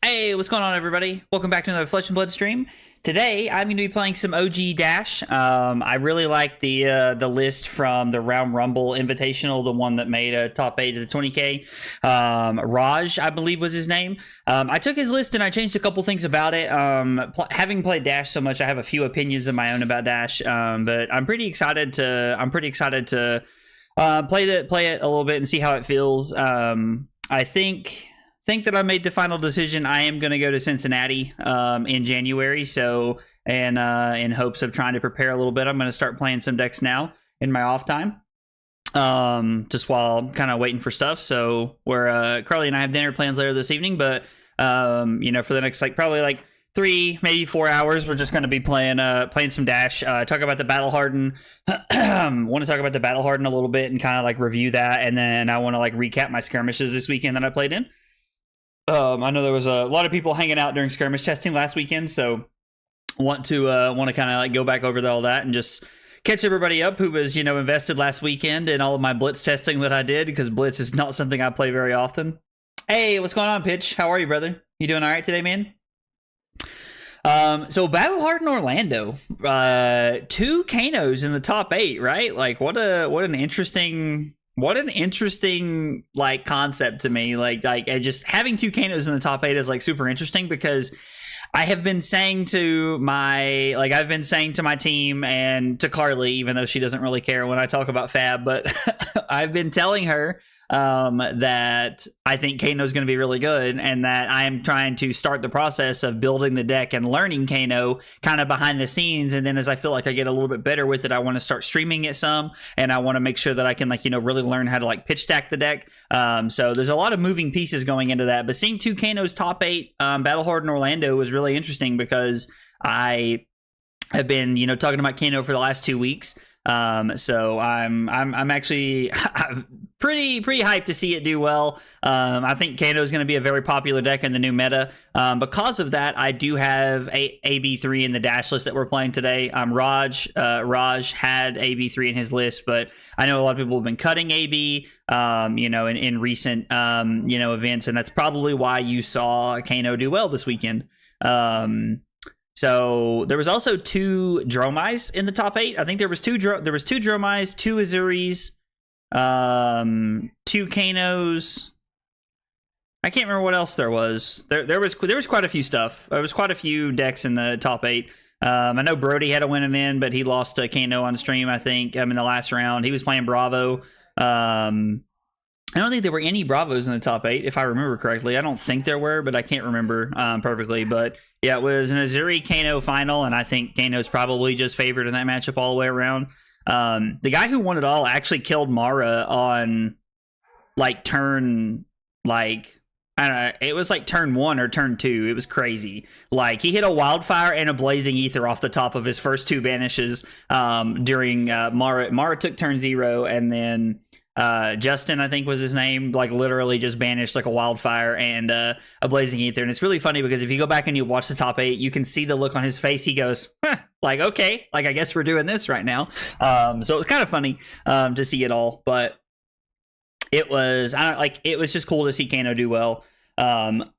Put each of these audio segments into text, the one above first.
Hey, what's going on, everybody? Welcome back to another Flesh and Blood stream. Today, I'm going to be playing some OG Dash. I really like the list from the Round Rumble Invitational, the one that made a top 8 of the 20K. Raj, I believe, was his name. I took his list and I changed a couple things about it. Having played Dash so much, I have a few opinions of my own about Dash. But I'm pretty excited to play it a little bit and see how it feels. I think that I made the final decision. I am going to go to Cincinnati in January, so in hopes of trying to prepare a little bit, I'm going to start playing some decks now in my off time, just while I'm kind of waiting for stuff. So we're Carly and I have dinner plans later this evening, but for the next probably 3, maybe 4 hours, we're just going to be playing some Dash. Talk about the Battle Harden. Want to talk about the Battle Harden a little bit and kind of review that, and then I want to recap my skirmishes this weekend that I played in. I know there was a lot of people hanging out during skirmish testing last weekend, so want to kind of go back over all that and just catch everybody up who was invested last weekend in all of my blitz testing that I did, because blitz is not something I play very often. Hey, what's going on, Pitch? How are you, brother? You doing all right today, man? So Battle Harden Orlando, 2 Kanos in the top 8, right? What an interesting concept to me. Just having 2 Kanos in the top 8 is super interesting, because I have been saying to my team and to Carly, even though she doesn't really care when I talk about Fab, but I've been telling her that I think Kano is going to be really good, and that I am trying to start the process of building the deck and learning Kano kind of behind the scenes. And then as I feel like I get a little bit better with it, I want to start streaming it some, and I want to make sure that I can really learn how to pitch stack the deck. So there's a lot of moving pieces going into that. But seeing 2 Kanos top 8 Battle Harden Orlando was really interesting, because I have been talking about Kano for the last 2 weeks. So I'm actually pretty hyped to see it do well. I think Kano is going to be a very popular deck in the new meta. Because of that, I do have AB3 in the Dash list that we're playing today. Raj had AB3 in his list, but I know a lot of people have been cutting AB, in recent, events, and that's probably why you saw Kano do well this weekend. So there was also 2 Dromais in the top 8. I think there was 2 Dromais, 2 Azuris, 2 Kanos. I can't remember what else there was. There was quite a few stuff. There was quite a few decks in the top 8. I know Brody had a win and in, but he lost to Kano on stream, I think, in the last round. He was playing Bravo. I don't think there were any Bravos in the top 8, if I remember correctly. I don't think there were, but I can't remember perfectly. But yeah, it was an Azuri Kano final, and I think Kano's probably just favored in that matchup all the way around. The guy who won it all actually killed Mara on turn I don't know, it was turn 1 or turn 2. It was crazy. He hit a Wildfire and a Blazing Ether off the top of his first 2 banishes during Mara took turn 0, and then Justin, I think was his name, literally just banished a Wildfire and a Blazing Ether. And it's really funny, because if you go back and you watch the top 8, you can see the look on his face. He goes, okay, I guess we're doing this right now. So it was kind of funny to see it all, but it was it was just cool to see Kano do well. I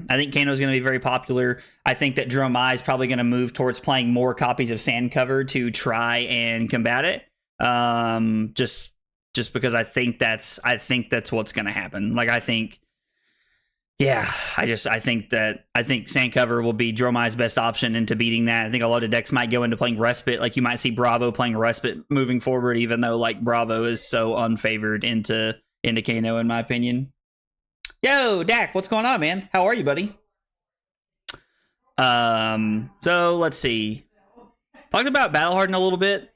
think Kano is going to be very popular. I think that Dromai is probably going to move towards playing more copies of Sand Cover to try and combat it. Just because I think that's what's going to happen. I think Sand Cover will be Dromai's best option into beating that. I think a lot of decks might go into playing Respite. You might see Bravo playing Respite moving forward, even though Bravo is so unfavored into Kano, in my opinion. Yo, Dak, what's going on, man? How are you, buddy? So let's see. Talked about Battle Harden a little bit.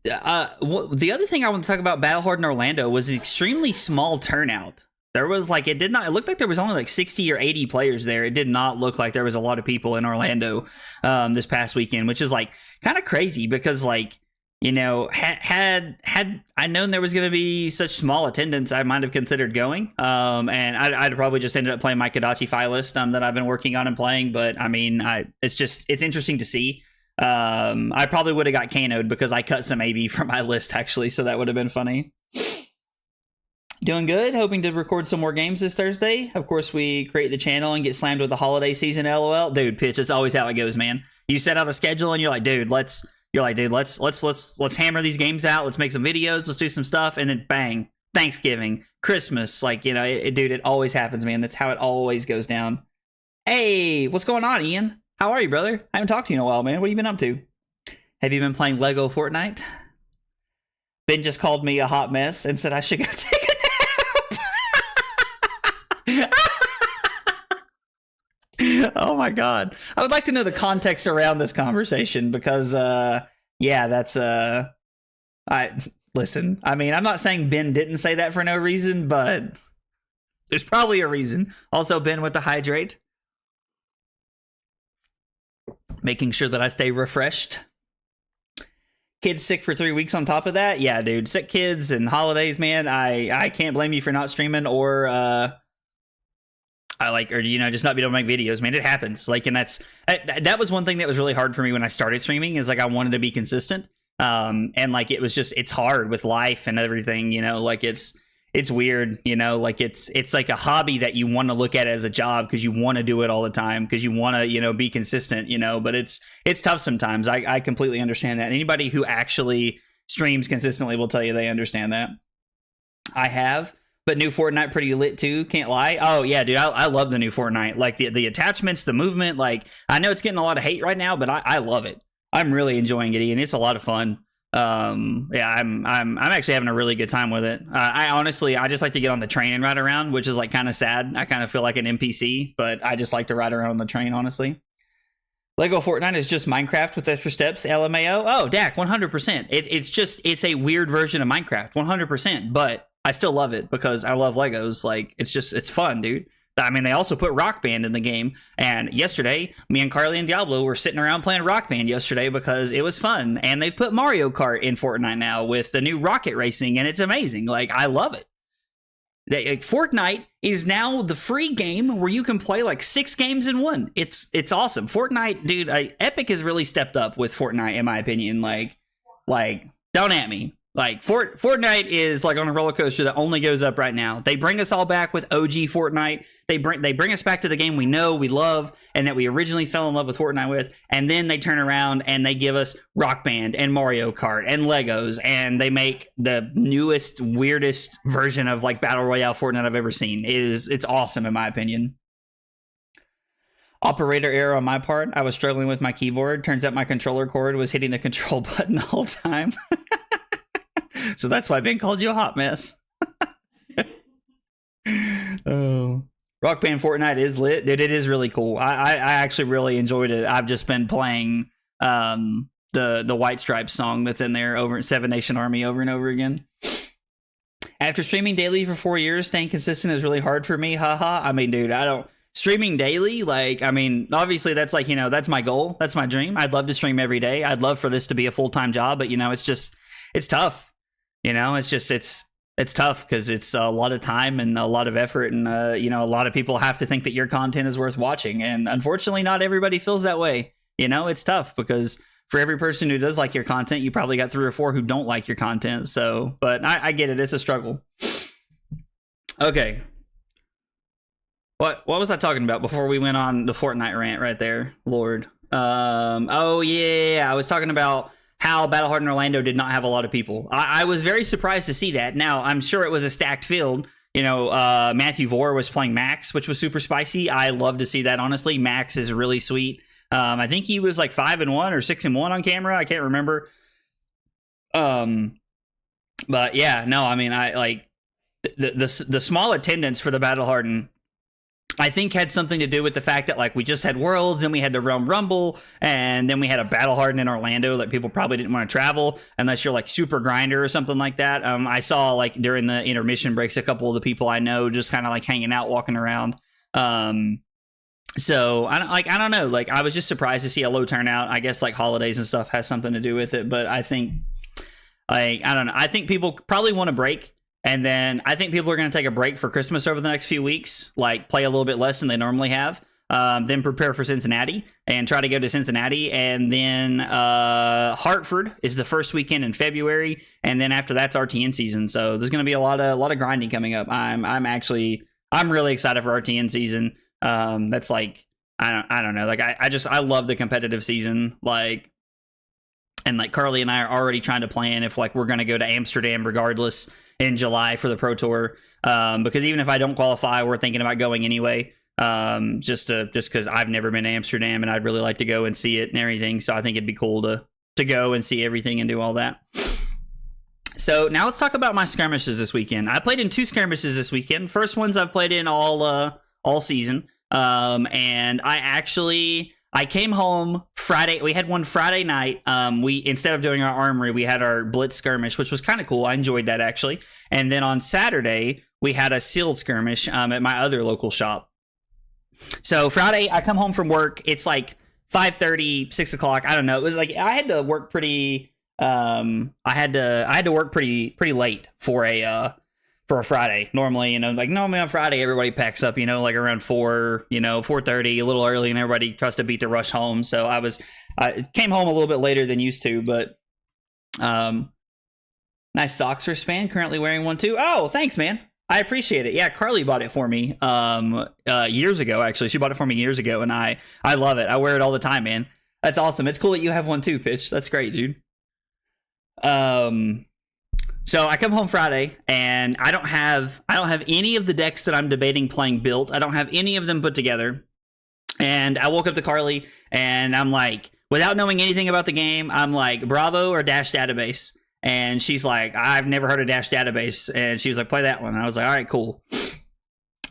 The other thing I want to talk about Battle Harden Orlando was an extremely small turnout. There was it looked like there was only 60 or 80 players there. It did not look like there was a lot of people in Orlando this past weekend, which is kind of crazy, because had I known there was going to be such small attendance, I might have considered going. And I'd probably just ended up playing my Kodachi Fi list that I've been working on and playing. But I mean, it's interesting to see. I probably would have got Kano'd because I cut some AB from my list, actually, so that would have been funny. Doing good. Hoping to record some more games this Thursday. Of course, we create the channel and get slammed with the holiday season. LOL, dude. Pitch. That's always how it goes, man. You set out a schedule and you're like, dude, let's hammer these games out. Let's make some videos. Let's do some stuff, and then bang, Thanksgiving, Christmas. Like, you know, dude, it always happens, man. That's how it always goes down. Hey, what's going on, Ian? How are you, brother? I haven't talked to you in a while, man. What have you been up to? Have you been playing Lego Fortnite? Ben just called me a hot mess and said I should go take a nap. Oh my god. I would like to know the context around this conversation because yeah, that's listen, I mean, I'm not saying Ben didn't say that for no reason, but there's probably a reason. Also, Ben with the hydrate. Making sure that I stay refreshed. Kids sick for 3 weeks on top of that. Yeah, dude, sick kids and holidays, man. I can't blame you for not streaming or you know, just not being able to make videos, man. It happens. Like, and that was one thing that was really hard for me when I started streaming, is like I wanted to be consistent. And like it was just, it's hard with life and everything, you know, like it's weird, you know, like it's like a hobby that you want to look at as a job because you want to do it all the time because you want to, you know, be consistent, you know, but it's tough sometimes. I completely understand that. Anybody who actually streams consistently will tell you they understand that. I have, but new Fortnite pretty lit too, can't lie. Oh yeah, dude, I love the new Fortnite. Like the attachments, the movement, like I know it's getting a lot of hate right now, but I love it. I'm really enjoying it, and it's a lot of fun. Yeah, I'm actually having a really good time with it. I just like to get on the train and ride around, which is like kind of sad. I kind of feel like an NPC, but I just like to ride around on the train, honestly. Lego Fortnite is just Minecraft with extra steps. LMAO. Oh, Dak, 100%. It's a weird version of Minecraft, 100%. But I still love it because I love Legos. Like it's fun, dude. I mean, they also put Rock Band in the game. And yesterday, me and Carly and Diablo were sitting around playing Rock Band yesterday because it was fun. And they've put Mario Kart in Fortnite now with the new rocket racing, and it's amazing. Like, I love it. Fortnite is now the free game where you can play like 6 games in one. It's awesome. Fortnite, dude, Epic has really stepped up with Fortnite, in my opinion. Like, don't at me. Like, Fortnite is like on a roller coaster that only goes up right now. They bring us all back with OG Fortnite. They bring us back to the game we know, we love, and that we originally fell in love with Fortnite with. And then they turn around and they give us Rock Band and Mario Kart and Legos, and they make the newest, weirdest version of like Battle Royale Fortnite I've ever seen. It's awesome, in my opinion. Operator error on my part. I was struggling with my keyboard. Turns out my controller cord was hitting the control button the whole time. So that's why Ben called you a hot mess. Oh, Rock Band Fortnite is lit, dude. It is really cool. I actually really enjoyed it. I've just been playing the White Stripes song that's in there over at Seven Nation Army over and over again. After streaming daily for 4 years, staying consistent is really hard for me. Haha. I mean, dude, I don't streaming daily. Like, I mean, obviously that's like, you know, that's my goal. That's my dream. I'd love to stream every day. I'd love for this to be a full-time job, but you know, it's tough. You know, it's tough because it's a lot of time and a lot of effort, and you know, a lot of people have to think that your content is worth watching, and unfortunately, not everybody feels that way. You know, it's tough because for every person who does like your content, you probably got 3 or 4 who don't like your content. So, but I get it; it's a struggle. Okay, what was I talking about before we went on the Fortnite rant right there, Lord? Oh yeah, I was talking about how Battlehardened Orlando did not have a lot of people. I was very surprised to see that. Now, I'm sure it was a stacked field. You know, Matthew Vore was playing Max, which was super spicy. I love to see that, honestly. Max is really sweet. I think he was like 5-1 or 6-1 on camera. I can't remember. But yeah, no, I mean, I like the small attendance for the Battlehardened, I think, had something to do with the fact that like we just had Worlds and we had the Realm Rumble, and then we had a Battlehardened in Orlando that people probably didn't want to travel unless you're like super grinder or something like that. I saw like during the intermission breaks a couple of the people I know just kind of like hanging out, walking around. So I don't know, like I was just surprised to see a low turnout. I guess like holidays and stuff has something to do with it, but I think like I don't know. I think people probably want a break. And then I think people are going to take a break for Christmas over the next few weeks, like play a little bit less than they normally have. then prepare for Cincinnati and try to go to Cincinnati, and then Hartford is the first weekend in February, and then after that's RTN season. So there's going to be a lot of grinding coming up. I'm really excited for RTN season. That's like I don't know, like I love the competitive season, like. And like Carly and I are already trying to plan if like we're going to go to Amsterdam regardless in July for the Pro Tour, because even if I don't qualify, we're thinking about going anyway. Just because I've never been to Amsterdam and I'd really like to go and see it and everything. So I think it'd be cool to go and see everything and do all that. So now let's talk about my skirmishes this weekend. I played in 2 skirmishes this weekend. First ones I've played in all season. And I came home Friday. We had one Friday night. We instead of doing our armory, we had our blitz skirmish, which was kind of cool. I enjoyed that actually. And then on Saturday, we had a sealed skirmish at my other local shop. So Friday, I come home from work. It's like 5:30, 6 o'clock. I don't know. It was like I had to work pretty. I had to work pretty late for a Friday. Normally on Friday, everybody packs up, like around 4:30, a little early, and everybody tries to beat the rush home. So I came home a little bit later than used to, but nice socks for Span. Currently wearing one too. Oh, thanks, man. I appreciate it. Yeah, Carly bought it for me years ago, actually. She bought it for me years ago, and I love it. I wear it all the time, man. That's awesome. It's cool that you have one too, Pitch. That's great, dude. So I come home Friday and I don't have any of the decks that I'm debating playing built. I don't have any of them put together. And I woke up to Carly and I'm like, without knowing anything about the game, I'm like, Bravo or Dash Database? And she's like, I've never heard of Dash Database. And she was like, play that one. And I was like, all right, cool.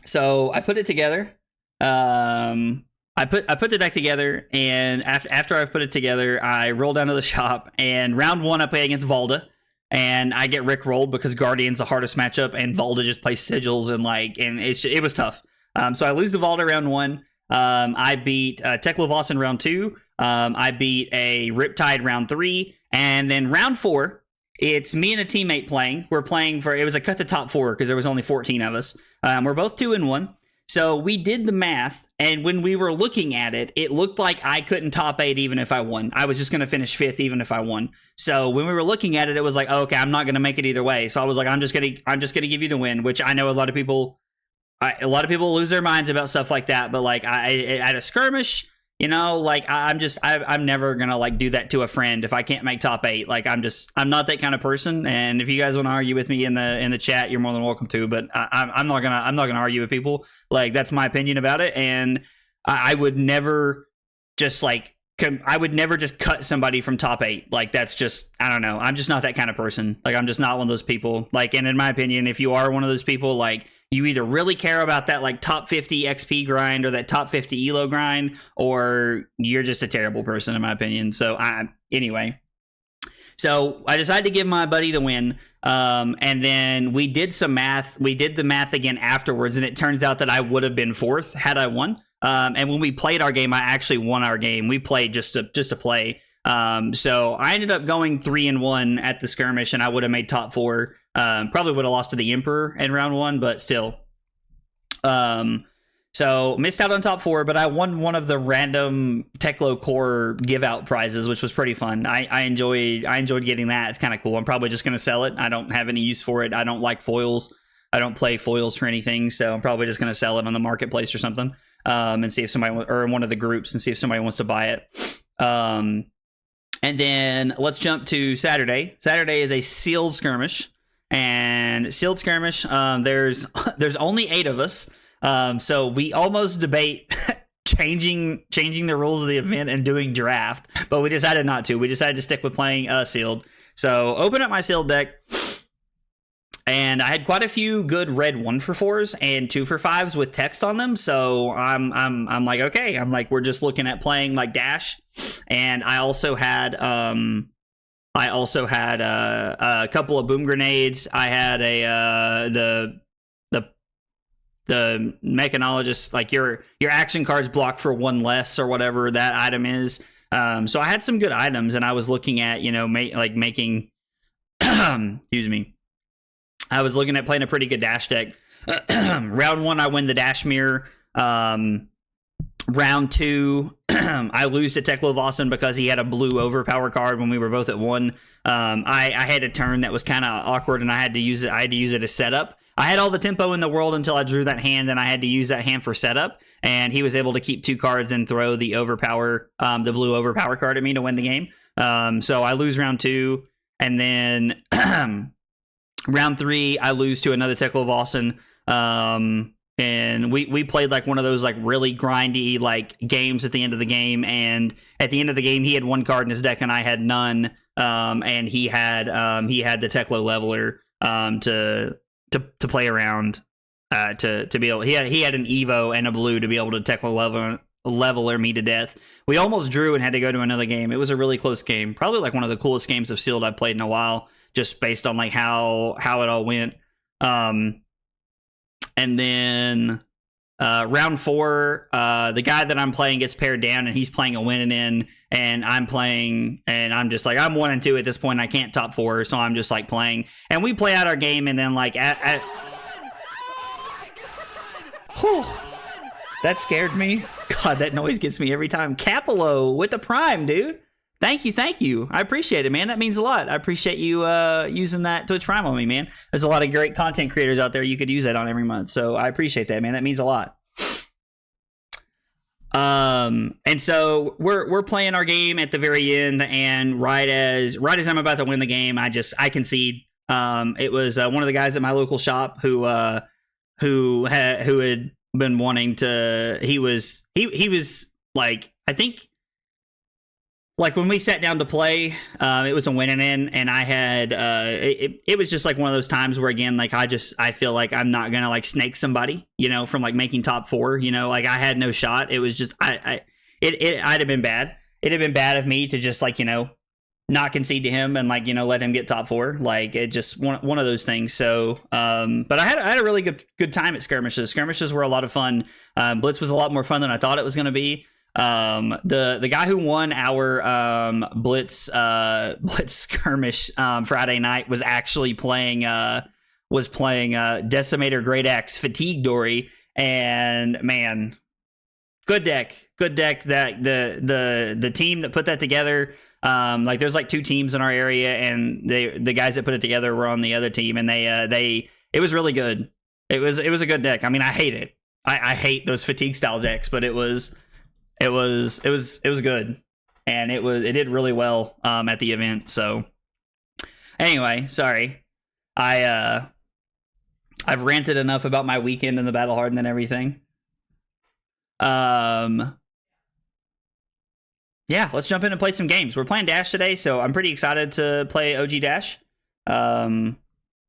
So I put it together. I put the deck together, and after I've put it together, I roll down to the shop, and round 1 I play against Valda. And I get rickrolled because Guardian's the hardest matchup, and Valda just plays sigils, and it was tough. So I lose to Valda round 1. I beat Tekla in round 2. I beat a Riptide round 3, and then round 4, it's me and a teammate playing. We're playing it was a cut to top 4 because there was only 14 of us. We're both 2-1. So we did the math, and when we were looking at it, it looked like I couldn't top 8 even if I won. I was just going to finish 5th even if I won. So when we were looking at it, it was like, oh, okay, I'm not going to make it either way. So I was like, I'm just going to give you the win, which I know a lot of people lose their minds about stuff like that. But like at a skirmish, I'm never going to do that to a friend if I can't make top 8. Like I'm not that kind of person. And if you guys want to argue with me in the chat, you're more than welcome to, but I'm not going to argue with people. Like that's my opinion about it. And I would never just cut somebody from top 8. Like that's just, I don't know. I'm just not that kind of person. Like I'm just not one of those people. Like, and in my opinion, if you are one of those people, like you either really care about that like top 50 XP grind or that top 50 elo grind, or you're just a terrible person in my opinion. So anyway, so I decided to give my buddy the win. And then we did some math. We did the math again afterwards, and it turns out that I would have been 4th had I won. And when we played our game, I actually won our game. We played just to play. So I ended up going 3-1 at the skirmish, and I would have made top 4. Probably would have lost to the Emperor in round 1, but still. So missed out on top 4, but I won one of the random Teklo Core give out prizes, which was pretty fun. I enjoyed getting that. It's kind of cool. I'm probably just going to sell it. I don't have any use for it. I don't like foils. I don't play foils for anything, so I'm probably just going to sell it on the marketplace or something, and see if somebody, or in one of the groups, and see if somebody wants to buy it. And then let's jump to Saturday. Saturday is a sealed skirmish, and sealed skirmish. There's only 8 of us, so we almost debate changing the rules of the event and doing draft, but we decided not to. We decided to stick with playing sealed. So open up my sealed deck. And I had quite a few good red 1-for-4s and 2-for-5s with text on them. So I'm like, okay, we're just looking at playing like Dash. And I also had a couple of boom grenades. I had the mechanologist, like your action cards block for 1 less or whatever that item is. So I had some good items, and I was looking at, making, excuse me. I was looking at playing a pretty good Dash deck. Round 1, I win the Dash mirror. Round 2, I lose to Teklo Vossen because he had a blue overpower card when we were both at 1. I had a turn that was kind of awkward, and I had to use it as setup. I had all the tempo in the world until I drew that hand, and I had to use that hand for setup. And he was able to keep 2 cards and throw the overpower, the blue overpower card at me to win the game. So I lose round 2, and then round 3, I lose to another Teklo Vossen. And we played like one of those like really grindy like games at the end of the game, and at the end of the game he had 1 card in his deck and I had none, and he had the Teklo leveler to play around, to be able, he had an Evo and a blue to be able to Teklo leveler me to death. We almost drew and had to go to another game. It was a really close game, probably like one of the coolest games of Sealed I've played in a while, just based on like how it all went. And then round 4, the guy that I'm playing gets paired down, and he's playing a win in, and I'm playing, and I'm just like, I'm 1 and 2 at this point. I can't top 4, so I'm just like playing, and we play out our game, and then like whew, that scared me. God, that noise gets me every time. Capello with the prime, dude. Thank you. I appreciate it, man. That means a lot. I appreciate you using that Twitch Prime on me, man. There's a lot of great content creators out there you could use that on every month. So I appreciate that, man. That means a lot. And so we're playing our game at the very end, and right as I'm about to win the game, I concede. It was one of the guys at my local shop who had been wanting to. He was like, I think, like when we sat down to play, it was a winning in, and I had it was just like one of those times where, again, like I feel like I'm not gonna like snake somebody, you know, from like making top 4, you know, like I had no shot. It was just I'd have been bad. It'd have been bad of me to just like, you know, not concede to him and like, you know, let him get top 4. Like it just one of those things. So but I had a really good time at skirmishes. Skirmishes were a lot of fun. Blitz was a lot more fun than I thought it was gonna be. The guy who won our blitz skirmish Friday night was actually playing Decimator Great Axe Fatigue Dory, and man, good deck that the team that put that together, like there's like 2 teams in our area, and the guys that put it together were on the other team, and it was really good. It was a good deck. I mean, I hate it. I hate those fatigue style decks, but it was good, and it did really well at the event. So anyway, sorry, I've ranted enough about my weekend and the Battle Hardened and everything. Yeah, let's jump in and play some games. We're playing Dash today, so I'm pretty excited to play OG Dash. I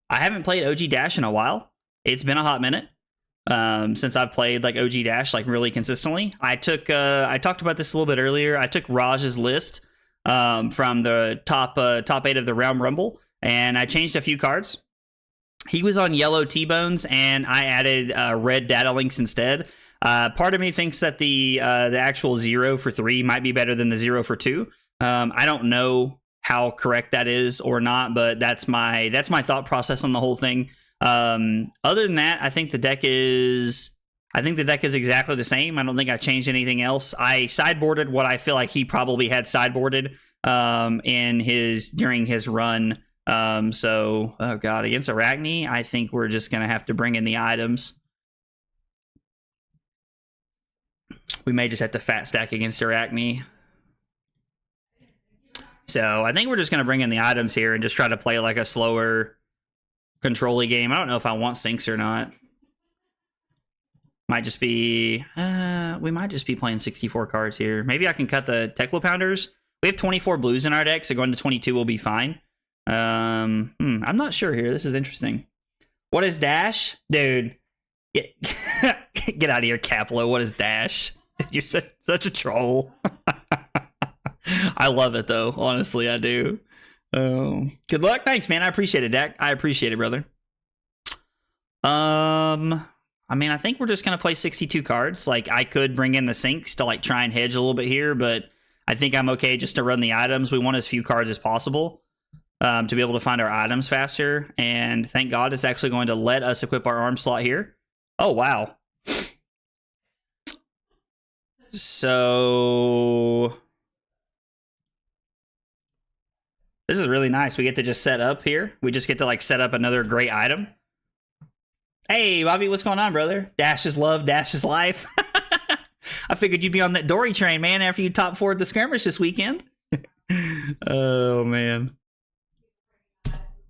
haven't played OG Dash in a while. It's been a hot minute since I've played like OG Dash like really consistently. I talked about this a little bit earlier. I took Raj's list from the top 8 of the Round Rumble, and I changed a few cards. He was on yellow T-Bones, and I added red Data Links instead. Part of me thinks that the actual 0 for 3 might be better than the 0 for 2. I don't know how correct that is or not, but that's my thought process on the whole thing. Other than that, I think the deck is exactly the same. I don't think I changed anything else. I sideboarded what I feel like he probably had sideboarded during his run. So, oh god, against Arachne, I think we're just gonna have to bring in the items. We may just have to fat stack against Arachne. So I think we're just gonna bring in the items here and just try to play like a slower control-y game. I don't know if I want sinks or not. Might just be we might just be playing 64 cards here. Maybe I can cut the Teklo Pounders. We have 24 blues in our deck, so going to 22 will be fine. I'm not sure here. This is interesting. What is Dash? Dude, get out of here, Caplo. What is Dash? You're such a troll. I love it, though. Honestly, I do. Good luck. Thanks, man. I appreciate it, Dak. I appreciate it, brother. I mean, I think we're just going to play 62 cards. Like, I could bring in the sinks to, like, try and hedge a little bit here, but I think I'm okay just to run the items. We want as few cards as possible to be able to find our items faster. And thank God it's actually going to let us equip our arm slot here. Oh, wow. So this is really nice. We get to just set up here. We just get to like set up another great item. Hey, Bobby, what's going on, brother? Dash is love, dash is life. I figured you'd be on that Dory train, man, after you top 4'd the skirmish this weekend. Oh, man.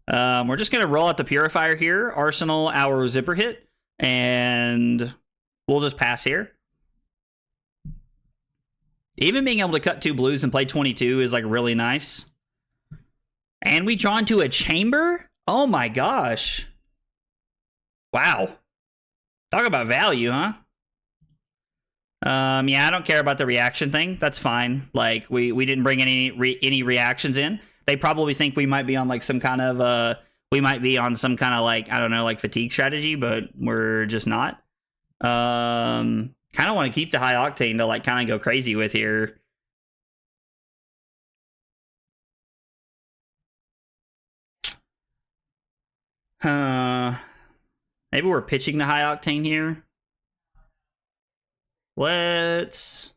We're just going to roll out the Purifier here, arsenal our zipper hit, and we'll just pass here. Even being able to cut 2 blues and play 22 is like really nice. And we draw into a chamber? Oh my gosh. Wow. Talk about value, huh? Yeah, I don't care about the reaction thing. That's fine. Like, we didn't bring any reactions in. They probably think we might be on like some kind of like, I don't know, like fatigue strategy, but we're just not. Kind of want to keep the high octane to like kind of go crazy with here. Maybe we're pitching the high octane here. Let's.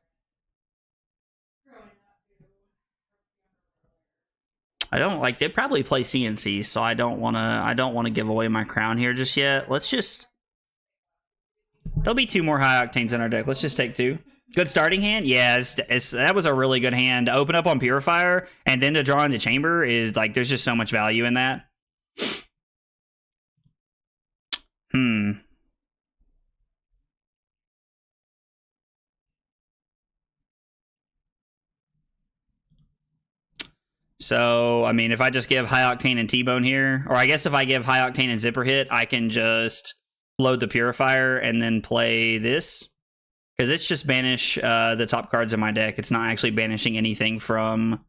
I don't like. They probably play Cincy, so I don't want to give away my crown here just yet. Let's just. There'll be 2 more high octanes in our deck. Let's just take 2. Good starting hand. Yeah, that was a really good hand. To open up on Purifier and then to draw into Chamber is like there's just so much value in that. So, I mean, if I just give High Octane and T-Bone here, or I guess if I give High Octane and Zipper Hit, I can just load the Purifier and then play this. Because it's just banish the top cards in my deck. It's not actually banishing anything from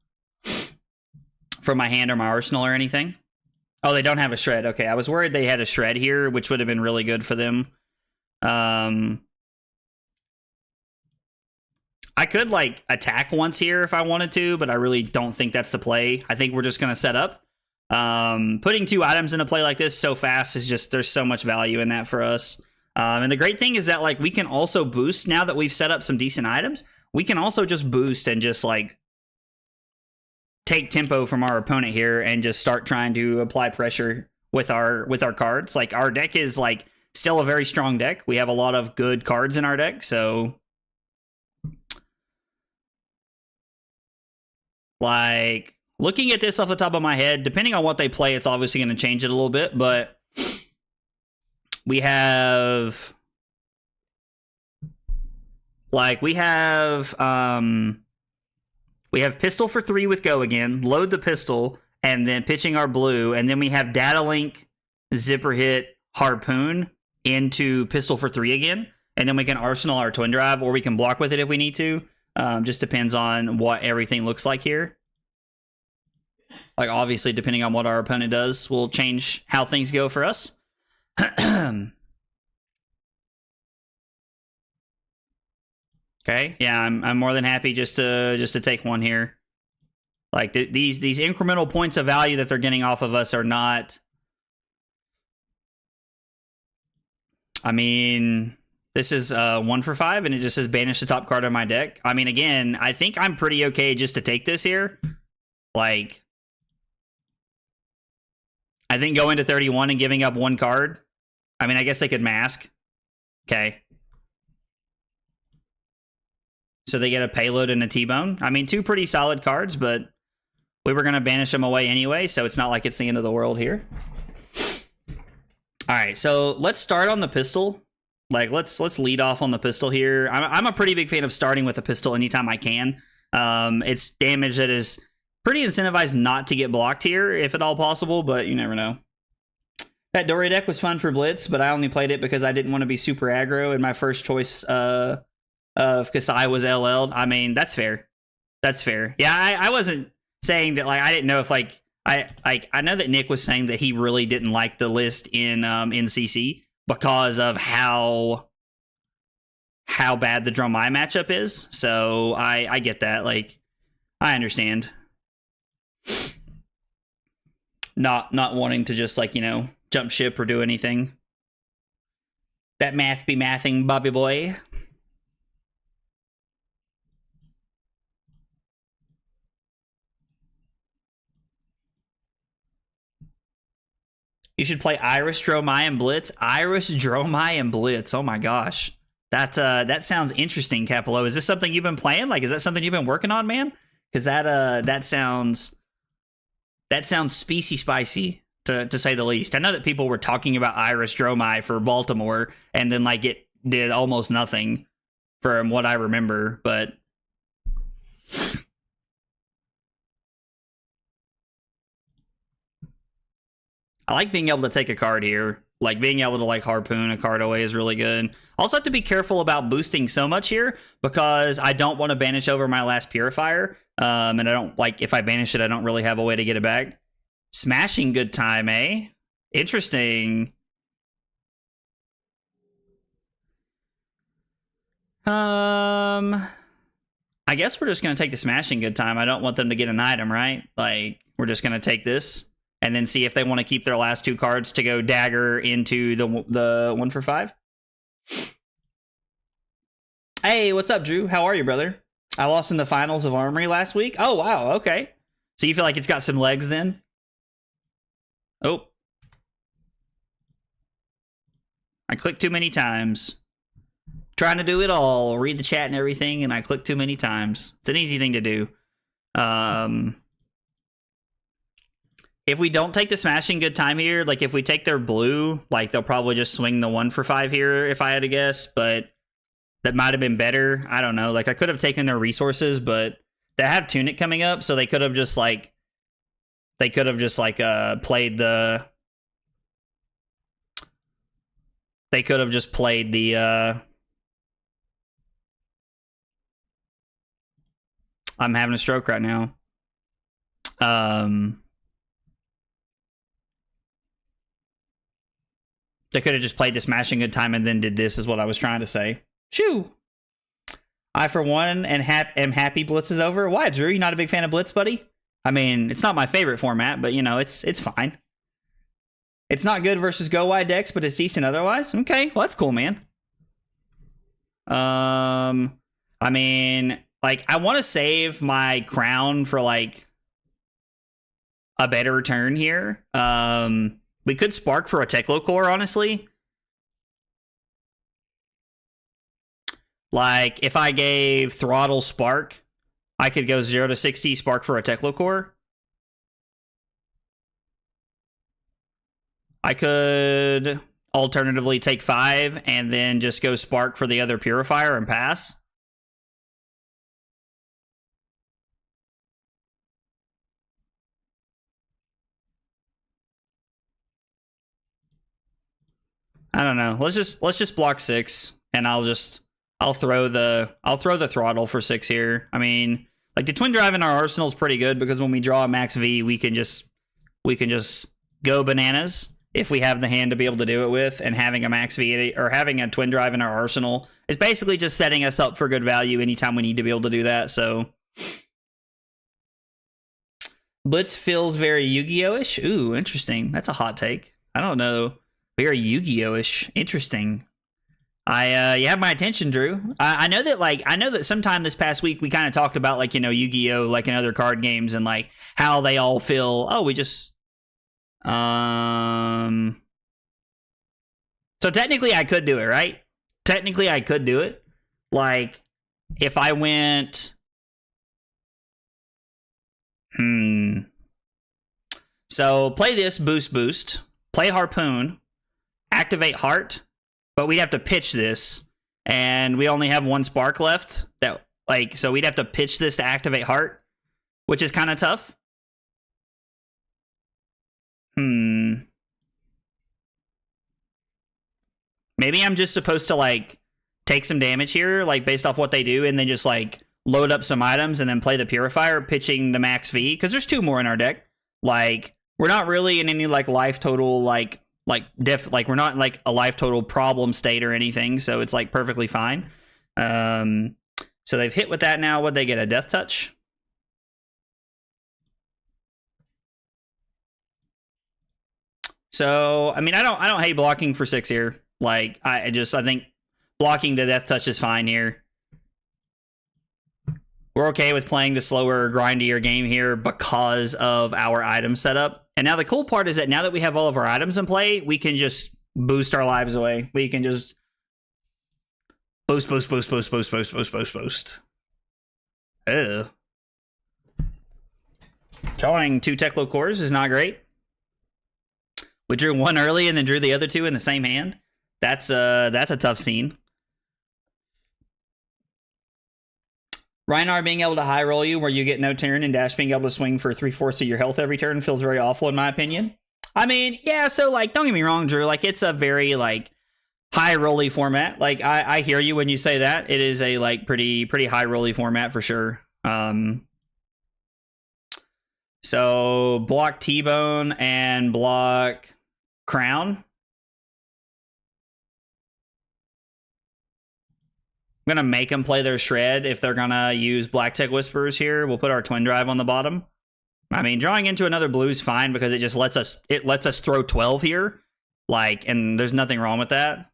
my hand or my arsenal or anything. Oh, they don't have a Shred. Okay, I was worried they had a Shred here, which would have been really good for them. I could, like, attack once here if I wanted to, but I really don't think that's the play. I think we're just going to set up. Putting 2 items in a play like this so fast is just, there's so much value in that for us. And the great thing is that, like, we can also boost, now that we've set up some decent items, we can also just boost and just, like, take tempo from our opponent here and just start trying to apply pressure with our cards. Like, our deck is, like, still a very strong deck. We have a lot of good cards in our deck, so... Like, looking at this off the top of my head, depending on what they play, it's obviously going to change it a little bit, but we have... Like, we have pistol for 3 with go again, load the pistol, and then pitching our blue, and then we have data link, zipper hit, harpoon into pistol for 3 again, and then we can arsenal our twin drive, or we can block with it if we need to. Just depends on what everything looks like here. Like, obviously, depending on what our opponent does, will change how things go for us. Okay, yeah, I'm more than happy just to take 1 here. Like, these incremental points of value that they're getting off of us are not... I mean... This is 1 for 5, and it just says banish the top card of my deck. I mean, again, I think I'm pretty okay just to take this here. Like, I think going to 31 and giving up 1 card. I mean, I guess they could mask. Okay. So they get a payload and a T-Bone. I mean, 2 pretty solid cards, but we were going to banish them away anyway, so it's not like it's the end of the world here. All right, so let's start on the pistol. Like, let's lead off on the pistol here. I'm a pretty big fan of starting with a pistol anytime I can. It's damage that is pretty incentivized not to get blocked here, if at all possible, but you never know. That Dory deck was fun for Blitz, but I only played it because I didn't want to be super aggro, and my first choice of Kasai was LL'd. I mean, that's fair. That's fair. Yeah, I wasn't saying that, like, I didn't know if, like, I know that Nick was saying that he really didn't like the list in CC, because of how bad the Drum Eye matchup is. So I get that. Like, I understand. Not wanting to just, like, you know, jump ship or do anything. That math be mathing, Bobby boy. You should play Iris, Dromai, and Blitz. Iris, Dromai, and Blitz. Oh my gosh. That sounds interesting, Capello. Is this something you've been playing? Like, is that something you've been working on, man? Because that sounds species spicy, to say the least. I know that people were talking about Iris, Dromai for Baltimore, and then like it did almost nothing from what I remember, but I like being able to take a card here. Like, being able to, like, harpoon a card away is really good. Also have to be careful about boosting so much here, because I don't want to banish over my last Purifier. And I don't, like, if I banish it, I don't really have a way to get it back. Smashing good time, eh? Interesting. I guess we're just going to take the Smashing good time. I don't want them to get an item, right? Like, we're just going to take this and then see if they want to keep their last 2 cards to go dagger into the 1 for 5. Hey, what's up, Drew? How are you, brother? I lost in the finals of Armory last week. Oh, wow. Okay. So you feel like it's got some legs then? Oh. I clicked too many times. Trying to do it all. Read the chat and everything, and I clicked too many times. It's an easy thing to do. If we don't take the Smashing good time here, like if we take their blue, like they'll probably just swing the 1 for 5 here if I had to guess, but that might have been better. I don't know. Like, I could have taken their resources, but they have Tunic coming up, so they could have just like played the I'm having a stroke right now. They could have just played the Smashing good time and then did this, is what I was trying to say. Shoo! I, for one, am happy Blitz is over. Why, Drew? You not a big fan of Blitz, buddy? I mean, it's not my favorite format, but, you know, it's fine. It's not good versus go wide decks, but it's decent otherwise. Okay, well, that's cool, man. I mean, like, I want to save my crown for, like, a better turn here. We could Spark for a Teklo Core, honestly. Like, if I gave Throttle Spark, I could go 0 to 60, Spark for a Teklo Core. I could alternatively take 5 and then just go Spark for the other Purifier and pass. I don't know. Let's just block 6, and I'll throw the throttle for 6 here. I mean, like, the Twin Drive in our arsenal is pretty good, because when we draw a max V, we can just go bananas if we have the hand to be able to do it with. And having a max V or having a Twin Drive in our arsenal is basically just setting us up for good value anytime we need to be able to do that. So Blitz feels very Yu-Gi-Oh-ish. Ooh, interesting. That's a hot take. I don't know. Very Yu-Gi-Oh-ish. Interesting. You have my attention, Drew. I know that sometime this past week we kind of talked about, like, you know, Yu-Gi-Oh, like in other card games, and like how they all feel. Oh, we just so technically I could do it, right? Technically I could do it. Like, if I went so play this boost, play Harpoon, activate Heart, but we'd have to pitch this, and we only have 1 Spark left. So we'd have to pitch this to activate Heart, which is kind of tough. Maybe I'm just supposed to, like, take some damage here, like, based off what they do, and then just, like, load up some items and then play the Purifier, pitching the max V, because there's 2 more in our deck. Like, we're not really in any, like, life total, we're not in, like, a life total problem state or anything, so it's, like, perfectly fine. So they've hit with that now. What'd they get? A Death Touch? So, I mean, I don't hate blocking for 6 here. Like, I think blocking the Death Touch is fine here. We're okay with playing the slower, grindier game here because of our item setup. And now the cool part is that now that we have all of our items in play, we can just boost our lives away. We can just boost. Ew. Drawing 2 Teklo cores is not great. We drew 1 early and then drew the other 2 in the same hand. That's a tough scene. Rhinar being able to high roll you where you get no turn, and Dash being able to swing for 3/4 of your health every turn feels very awful in my opinion. I mean, yeah, so like, don't get me wrong, Drew, like it's a very like high rolly format. Like I hear you when you say that. It is a like pretty high rolly format for sure. So block T-Bone and block Crown. I'm going to make them play their Shred if they're going to use Black Tech Whisperers here. We'll put our Twin Drive on the bottom. I mean, drawing into another blue is fine because it just lets us throw 12 here. Like, and there's nothing wrong with that.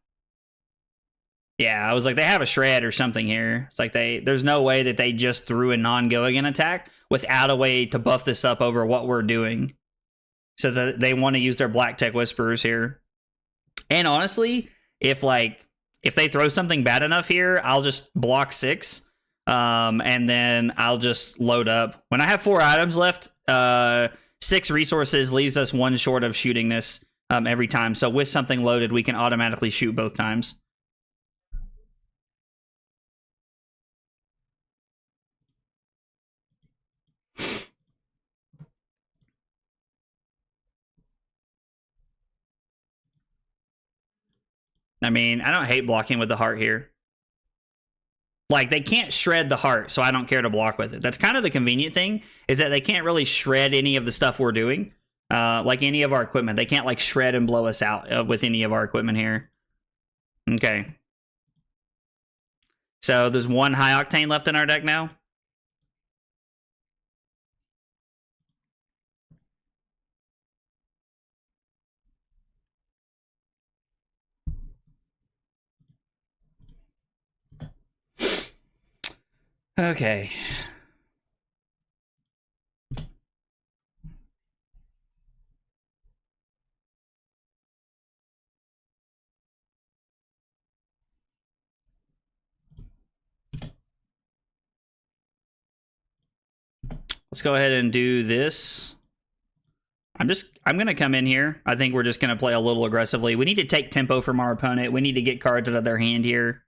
Yeah, I was like, they have a Shred or something here. It's like there's no way that they just threw a non-go again attack without a way to buff this up over what we're doing. So that they want to use their Black Tech Whisperers here. And honestly, if they throw something bad enough here, I'll just block 6. And then I'll just load up. When I have 4 items left, 6 resources leaves us 1 short of shooting this every time. So with something loaded, we can automatically shoot both times. I mean, I don't hate blocking with the heart here. Like, they can't shred the heart, so I don't care to block with it. That's kind of the convenient thing, is that they can't really shred any of the stuff we're doing. Like any of our equipment. They can't, like, shred and blow us out with any of our equipment here. Okay. So there's 1 high octane left in our deck now. Okay. Let's go ahead and do this. I'm going to come in here. I think we're just going to play a little aggressively. We need to take tempo from our opponent. We need to get cards out of their hand here.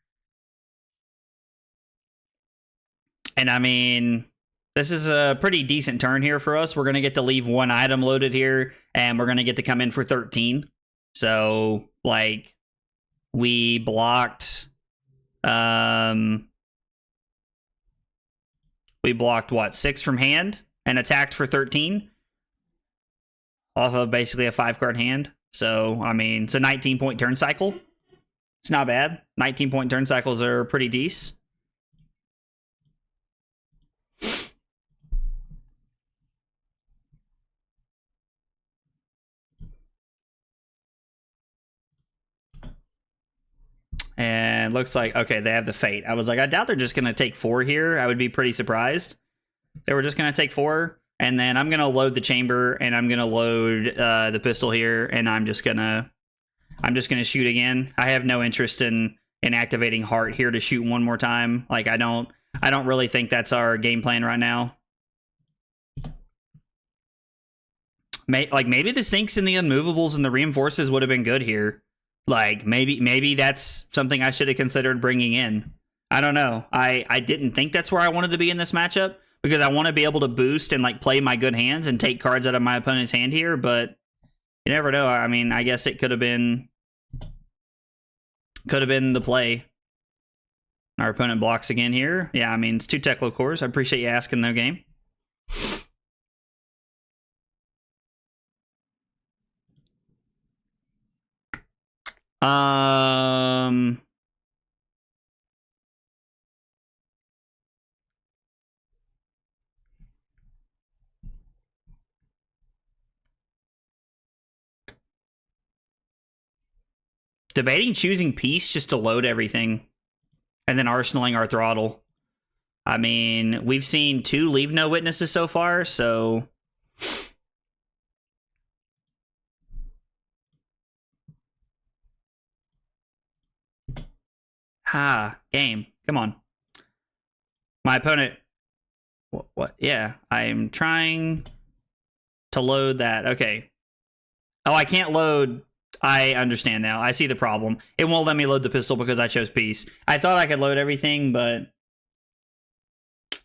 And I mean, this is a pretty decent turn here for us. We're going to get to leave 1 item loaded here, and we're going to get to come in for 13. So, like, we blocked... we blocked, what, 6 from hand and attacked for 13? Off of basically a 5-card hand. So, I mean, it's a 19-point turn cycle. It's not bad. 19-point turn cycles are pretty decent. And looks like, okay, they have the Fate. I was like, I doubt they're just going to take 4 here. I would be pretty surprised. They were just going to take 4. And then I'm going to load the chamber, and I'm going to load the pistol here, and I'm just going to shoot again. I have no interest in activating Heart here to shoot 1 more time. Like, I don't really think that's our game plan right now. Maybe the Sinks and the Unmovables and the Reinforces would have been good here. Like, maybe that's something I should have considered bringing in. I don't know. I didn't think that's where I wanted to be in this matchup, because I want to be able to boost and, like, play my good hands and take cards out of my opponent's hand here, but you never know. I mean, I guess it could have been the play. Our opponent blocks again here. Yeah, I mean, it's 2 Teklo cores. I appreciate you asking, no game. Debating choosing Peace just to load everything and then arsenaling our throttle. I mean, we've seen 2 leave no witnesses so far, so... Game. Come on. My opponent... What? Yeah, I'm trying to load that. Okay. Oh, I can't load... I understand now. I see the problem. It won't let me load the pistol because I chose peace. I thought I could load everything, but...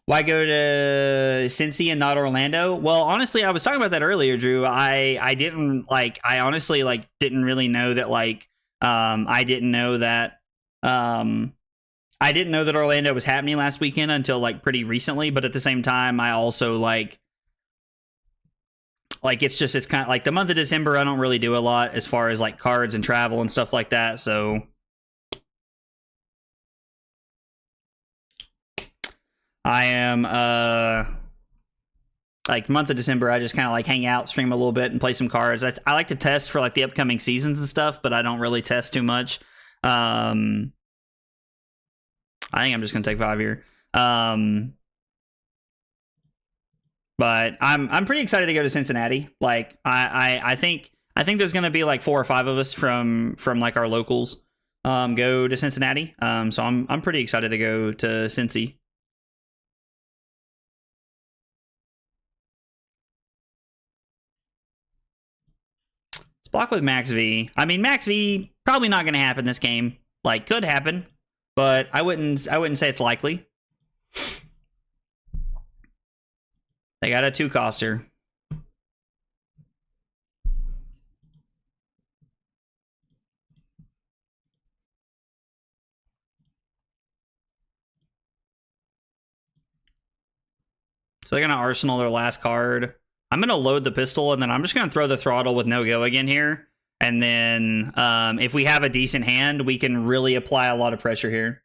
Why go to Cincy and not Orlando? Well, honestly, I was talking about that earlier, Drew. I didn't, like... I honestly, like, didn't really know that, like... I didn't know that Orlando was happening last weekend until, like, pretty recently. But at the same time, I also, like, it's kind of like the month of December, I don't really do a lot as far as like cards and travel and stuff like that. So I am, like month of December, I just kind of like hang out, stream a little bit and play some cards. I like to test for like the upcoming seasons and stuff, but I don't really test too much. I think I'm just going to take 5 here. But I'm pretty excited to go to Cincinnati. Like I think there's gonna be like 4 or 5 of us from like our locals go to Cincinnati. So I'm pretty excited to go to Cincy. Let's block with Max V. I mean, Max V probably not gonna happen this game. Like, could happen, but I wouldn't say it's likely. They got a 2-coster. So they're going to arsenal their last card. I'm going to load the pistol, and then I'm just going to throw the throttle with no go again here. And then if we have a decent hand, we can really apply a lot of pressure here.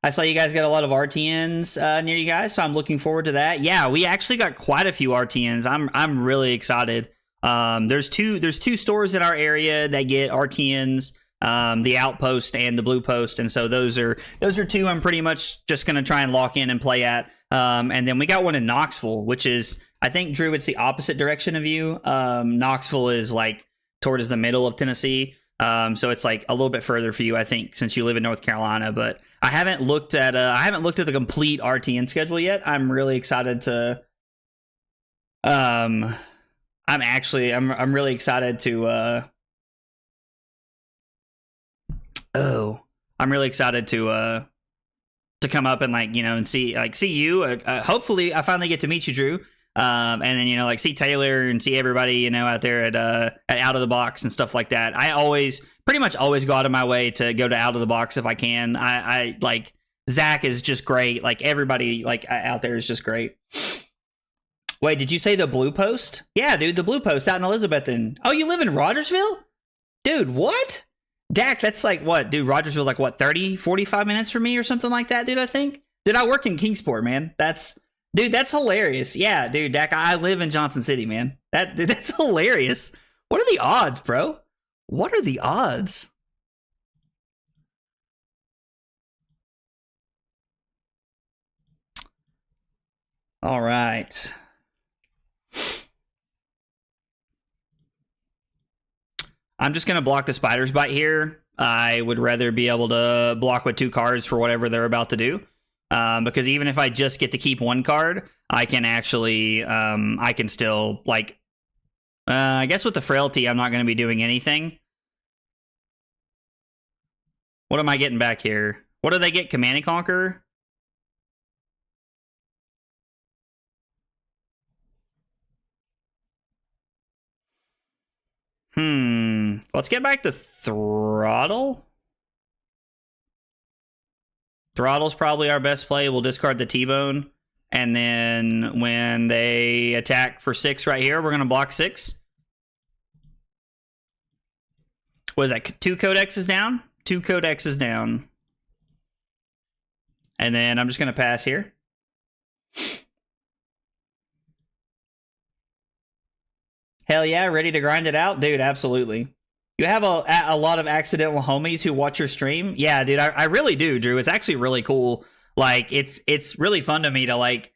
I saw you guys got a lot of RTNs near you guys, so I'm looking forward to that. Yeah, we actually got quite a few RTNs. I'm really excited. There's two stores in our area that get RTNs, the Outpost and the Blue Post, and so those are 2 I'm pretty much just gonna try and lock in and play at. And then we got one in Knoxville, which is, I think, Drew, it's the opposite direction of you. Knoxville is like towards the middle of Tennessee. So it's like a little bit further for you, I think, since you live in North Carolina. But I haven't looked at the complete RTN schedule yet. I'm really excited to. I'm really excited to. I'm really excited to come up and and see you. Hopefully, I finally get to meet you, Drew. And then, see Taylor and see everybody, out there at Out of the Box and stuff like that. I pretty much always go out of my way to go to Out of the Box if I can. I like, Zach is just great. Like, everybody, out there is just great. Wait, did you say the Blue Post? Yeah, dude, the Blue Post out in Elizabethton. Oh, you live in Rogersville? Dude, what? Dak, that's like, what? Dude, Rogersville's like, what, 30, 45 minutes from me or something like that, dude, I think? Dude, I work in Kingsport, man. Dude, that's hilarious. Yeah, dude, Dak, I live in Johnson City, man. Dude, that's hilarious. What are the odds, bro? What are the odds? All right. I'm just going to block the Spider's Bite here. I would rather be able to block with 2 cards for whatever they're about to do. Because even if I just get to keep 1 card, I can actually, I can still, I guess with the Frailty, I'm not going to be doing anything. What am I getting back here? What do they get? Command and Conquer? Let's get back to Throttle. Throttle's probably our best play. We'll discard the T-Bone. And then when they attack for 6 right here, we're going to block 6. What is that? 2 Codexes down? 2 Codexes down. And then I'm just going to pass here. Hell yeah, ready to grind it out? Dude, absolutely. You have a lot of accidental homies who watch your stream? Yeah, dude, I really do, Drew. It's actually really cool. Like it's really fun to me to like.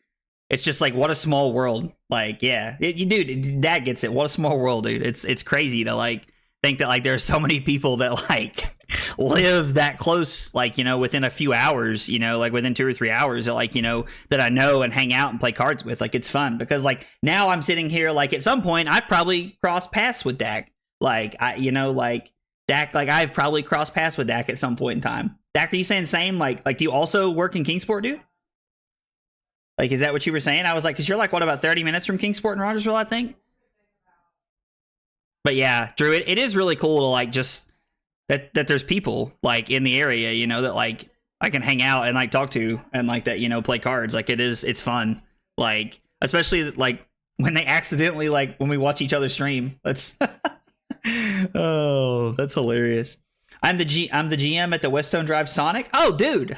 It's just like what a small world. Like yeah, you dude, that gets it. What a small world, dude. It's crazy to like think that like there's so many people that like live that close, like, you know, within a few hours, you know, like within 2 or 3 hours, that like, you know, that I know and hang out and play cards with. Like it's fun because like now I'm sitting here, like at some point I've probably crossed paths with Dak. Like I, you know, like Dak, like I've probably crossed paths with Dak at some point in time. Dak, are you saying same? Like do you also work in Kingsport, dude? Like, is that what you were saying? I was like, because you're like, what, about 30 minutes from Kingsport and Rogersville, I think? But yeah, Drew, it is really cool to like just that there's people like in the area, you know, that like I can hang out and like talk to and like that, you know, play cards. Like it's fun. Like, especially like when they accidentally, like when we watch each other stream. That's oh, that's hilarious. I'm the GM at the Weststone Drive Sonic. Oh, dude.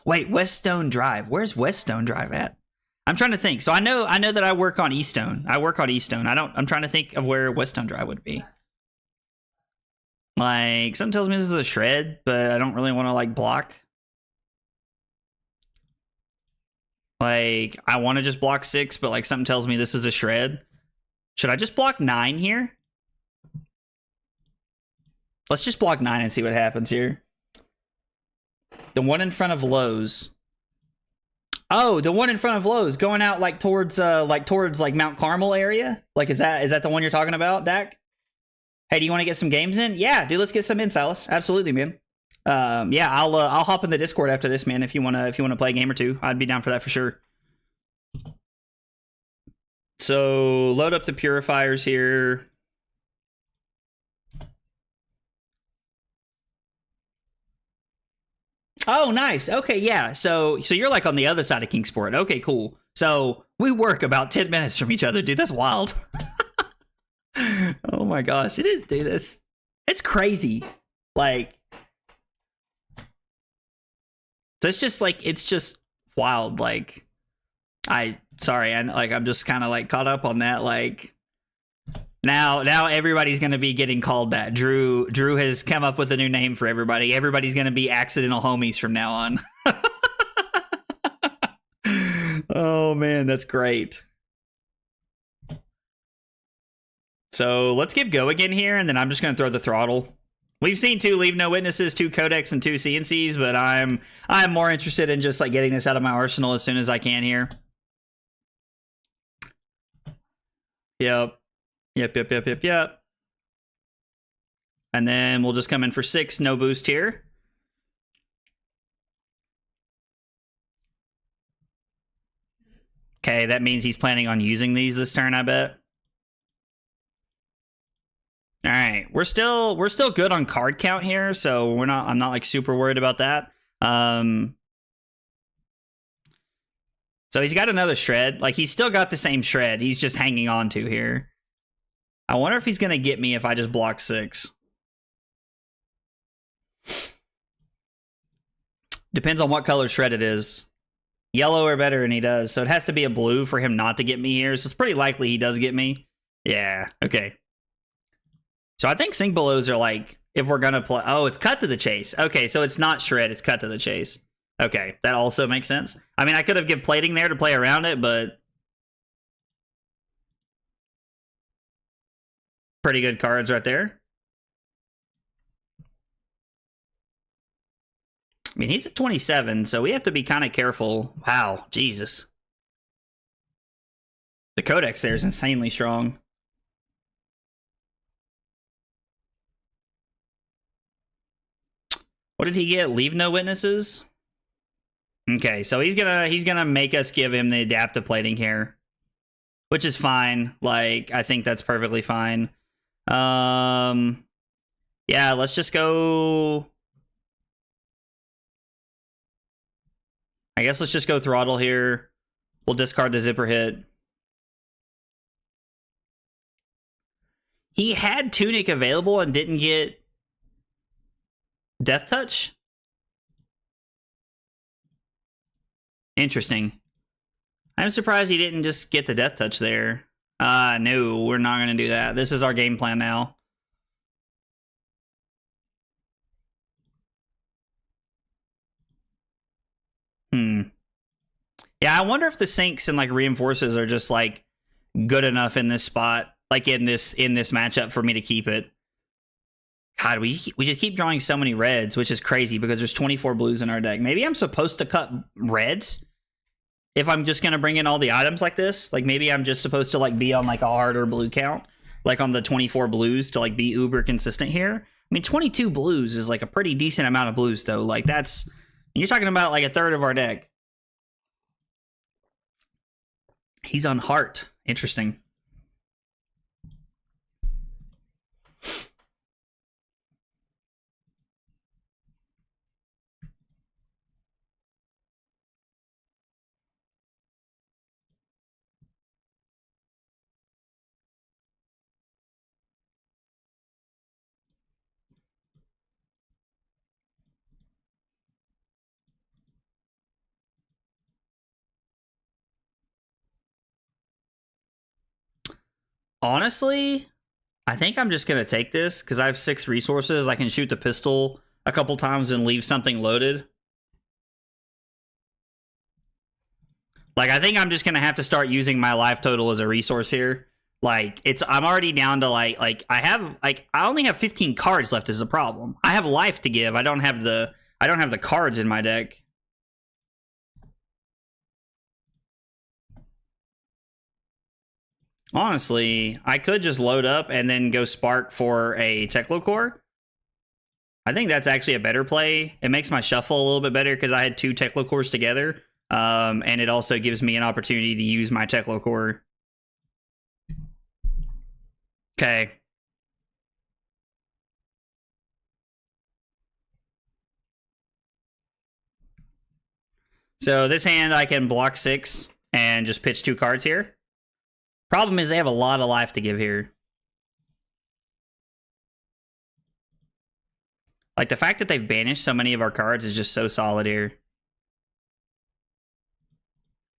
Wait, Weststone Drive. Where's Weststone Drive at? I'm trying to think. So I know that I work on Eaststone. I'm trying to think of where Weststone Drive would be. Like, something tells me this is a shred, but I don't really want to like block. Like, I want to just block 6, but like something tells me this is a shred. Should I just block 9 here? Let's just block 9 and see what happens here. The one in front of Lowe's. Oh, the one in front of Lowe's going out like towards like Mount Carmel area. Like, is that the one you're talking about, Dak? Hey, do you want to get some games in? Yeah, dude, let's get some in, Silas. Absolutely, man. Yeah, I'll hop in the Discord after this, man. If you wanna play a game or two, I'd be down for that for sure. So load up the purifiers here. Oh, nice. Okay, yeah. So you're like on the other side of Kingsport. Okay, cool. So we work about 10 minutes from each other, dude. That's wild. Oh my gosh, it is, dude. It's crazy. Like, so it's just wild. Like, I'm just kind of like caught up on that. Like, now everybody's gonna be getting called that. Drew has come up with a new name for everybody. Everybody's gonna be accidental homies from now on. Oh man, that's great. So let's give go again here, and then I'm just gonna throw the throttle. We've seen 2 Leave No Witnesses, 2 Codex, and 2 CNCs, but I'm more interested in just like getting this out of my arsenal as soon as I can here. Yep. And then we'll just come in for 6, no boost here. Okay, that means he's planning on using these this turn, I bet. All right, we're still good on card count here, so I'm not like super worried about that. So he's got another shred. Like, he's still got the same shred. He's just hanging on to here. I wonder if he's gonna get me if I just block 6. Depends on what color shred it is. Yellow or better, and he does. So it has to be a blue for him not to get me here. So it's pretty likely he does get me. Yeah, okay. So I think Sink Belows are like, if we're gonna play... Oh, it's cut to the chase. Okay, so it's not shred, it's cut to the chase. Okay, that also makes sense. I mean, I could have given plating there to play around it, but... Pretty good cards right there. I mean, he's at 27, so we have to be kind of careful. Wow, Jesus. The Codex there is insanely strong. What did he get? Leave No Witnesses? Okay, so he's gonna make us give him the adaptive plating here, which is fine. Like, I think that's perfectly fine. Yeah, let's just go. I guess let's just go throttle here. We'll discard the zipper hit. He had Tunic available and didn't get Death Touch? Interesting. I'm surprised he didn't just get the Death Touch there. No, we're not going to do that. This is our game plan now. Hmm. Yeah, I wonder if the sinks and like reinforces are just like good enough in this spot, like in this matchup for me to keep it. God, we just keep drawing so many reds, which is crazy because there's 24 blues in our deck. Maybe I'm supposed to cut reds if I'm just gonna bring in all the items like this. Like maybe I'm just supposed to like be on like a harder blue count, like on the 24 blues to like be uber consistent here. I mean, 22 blues is like a pretty decent amount of blues though. Like that's, you're talking about like a third of our deck. He's on heart. Interesting. Honestly, I think I'm just going to take this because I have 6 resources. I can shoot the pistol a couple times and leave something loaded. Like, I think I'm just going to have to start using my life total as a resource here. Like, I'm already down to like I only have 15 cards left is the problem. I have life to give. I don't have the cards in my deck. Honestly, I could just load up and then go spark for a Teklo core. I think that's actually a better play. It makes my shuffle a little bit better because I had 2 Teklo cores together. And it also gives me an opportunity to use my Teklo core. Okay. So this hand I can block 6 and just pitch 2 cards here. Problem is they have a lot of life to give here. Like the fact that they've banished so many of our cards is just so solid here.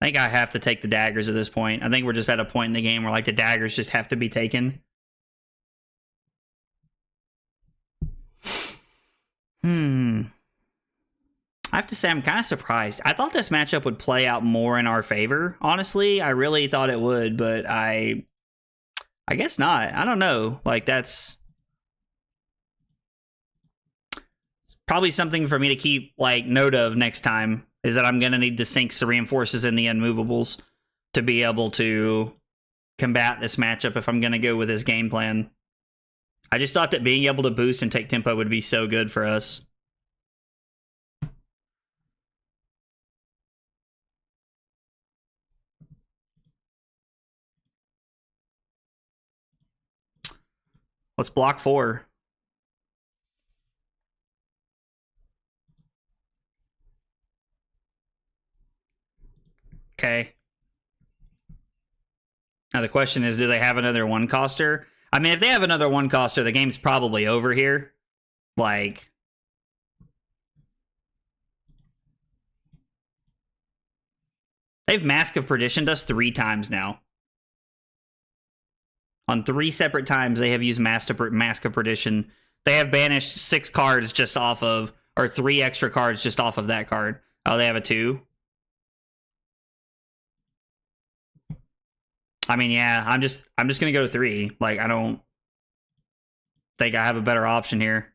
I think I have to take the daggers at this point. I think we're just at a point in the game where like the daggers just have to be taken. I have to say I'm kind of surprised. I thought this matchup would play out more in our favor. Honestly, I really thought it would, but I guess not. I don't know. Like that's probably something for me to keep like note of next time, is that I'm going to need the sinks, the reinforces, and the unmovables to be able to combat this matchup if I'm going to go with this game plan. I just thought that being able to boost and take tempo would be so good for us. Let's block 4. Okay. Now the question is, do they have another 1-coster? I mean, if they have another 1-coster, the game's probably over here. Like, they've Mask of Perditioned us 3 times now. On 3 separate times, they have used Mask of Perdition. They have banished 6 cards just off of, or 3 extra cards just off of that card. Oh, they have a 2. I mean, yeah, I'm just gonna go to 3. Like, I don't think I have a better option here.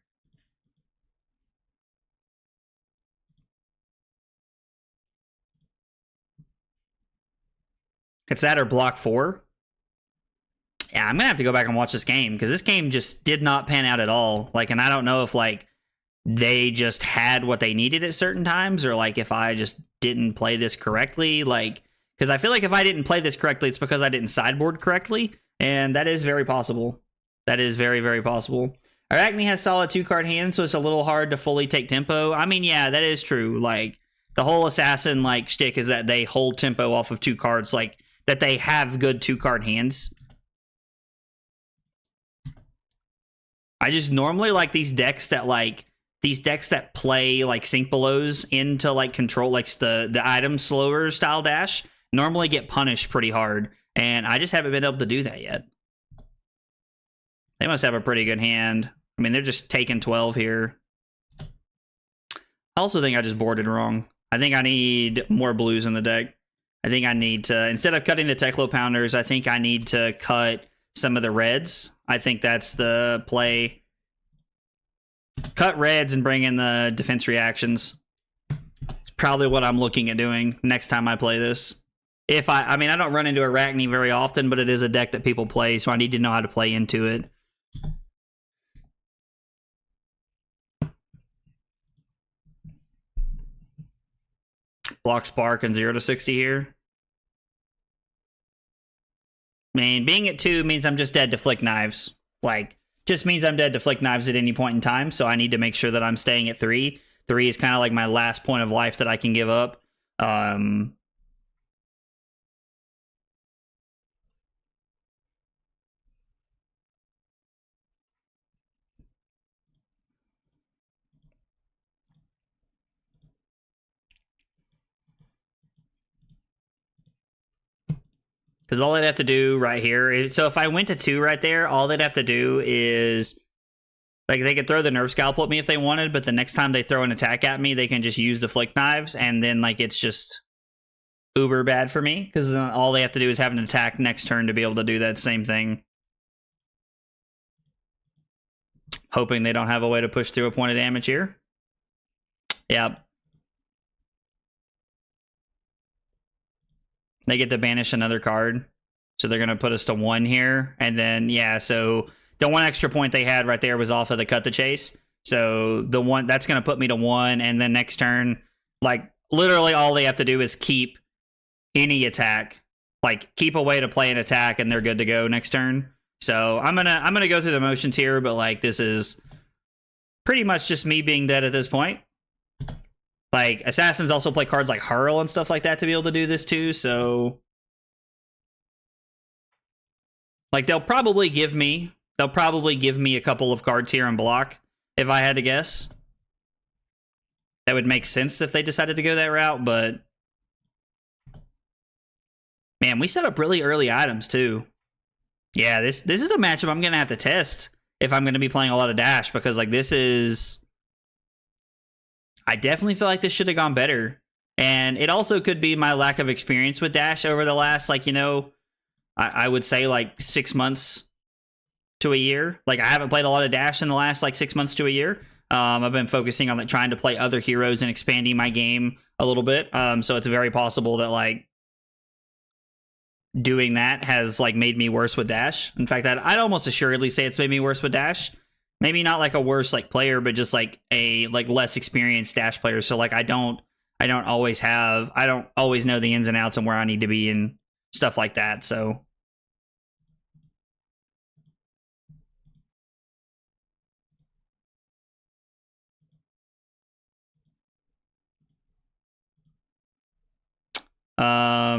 It's that or block 4. Yeah, I'm gonna have to go back and watch this game because this game just did not pan out at all. Like, and I don't know if like they just had what they needed at certain times, or like if I just didn't play this correctly. Like, because I feel like if I didn't play this correctly, it's because I didn't sideboard correctly, and that is very possible. That is very, very possible. Arachne has solid 2-card hands, so it's a little hard to fully take tempo. I mean, yeah, that is true. Like, the whole assassin like shtick is that they hold tempo off of 2 cards, like that they have good 2-card hands. I just normally like these decks that play like Sync Belows into like control, like the item slower style dash, normally get punished pretty hard, and I just haven't been able to do that yet. They must have a pretty good hand. I mean, they're just taking 12 here. I also think I just boarded wrong. I think I need more blues in the deck. I think I need to, instead of cutting the Teklo Pounders, I think I need to cut some of the reds. I think that's the play. Cut reds and bring in the defense reactions. It's probably what I'm looking at doing next time I play this. If I mean, I don't run into Arachne very often, but it is a deck that people play, so I need to know how to play into it. Block Spark and 0 to 60 here. I mean, being at 2 means I'm just dead to Flick Knives. Like, just means I'm dead to Flick Knives at any point in time, so I need to make sure that I'm staying at 3. 3 is kind of like my last point of life that I can give up. Because all they'd have to do right here is, so if I went to 2 right there, all they'd have to do is, like, they could throw the Nerve Scalpel at me if they wanted, but the next time they throw an attack at me, they can just use the Flick Knives, and then, like, it's just uber bad for me, because all they have to do is have an attack next turn to be able to do that same thing. Hoping they don't have a way to push through a point of damage here. Yep. They get to banish another card. So they're going to put us to 1 here. And then, yeah, so the 1 extra point they had right there was off of the Cut the Chase. So the 1, that's going to put me to 1. And then next turn, like, literally all they have to do is keep any attack. Like, keep a way to play an attack, and they're good to go next turn. So I'm gonna go through the motions here, but, like, this is pretty much just me being dead at this point. Like, Assassins also play cards like Hurl and stuff like that to be able to do this too, so... Like, they'll probably give me a couple of cards here in block, if I had to guess. That would make sense if they decided to go that route, but... Man, we set up really early items, too. Yeah, this is a matchup I'm gonna have to test if I'm gonna be playing a lot of Dash, because, like, this is... I definitely feel like this should have gone better. And it also could be my lack of experience with Dash over the last, like, you know, I would say, like, 6 months to a year. Like, I haven't played a lot of Dash in the last, like, 6 months to a year. I've been focusing on, like, trying to play other heroes and expanding my game a little bit. So it's very possible that, like, doing that has, like, made me worse with Dash. In fact, I'd almost assuredly say it's made me worse with Dash. Maybe not like a worse, like, player, but just like a, like, less experienced Dash player. So, like, I don't always know the ins and outs and where I need to be and stuff like that. So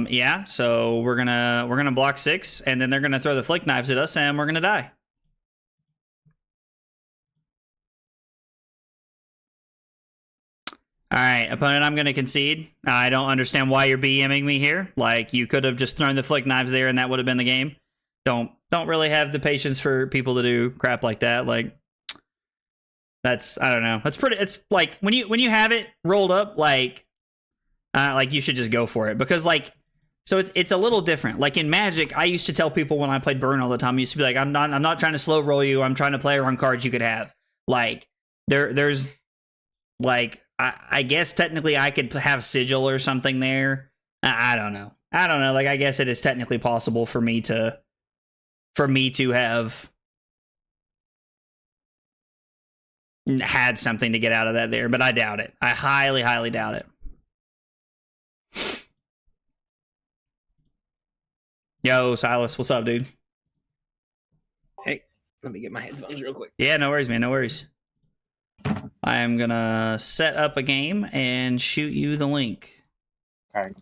yeah, so we're gonna block 6, and then they're gonna throw the Flick Knives at us, and we're gonna die. All right, opponent, I'm going to concede. I don't understand why you're BMing me here. Like, you could have just thrown the Flick Knives there and that would have been the game. Don't really have the patience for people to do crap like that. Like, that's, I don't know. It's like, when you have it rolled up, like you should just go for it. Because, like, so it's a little different. Like, in Magic, I used to tell people when I played Burn all the time, I used to be like, I'm not trying to slow roll you. I'm trying to play around cards you could have. Like, there's, like, I guess technically I could have Sigil or something there. I don't know. Like, I guess it is technically possible for me to have had something to get out of that there, but I doubt it. I highly, highly doubt it. Yo, Silas, what's up, dude? Hey, let me get my headphones real quick. Yeah, no worries, man. No worries. I am gonna set up a game and shoot you the link. All right.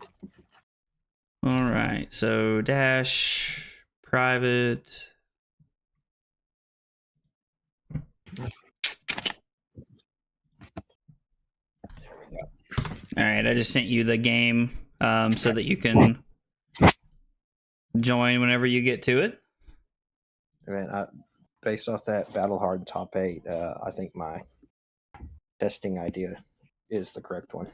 All right, so Dash, private. There we go. All right, I just sent you the game so that you can join whenever you get to it. Man, based off that Battle Hard top 8, I think my testing idea is the correct one.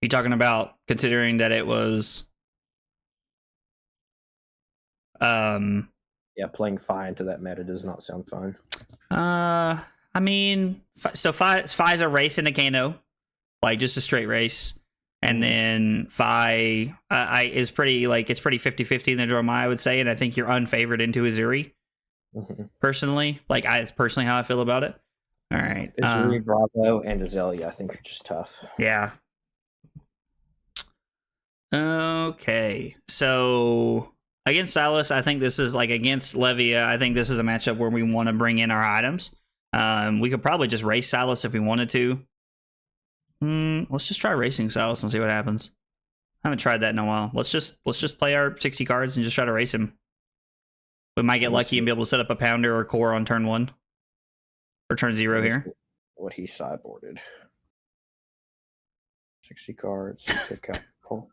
You talking about considering that it was Yeah, playing Fi into that meta does not sound fun. I mean, so Fi's a race into Kano, like just a straight race. And then Fi is pretty, like, it's pretty 50-50 in the Dromai, I would say. And I think you're unfavored into Azuri, personally. Like, I personally how I feel about it. All right. Azuri, Bravo, and Azalea, I think, are just tough. Yeah. Okay. So against Silas, I think this is like against Levia. I think this is a matchup where we want to bring in our items. We could probably just race Silas if we wanted to. Let's just try racing Silas and see what happens. I haven't tried that in a while. Let's just play our 60 cards and just try to race him. We might get lucky and be able to set up a pounder or core on turn 1 or turn 0 here. What he sideboarded. 60 cards. Pick out. Cool.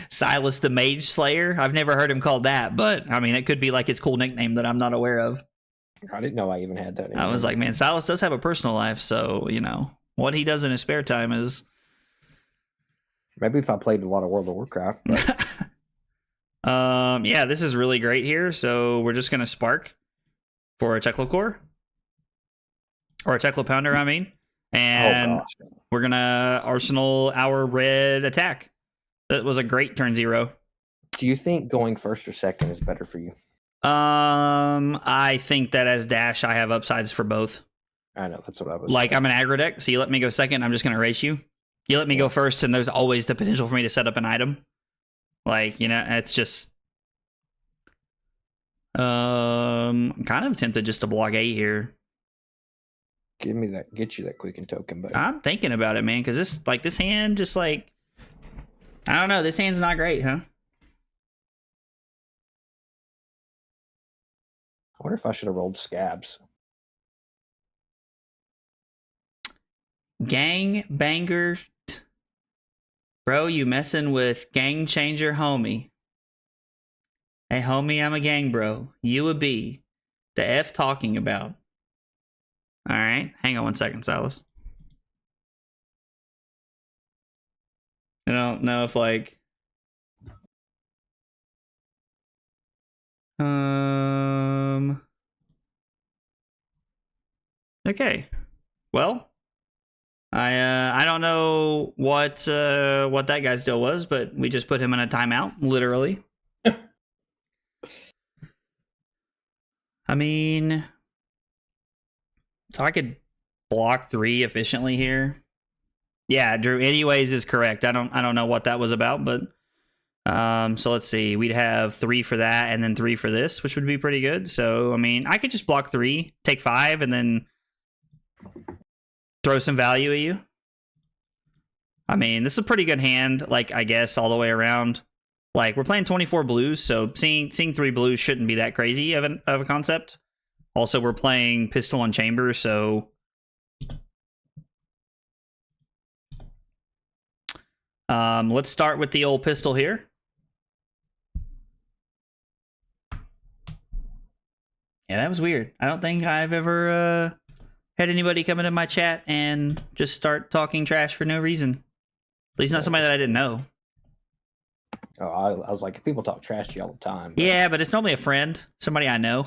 Silas the Mage Slayer. I've never heard him called that, but I mean, it could be like his cool nickname that I'm not aware of. I didn't know I even had that. I was like, man, Silas does have a personal life, so you know what he does in his spare time is. Maybe if I played a lot of World of Warcraft. But... yeah, this is really great here. So we're just gonna spark for a Teklo core or a Teklo pounder, I mean, and we're gonna arsenal our red attack. That was a great turn 0. Do you think going first or second is better for you? I think that as Dash, I have upsides for both. I know, that's what I was like. I'm an aggro deck, so you let me go second, I'm just gonna race you. You let me go first, and there's always the potential for me to set up an item. Like, you know, it's just I'm kind of tempted just to block 8 here. Get you that quicken token, but I'm thinking about it, man, because this hand just like, I don't know, this hand's not great, huh? I wonder if I should have rolled Scabs. Gang banger. Bro, you messing with gang changer homie. Hey homie, I'm a gang bro. You a B. The F talking about. Alright, hang on 1 second, Silas. I don't know if like okay. Well, I don't know what that guy's deal was, but we just put him in a timeout, literally. I mean, so I could block 3 efficiently here. Yeah, Drew anyways is correct. I don't know what that was about, but so let's see. We'd have 3 for that and then 3 for this, which would be pretty good. So, I mean, I could just block 3, take 5, and then throw some value at you. I mean, this is a pretty good hand, like, I guess, all the way around. Like, we're playing 24 blues, so seeing 3 blues shouldn't be that crazy of a concept. Also, we're playing pistol and chamber, so let's start with the old pistol here. Yeah, that was weird. I don't think I've ever had anybody come into my chat and just start talking trash for no reason. At least not somebody that I didn't know. Oh, I was like, people talk trash to you all the time. But... yeah, but it's normally a friend, somebody I know.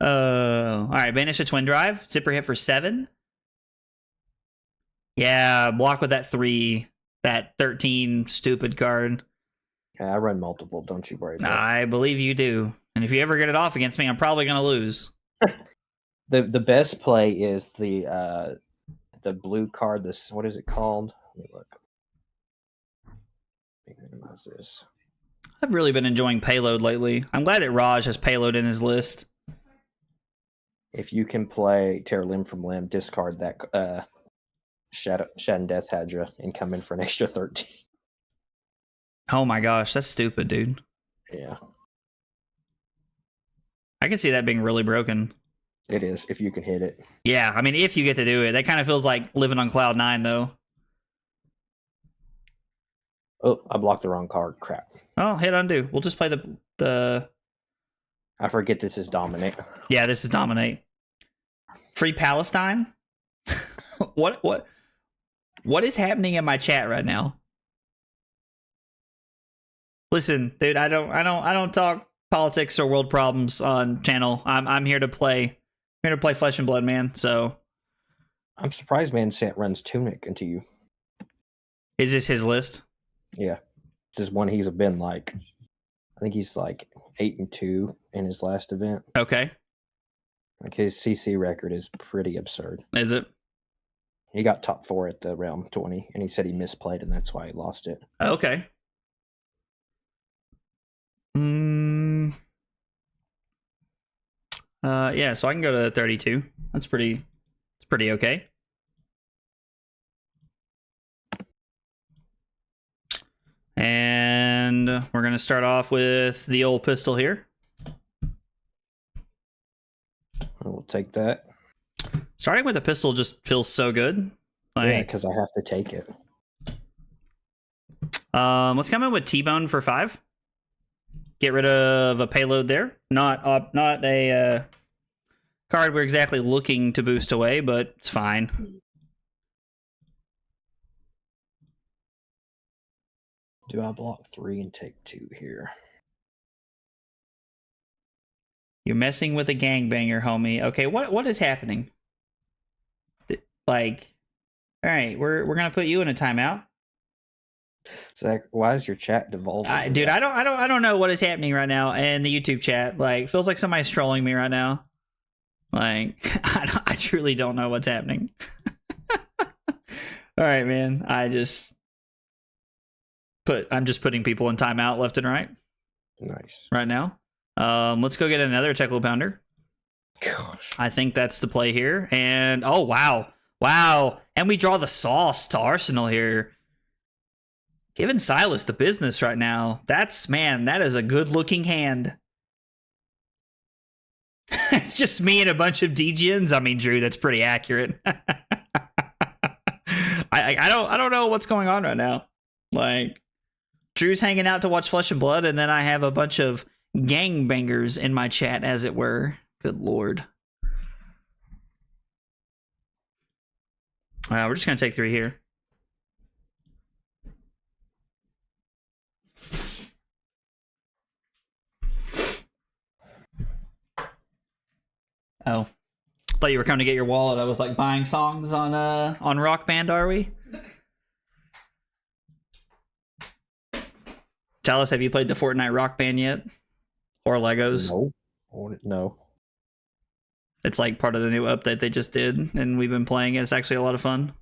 All right, banish a twin drive. Zipper hit for 7. Yeah, block with that 3, that 13 stupid card. Okay, I run multiple, don't you worry about it. I believe you do. And if you ever get it off against me, I'm probably going to lose. The best play is the blue card. This, what is it called? Let me look. Let me minimize this. I've really been enjoying Payload lately. I'm glad that Raj has Payload in his list. If you can play Tear Limb from Limb, discard that Shadow and Death Hadra and come in for an extra 13. Oh my gosh, that's stupid, dude. Yeah. I can see that being really broken. It is, if you can hit it. Yeah, I mean, if you get to do it. That kind of feels like living on Cloud 9, though. Oh, I blocked the wrong card. Crap. Oh, hit undo. We'll just play the... I forget this is Dominate. Yeah, this is Dominate. Free Palestine? What? What is happening in my chat right now? Listen, dude, I don't talk politics or world problems on channel. I'm here to play. I'm here to play Flesh and Blood, man. So I'm surprised Man Sant runs Tunic into you. is this his list? Yeah. This is one he's been like, I think he's like 8-2 in his last event. Okay. Like his CC record is pretty absurd. Is it? He got top 4 at the round 20, and he said he misplayed, and that's why he lost it. Okay. Yeah, so I can go to 32. It's pretty okay. And we're gonna start off with the old pistol here. We'll take that. Starting with a pistol just feels so good. Like, yeah, because I have to take it. Let's come in with T-Bone for 5. Get rid of a payload there. Not a card we're exactly looking to boost away, but it's fine. Do I block 3 and take 2 here? You're messing with a gangbanger, homie. Okay, what is happening? Like, all right, we're gonna put you in a timeout. Zach, why is your chat devolving? Dude, I don't know what is happening right now in the YouTube chat. Like, feels like somebody's trolling me right now. Like, I truly don't know what's happening. All right, man. I'm just putting people in timeout left and right. Nice. Right now. Let's go get another Teklo Pounder. Gosh. I think that's the play here. And oh wow. And we draw the sauce to Arsenal here. Giving Silas the business right now. That is a good looking hand. It's just me and a bunch of DGens. I mean, Drew, that's pretty accurate. I don't know what's going on right now. Like, Drew's hanging out to watch Flesh and Blood, and then I have a bunch of gangbangers in my chat, as it were. Good lord. We're just gonna take 3 here. Oh, thought you were coming to get your wallet. I was like buying songs on Rock Band. Are we? Tell us, have you played the Fortnite Rock Band yet? Or Legos? No. It's like part of the new update they just did, and we've been playing it. It's actually a lot of fun.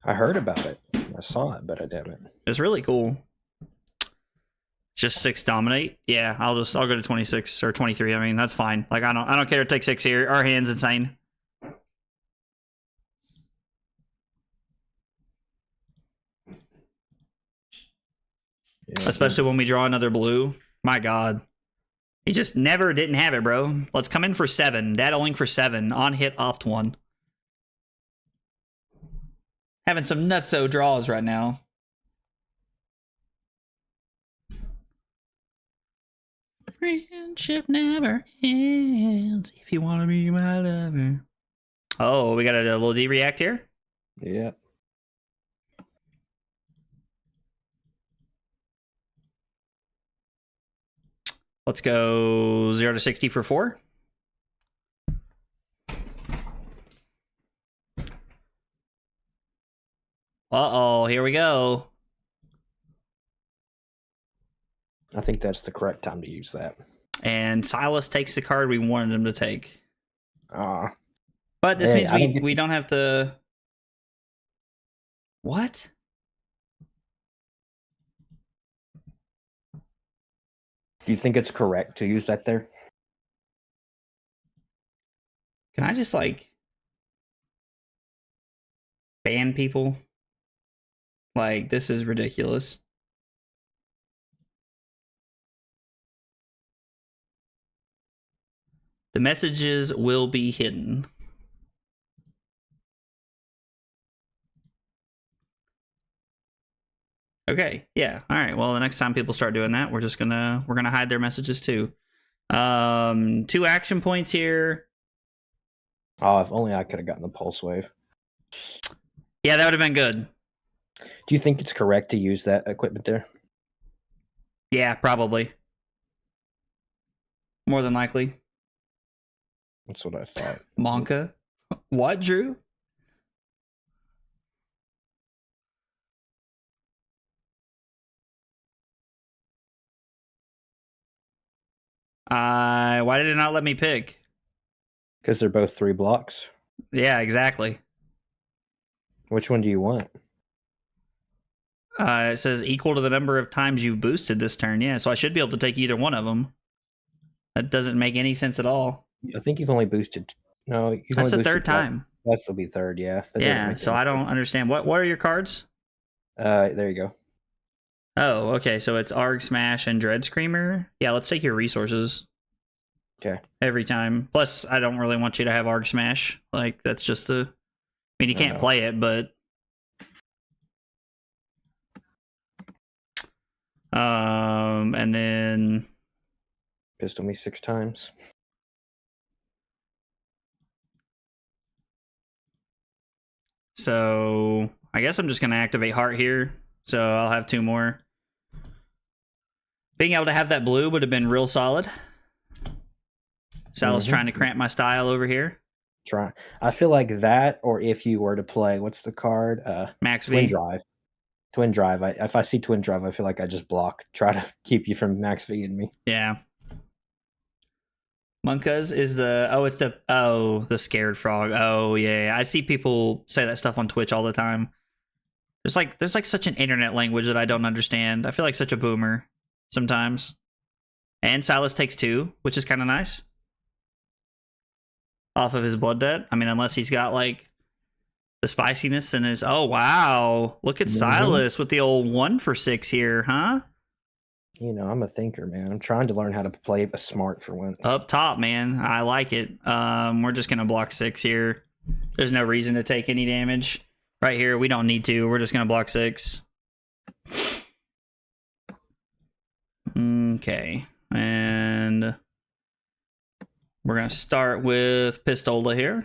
I heard about it. I saw it, but I didn't. It's really cool. Just 6 dominate. Yeah, I'll go to 26 or 23. I mean, that's fine. Like, I don't care to take 6 here. Our hand's insane. Yeah, especially when we draw another blue. My god. He just never didn't have it, bro. Let's come in for 7. Daddling for 7. On hit, opt 1. Having some nutso draws right now. Friendship never ends if you want to be my lover. Oh, we got a little D-react here? Yeah. Let's go 0 to 60 for 4. Uh-oh, here we go. I think that's the correct time to use that. And Silas takes the card we wanted him to take. But this Hey, means we don't have to... What? Do you think it's correct to use that there? Can I just, like, ban people? Like, this is ridiculous. The messages will be hidden. Okay, yeah. All right. Well, the next time people start doing that, we're gonna hide their messages too. 2 action points here. Oh, if only I could have gotten the pulse wave. Yeah, that would have been good. Do you think it's correct to use that equipment there? Yeah, probably. More than likely. That's what I thought. Monka? What, Drew? Why did it not let me pick? Because they're both 3 blocks. Yeah, exactly. Which one do you want? It says equal to the number of times you've boosted this turn. Yeah, so I should be able to take either one of them. That doesn't make any sense at all. I think you've only boosted. No, you've That's only the third boosted time. That will be third, yeah. That doesn't Yeah, make so any I don't sense. understand. What are your cards? There you go. Oh, okay. So it's Arg Smash and Dread Screamer. Yeah, let's take your resources. Okay. Every time. Plus, I don't really want you to have Arg Smash. Like, that's just the. I mean, you can't play it, but. And then. Pistol me 6 times. So I guess I'm just going to activate Heart here. So I'll have 2 more. Being able to have that blue would have been real solid. Sal's trying to cramp my style over here. I feel like that, or if you were to play, what's the card? Max Twin V. Drive. Twin Drive. If I see Twin Drive, I feel like I just block. Try to keep you from Max V and me. Yeah. Monkas is the scared frog. Oh yeah, I see people say that stuff on Twitch all the time. There's like such an internet language that I don't understand. I feel like such a boomer sometimes. And Silas takes 2, which is kind of nice. Off of his blood debt. I mean, unless he's got like the spiciness in his. Oh wow, look at Silas with the old 1 for 6 here, huh? You know, I'm a thinker, man. I'm trying to learn how to play smart for once. Up top, man. I like it. We're just gonna block 6 here. There's no reason to take any damage. Right here, we don't need to. We're just gonna block 6. Okay. And we're gonna start with Pistola here.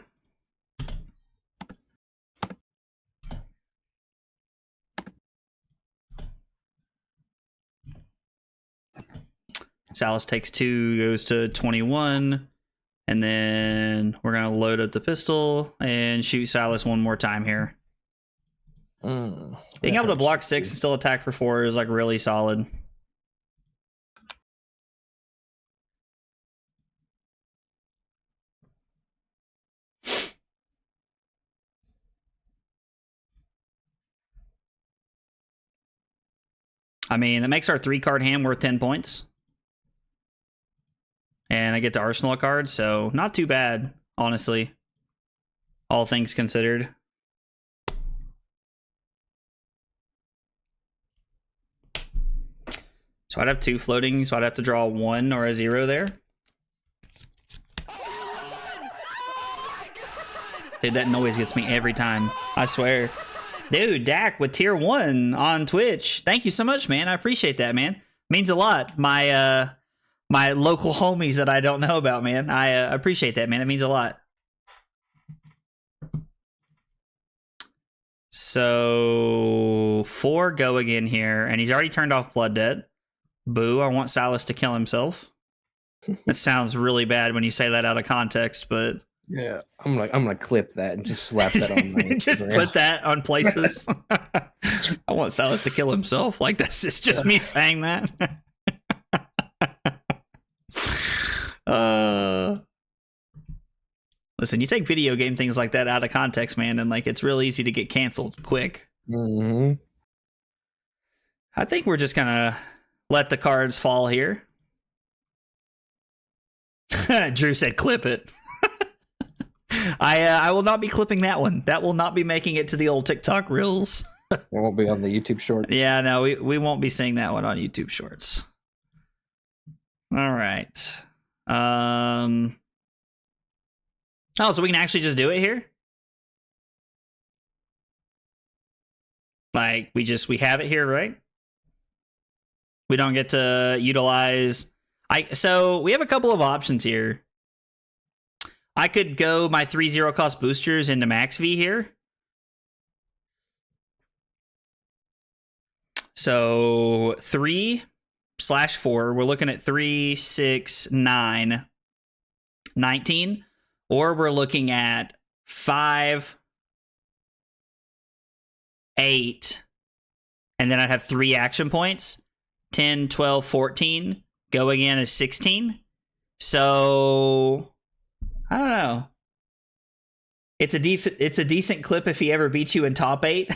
Salas takes 2, goes to 21, and then we're gonna load up the pistol and shoot Silas 1 more time here. Being able to block 6 and still attack for 4 is like really solid. I mean, that makes our 3-card hand worth 10 points. And I get the Arsenal card, so not too bad, honestly. All things considered. So I'd have 2 floating, so I'd have to draw a 1 or a 0 there. Dude, that noise gets me every time. I swear. Dude, Dak with tier 1 on Twitch. Thank you so much, man. I appreciate that, man. Means a lot. My local homies that I don't know about, man. I appreciate that, man. It means a lot. So 4 go again here, and he's already turned off Blood Debt. Boo, I want Silas to kill himself. That sounds really bad when you say that out of context, but yeah, I'm gonna clip that and just slap that on my just put that on places. I want Silas to kill himself. Like this is just me saying that. Listen, you take video game things like that out of context, man, and like it's real easy to get canceled quick. I think we're just gonna let the cards fall here. Drew said clip it. I will not be clipping that one. That will not be making it to the old TikTok reels. It won't be on the YouTube shorts. Yeah, no, we won't be seeing that one on YouTube shorts. All right. Oh, so we can actually just do it here? Like we have it here, right? We don't get to utilize so we have a couple of options here. I could go my 3-0 cost boosters into Max V here. So 3/4, we're looking at 3, 6, 9, 19, or we're looking at 5, 8, and then I'd have 3 action points. 10, 12, 14. Go again is 16. So I don't know. It's a decent clip if he ever beats you in top 8.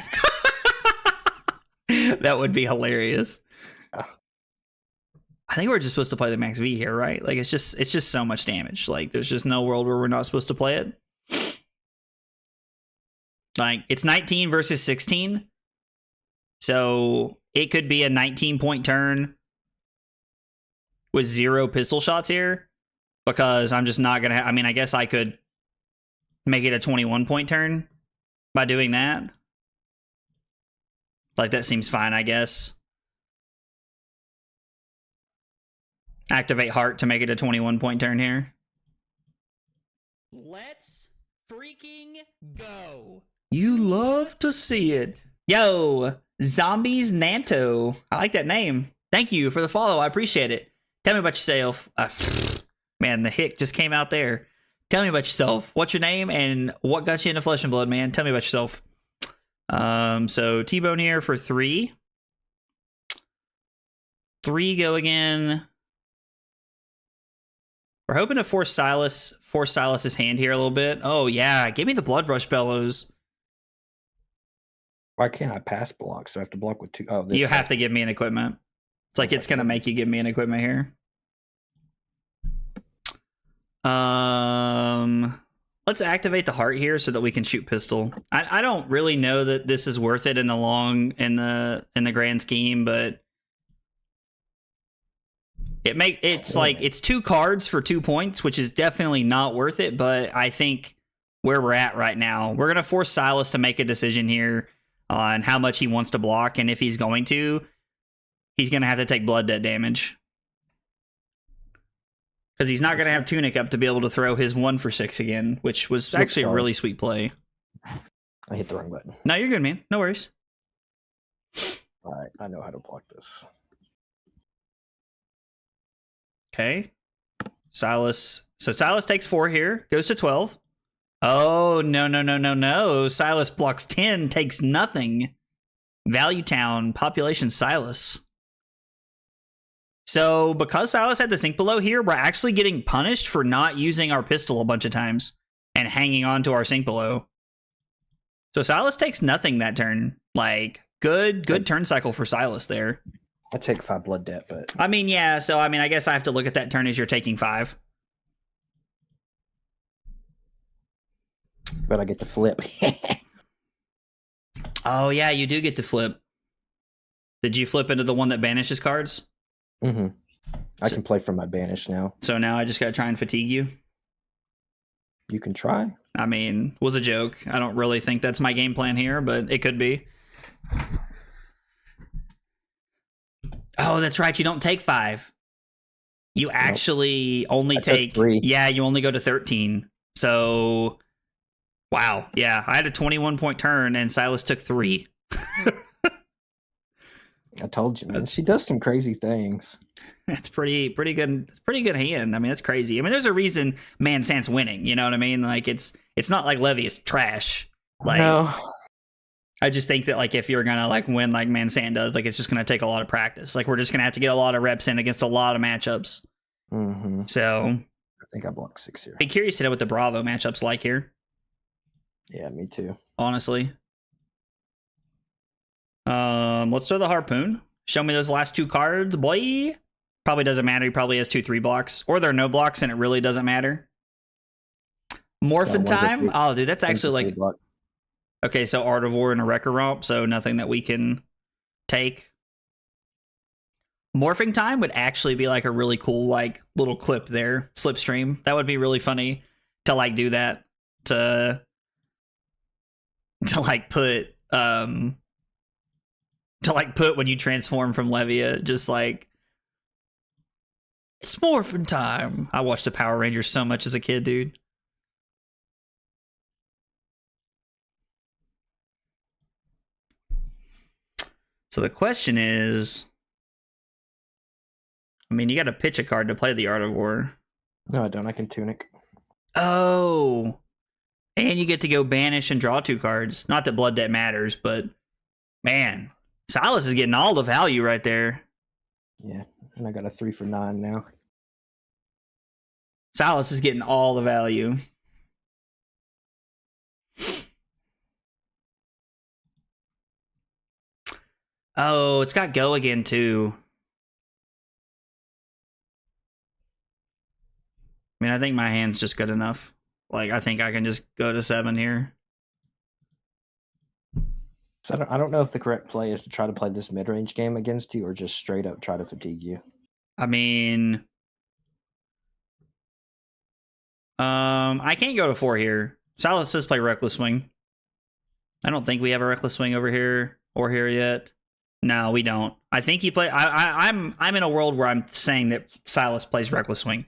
That would be hilarious. I think we're just supposed to play the max V here, right? Like it's just so much damage. Like there's just no world where we're not supposed to play it. Like it's 19 versus 16. So it could be a 19-point turn with 0 pistol shots here, because I'm just not going to I mean, I guess I could make it a 21-point turn by doing that. Like that seems fine, I guess. Activate Heart to make it a 21-point turn here. Let's freaking go. You love to see it. Yo, Zombies Nanto. I like that name. Thank you for the follow. I appreciate it. Tell me about yourself. Man, the hick just came out there. Tell me about yourself. What's your name and what got you into Flesh and Blood, man? Tell me about yourself. So T-Bone here for 3. 3 go again. We're hoping to force Silas's hand here a little bit. Oh yeah, give me the Blood Rush Bellows. Why can't I pass block? So I have to block with 2. Oh, you have to give me an equipment. It's like it's gonna make you give me an equipment here. Let's activate the heart here so that we can shoot pistol. I don't really know that this is worth it in the grand scheme, but it's like it's 2 cards for 2 points, which is definitely not worth it. But I think where we're at right now, we're gonna force Silas to make a decision here on how much he wants to block, and if he's going to, he's gonna have to take blood debt damage. Because he's not going to have Tunic up to be able to throw his 1 for 6 again, which was actually a really sweet play. I hit the wrong button. No, you're good, man. No worries. All right, I know how to block this. Okay. Silas. So Silas takes 4 here, goes to 12. Oh, no. Silas blocks 10, takes nothing. Value Town, population Silas. So because Silas had the sink below here, we're actually getting punished for not using our pistol a bunch of times and hanging on to our sink below. So Silas takes nothing that turn. Like, good turn cycle for Silas there. I take 5 blood debt, but I mean, yeah, so I mean, I guess I have to look at that turn as you're taking 5. But I get to flip. Oh yeah, you do get to flip. Did you flip into the one that banishes cards? Mm-hmm. I can play from my banish now. So now I just gotta try and fatigue you? You can try. I mean, was a joke. I don't really think that's my game plan here, but it could be. Oh, that's right. You don't take 5. You actually only take 3. Yeah, you only go to 13. So, wow. Yeah, I had a 21-point turn, and Silas took 3. I told you, man. She does some crazy things. That's pretty good. It's pretty good hand. I mean, that's crazy. I mean, there's a reason Mansant's winning. You know what I mean? Like, it's not like Levy is trash. Like, no. I just think that like if you're gonna like win like Mansant does, like it's just gonna take a lot of practice. Like we're just gonna have to get a lot of reps in against a lot of matchups. Mm-hmm. So I think I blocked 6 here. Be curious to know what the Bravo matchup's like here. Yeah, me too. Honestly. Let's throw the Harpoon. Show me those last 2 cards, boy. Probably doesn't matter. He probably has 2/3 blocks, or there are no blocks, and it really doesn't matter. Morphin time. Oh, dude, that's actually like. Block. Okay, so Art of War and a Wrecker Romp, so nothing that we can take. Morphing time would actually be like a really cool like little clip there. Slipstream. That would be really funny to like do that. To like put when you transform from Levia, just like it's morphin time. I watched the Power Rangers so much as a kid, dude. So So the question is, I mean, you got to pitch a card to play the Art of War. No, I don't. I can tunic. Oh, and you get to go banish and draw 2 cards. Not that Blood Debt matters, but man, Silas is getting all the value right there. Yeah, and I got a 3 for 9 now. Silas is getting all the value. Oh, it's got go again too. I mean, I think my hand's just good enough. Like, I think I can just go to 7 here. So I don't know if the correct play is to try to play this mid-range game against you or just straight up try to fatigue you. I mean, I can't go to 4 here. Silas does play Reckless Swing. I don't think we have a Reckless Swing over here or here yet. No, we don't. I think he play. I'm in a world where I'm saying that Silas plays Reckless Swing,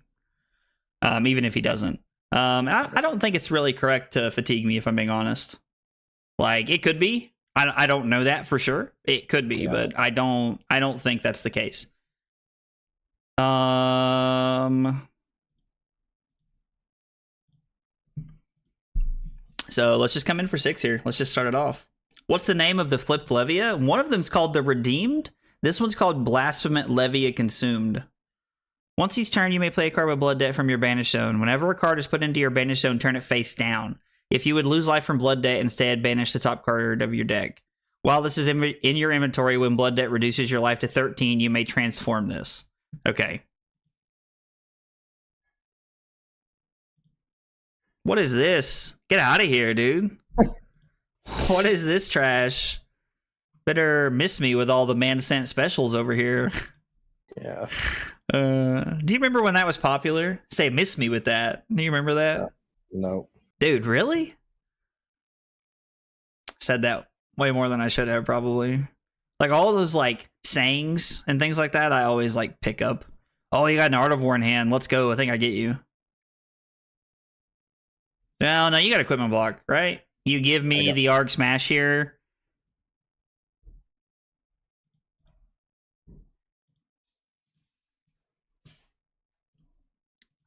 even if he doesn't. I don't think it's really correct to fatigue me, if I'm being honest. Like, it could be. I don't know that for sure. It could be, Yeah. but I don't think that's the case. So let's just come in for 6 here. Let's just start it off. What's the name of the flipped Levia? One of them's called the Redeemed. This one's called Blasphemous Levia Consumed. Once each turn, you may play a card with Blood Debt from your Banish Zone. Whenever a card is put into your Banish Zone, turn it face down. If you would lose life from Blood Debt, instead banish the top card of your deck. While this is in your inventory, when Blood Debt reduces your life to 13, you may transform this. Okay. What is this? Get out of here, dude. What is this trash? Better miss me with all the man-sent specials over here. Yeah. Do you remember when that was popular? Say miss me with that. Do you remember that? No. Dude, really? Said that way more than I should have, probably. Like, all those, like, sayings and things like that, I always, like, pick up. Oh, you got an Art of War in hand. Let's go. I think I get you. No, you got equipment block, right? You give me the Arg Smash here.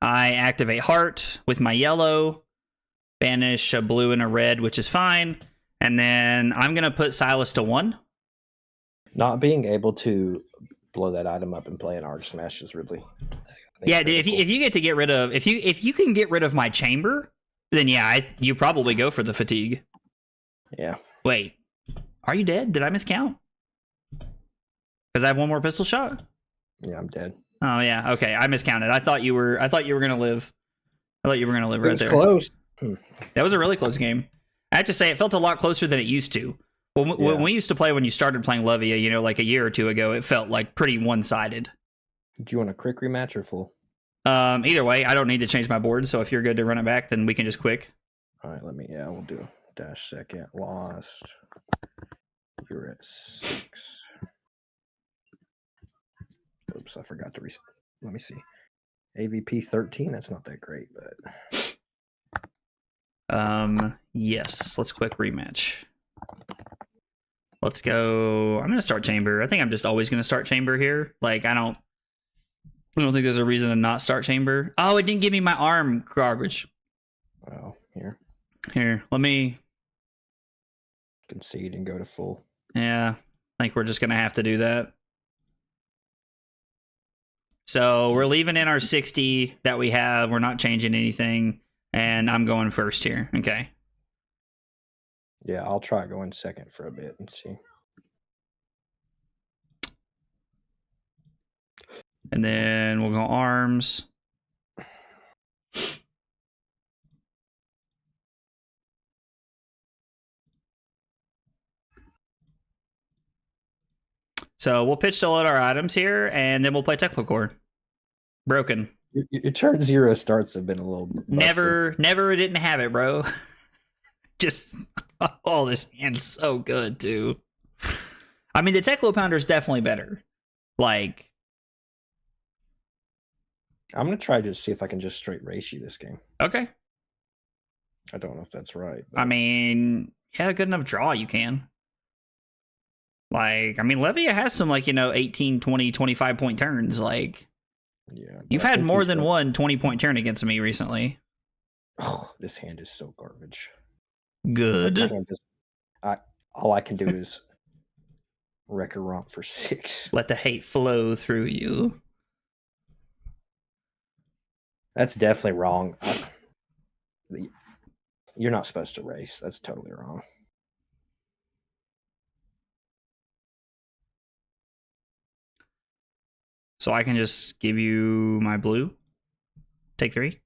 I activate Heart with my yellow. Banish a blue and a red, which is fine. And then I'm going to put Silas to 1. Not being able to blow that item up and play an Arc Smash is really... Yeah, dude, if you get to get rid of... If you can get rid of my chamber, then yeah, you probably go for the fatigue. Yeah. Wait, are you dead? Did I miscount? Because I have 1 more pistol shot? Yeah, I'm dead. Oh, yeah. Okay, I miscounted. I thought you were going to live. I thought you were going to live right there. Close. That was a really close game. I have to say, it felt a lot closer than it used to. When we used to play, when you started playing Levia, you know, like a year or 2 ago, it felt like pretty one-sided. Do you want a quick rematch or full? Either way, I don't need to change my board, so if you're good to run it back, then we can just quick. All right, we'll do a dash second. Lost. You're at 6. Oops, I forgot to reset. Let me see. AVP 13, that's not that great, but... Yes, let's quick rematch. Let's go. I'm going to start chamber. I think I'm just always going to start chamber here. Like, I don't think there's a reason to not start chamber. Oh, it didn't give me my arm garbage. Oh, Here, let me concede and go to full. Yeah, I think we're just going to have to do that. So we're leaving in our 60 that we have. We're not changing anything. And I'm going first here. Okay. Yeah, I'll try going second for a bit and see. And then we'll go arms. So we'll pitch to load our items here, and then we'll play Technocore. Broken. Your turn 0 starts have been a little busted. Never didn't have it, bro. Just, oh, this hand's so good, too. I mean, the Techlo Pounder is definitely better. Like, I'm going to try to see if I can just straight race you this game. Okay. I don't know if that's right. I mean, you had a good enough draw, you can. Like, I mean, Levia has some, like, 18, 20, 25 point turns. Like, Yeah, you've had more than one 20-point turn against me recently. Oh, this hand is so garbage. Good. All I can do is wreck a romp for 6. Let the hate flow through you. That's definitely wrong. You're not supposed to race. That's totally wrong. So I can just give you my blue. Take 3.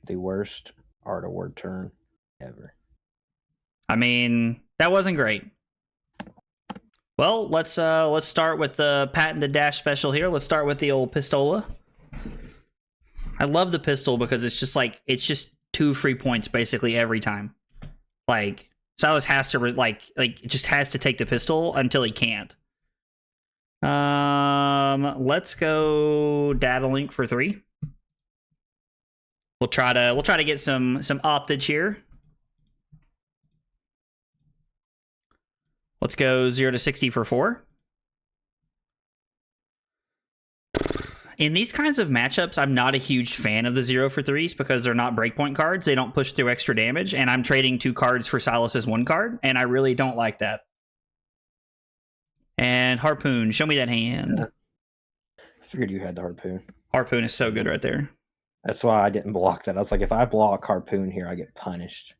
The worst art of word turn ever. I mean, that wasn't great. Well, let's start with the patented dash special here. Let's start with the old Pistola. I love the pistol because it's just 2 free points basically every time. Like, Silas has to just has to take the pistol until he can't. Let's go data link for 3. We'll try to get some optage here. Let's go 0 to 60 for 4. In these kinds of matchups, I'm not a huge fan of the 0 for 3s because they're not breakpoint cards. They don't push through extra damage, and I'm trading 2 cards for Silas's 1 card, and I really don't like that. And Harpoon, show me that hand. I figured you had the Harpoon. Harpoon is so good right there. That's why I didn't block that. I was like, if I block Harpoon here, I get punished.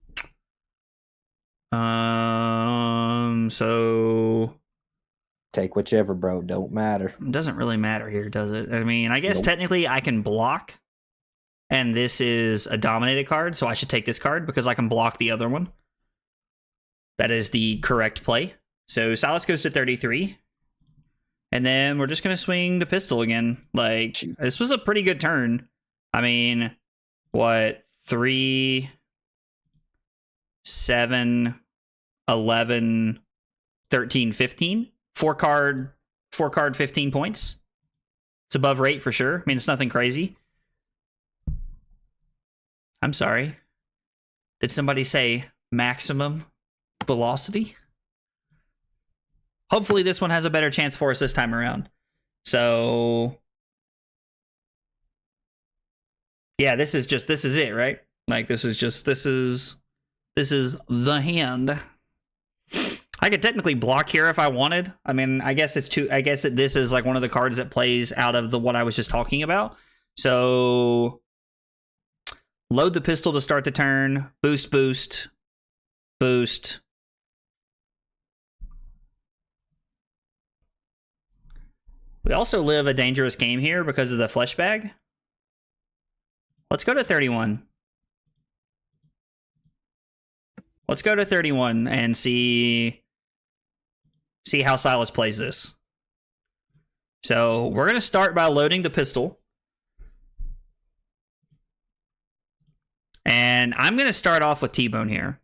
So take whichever, bro. Don't matter. It doesn't really matter here, does it? I mean, I guess technically I can block, and this is a dominated card, so I should take this card because I can block the other one. That is the correct play. So Silas goes to 33. And then we're just going to swing the pistol again. Like, this was a pretty good turn. I mean, what? 3, 7, 11, 13, 15? 4 card, 15 points. It's above rate for sure. I mean, it's nothing crazy. I'm sorry. Did somebody say maximum velocity? Hopefully this one has a better chance for us this time around. So yeah, this is it, right? Like, this is the hand. I could technically block here if I wanted. I mean, I guess that this is like one of the cards that plays out of what I was just talking about. So load the pistol to start the turn. Boost, boost, boost. We also live a dangerous game here because of the flesh bag. Let's go to 31. Let's go to 31 and see how Silas plays this. So we're going to start by loading the pistol. And I'm going to start off with T-Bone here.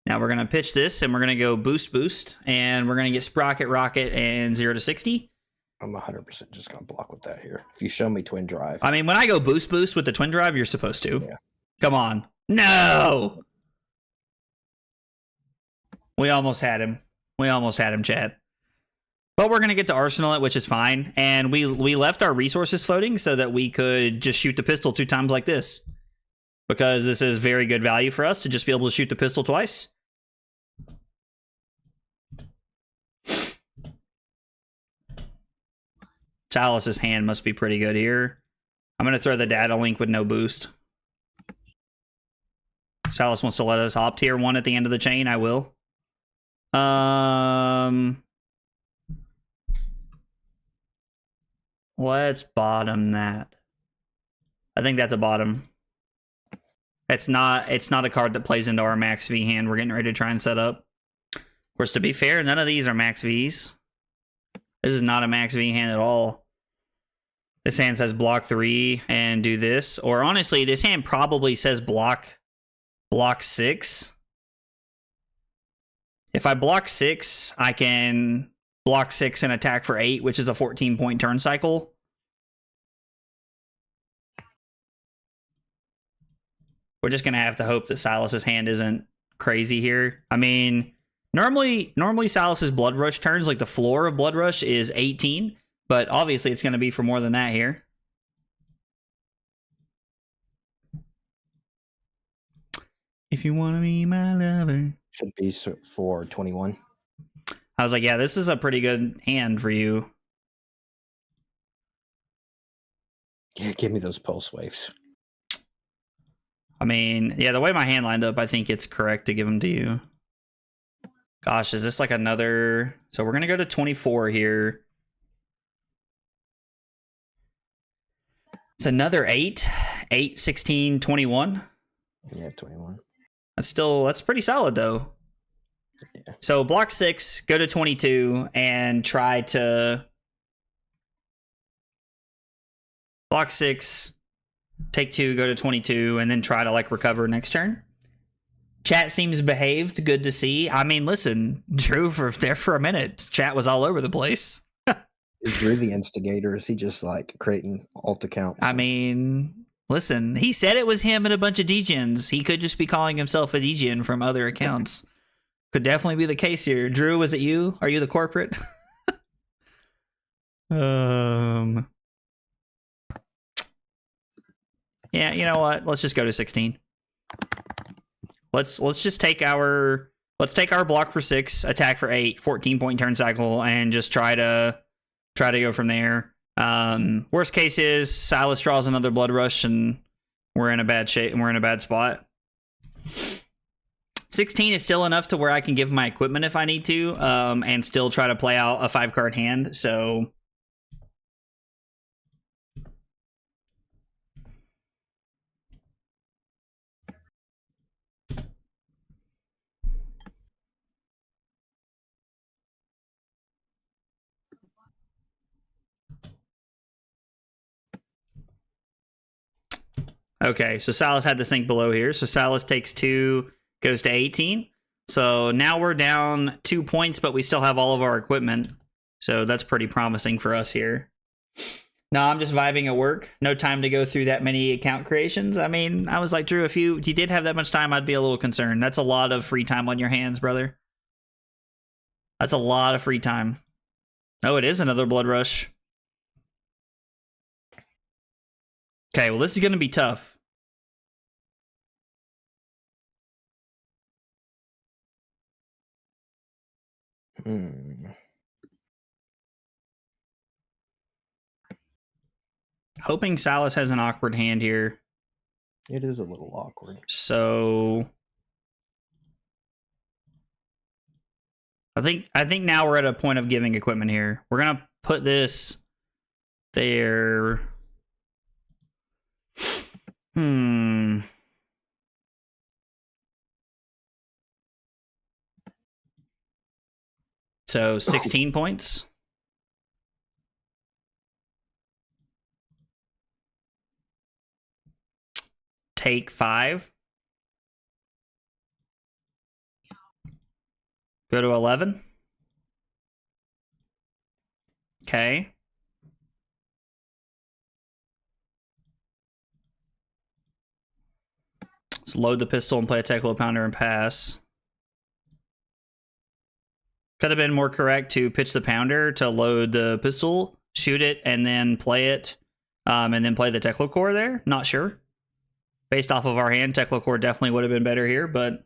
Now we're going to pitch this, and we're going to go boost, boost, and we're going to get Sprocket, Rocket, and 0 to 60. I'm 100% just going to block with that here. If you show me Twin Drive. I mean, when I go boost, boost with the Twin Drive, you're supposed to. Yeah. Come on. No! We almost had him. Chad. But we're going to get to Arsenal it, which is fine. And we left our resources floating so that we could just shoot the pistol 2 times like this. Because this is very good value for us to just be able to shoot the pistol twice. Silas's hand must be pretty good here. I'm going to throw the data link with no boost. Silas wants to let us opt here 1 at the end of the chain. I will. Let's bottom that. I think that's a bottom. It's not a card that plays into our max V hand we're getting ready to try and set up. Of course, to be fair, none of these are max Vs. This is not a max V hand at all. This hand says block 3 and do this. Or honestly, this hand probably says block 6. If I block 6, I can block 6 and attack for 8, which is a 14-point turn cycle. We're just going to have to hope that Silas's hand isn't crazy here. I mean, normally Silas's Blood Rush turns, like the floor of Blood Rush is 18, but obviously it's going to be for more than that here. If you want to be my lover. Should be for 21. I was like, yeah, this is a pretty good hand for you. Yeah, give me those pulse waves. I mean, yeah, the way my hand lined up, I think it's correct to give them to you. Gosh, is this like another... So we're going to go to 24 here. It's another 8. 8, 16, 21. Yeah, 21. That's pretty solid, though. Yeah. So block 6, go to 22, and try to... Block 6, take 2, go to 22, and then try to, like, recover next turn. Chat seems behaved. Good to see. I mean, listen, Drew, for a minute, chat was all over the place. Is Drew the instigator? Is he just, like, creating alt accounts? I mean... Listen, he said it was him and a bunch of degens. He could just be calling himself a degen from other accounts. Could definitely be the case here. Drew, was it you? Are you the corporate? Yeah, you know what? Let's just go to 16. Let's just take our block for 6, attack for 8, 14-point turn cycle, and just try to go from there. Worst case is Silas draws another Blood Rush and we're in a bad shape and we're in a bad spot. 16 is still enough to where I can give my equipment if I need to, and still try to play out a 5-card hand. So okay, so Silas had the sink below here. So Silas takes 2, goes to 18. So now we're down 2 points, but we still have all of our equipment. So that's pretty promising for us here. No, I'm just vibing at work. No time to go through that many account creations. I mean, I was like, Drew, if you did have that much time, I'd be a little concerned. That's a lot of free time on your hands, brother. That's a lot of free time. Oh, it is another Blood Rush. Okay, well, this is going to be tough. Hoping Silas has an awkward hand here. It is a little awkward. So I think now we're at a point of giving equipment here. We're going to put this there. So 16 points. Take 5. Go to 11. Okay. Let's load the pistol and play a Teclo Pounder and pass. Could have been more correct to pitch the pounder to load the pistol, shoot it, and then play it, and then play the Teclo Core there. Not sure. Based off of our hand, Teclo Core definitely would have been better here, but...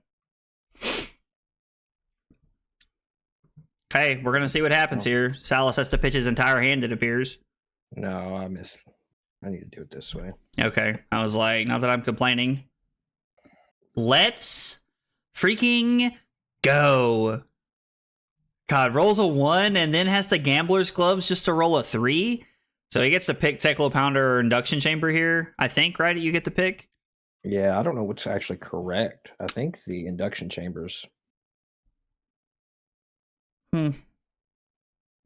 Okay, we're going to see what happens here. Silas has to pitch his entire hand, it appears. No, I need to do it this way. Okay, I was like, not that I'm complaining. Let's freaking go. God, rolls a 1 and then has the Gambler's Gloves just to roll a 3. So he gets to pick Teclo Pounder or Induction Chamber here, I think, right? You get to pick? Yeah, I don't know what's actually correct. I think the Induction Chambers. I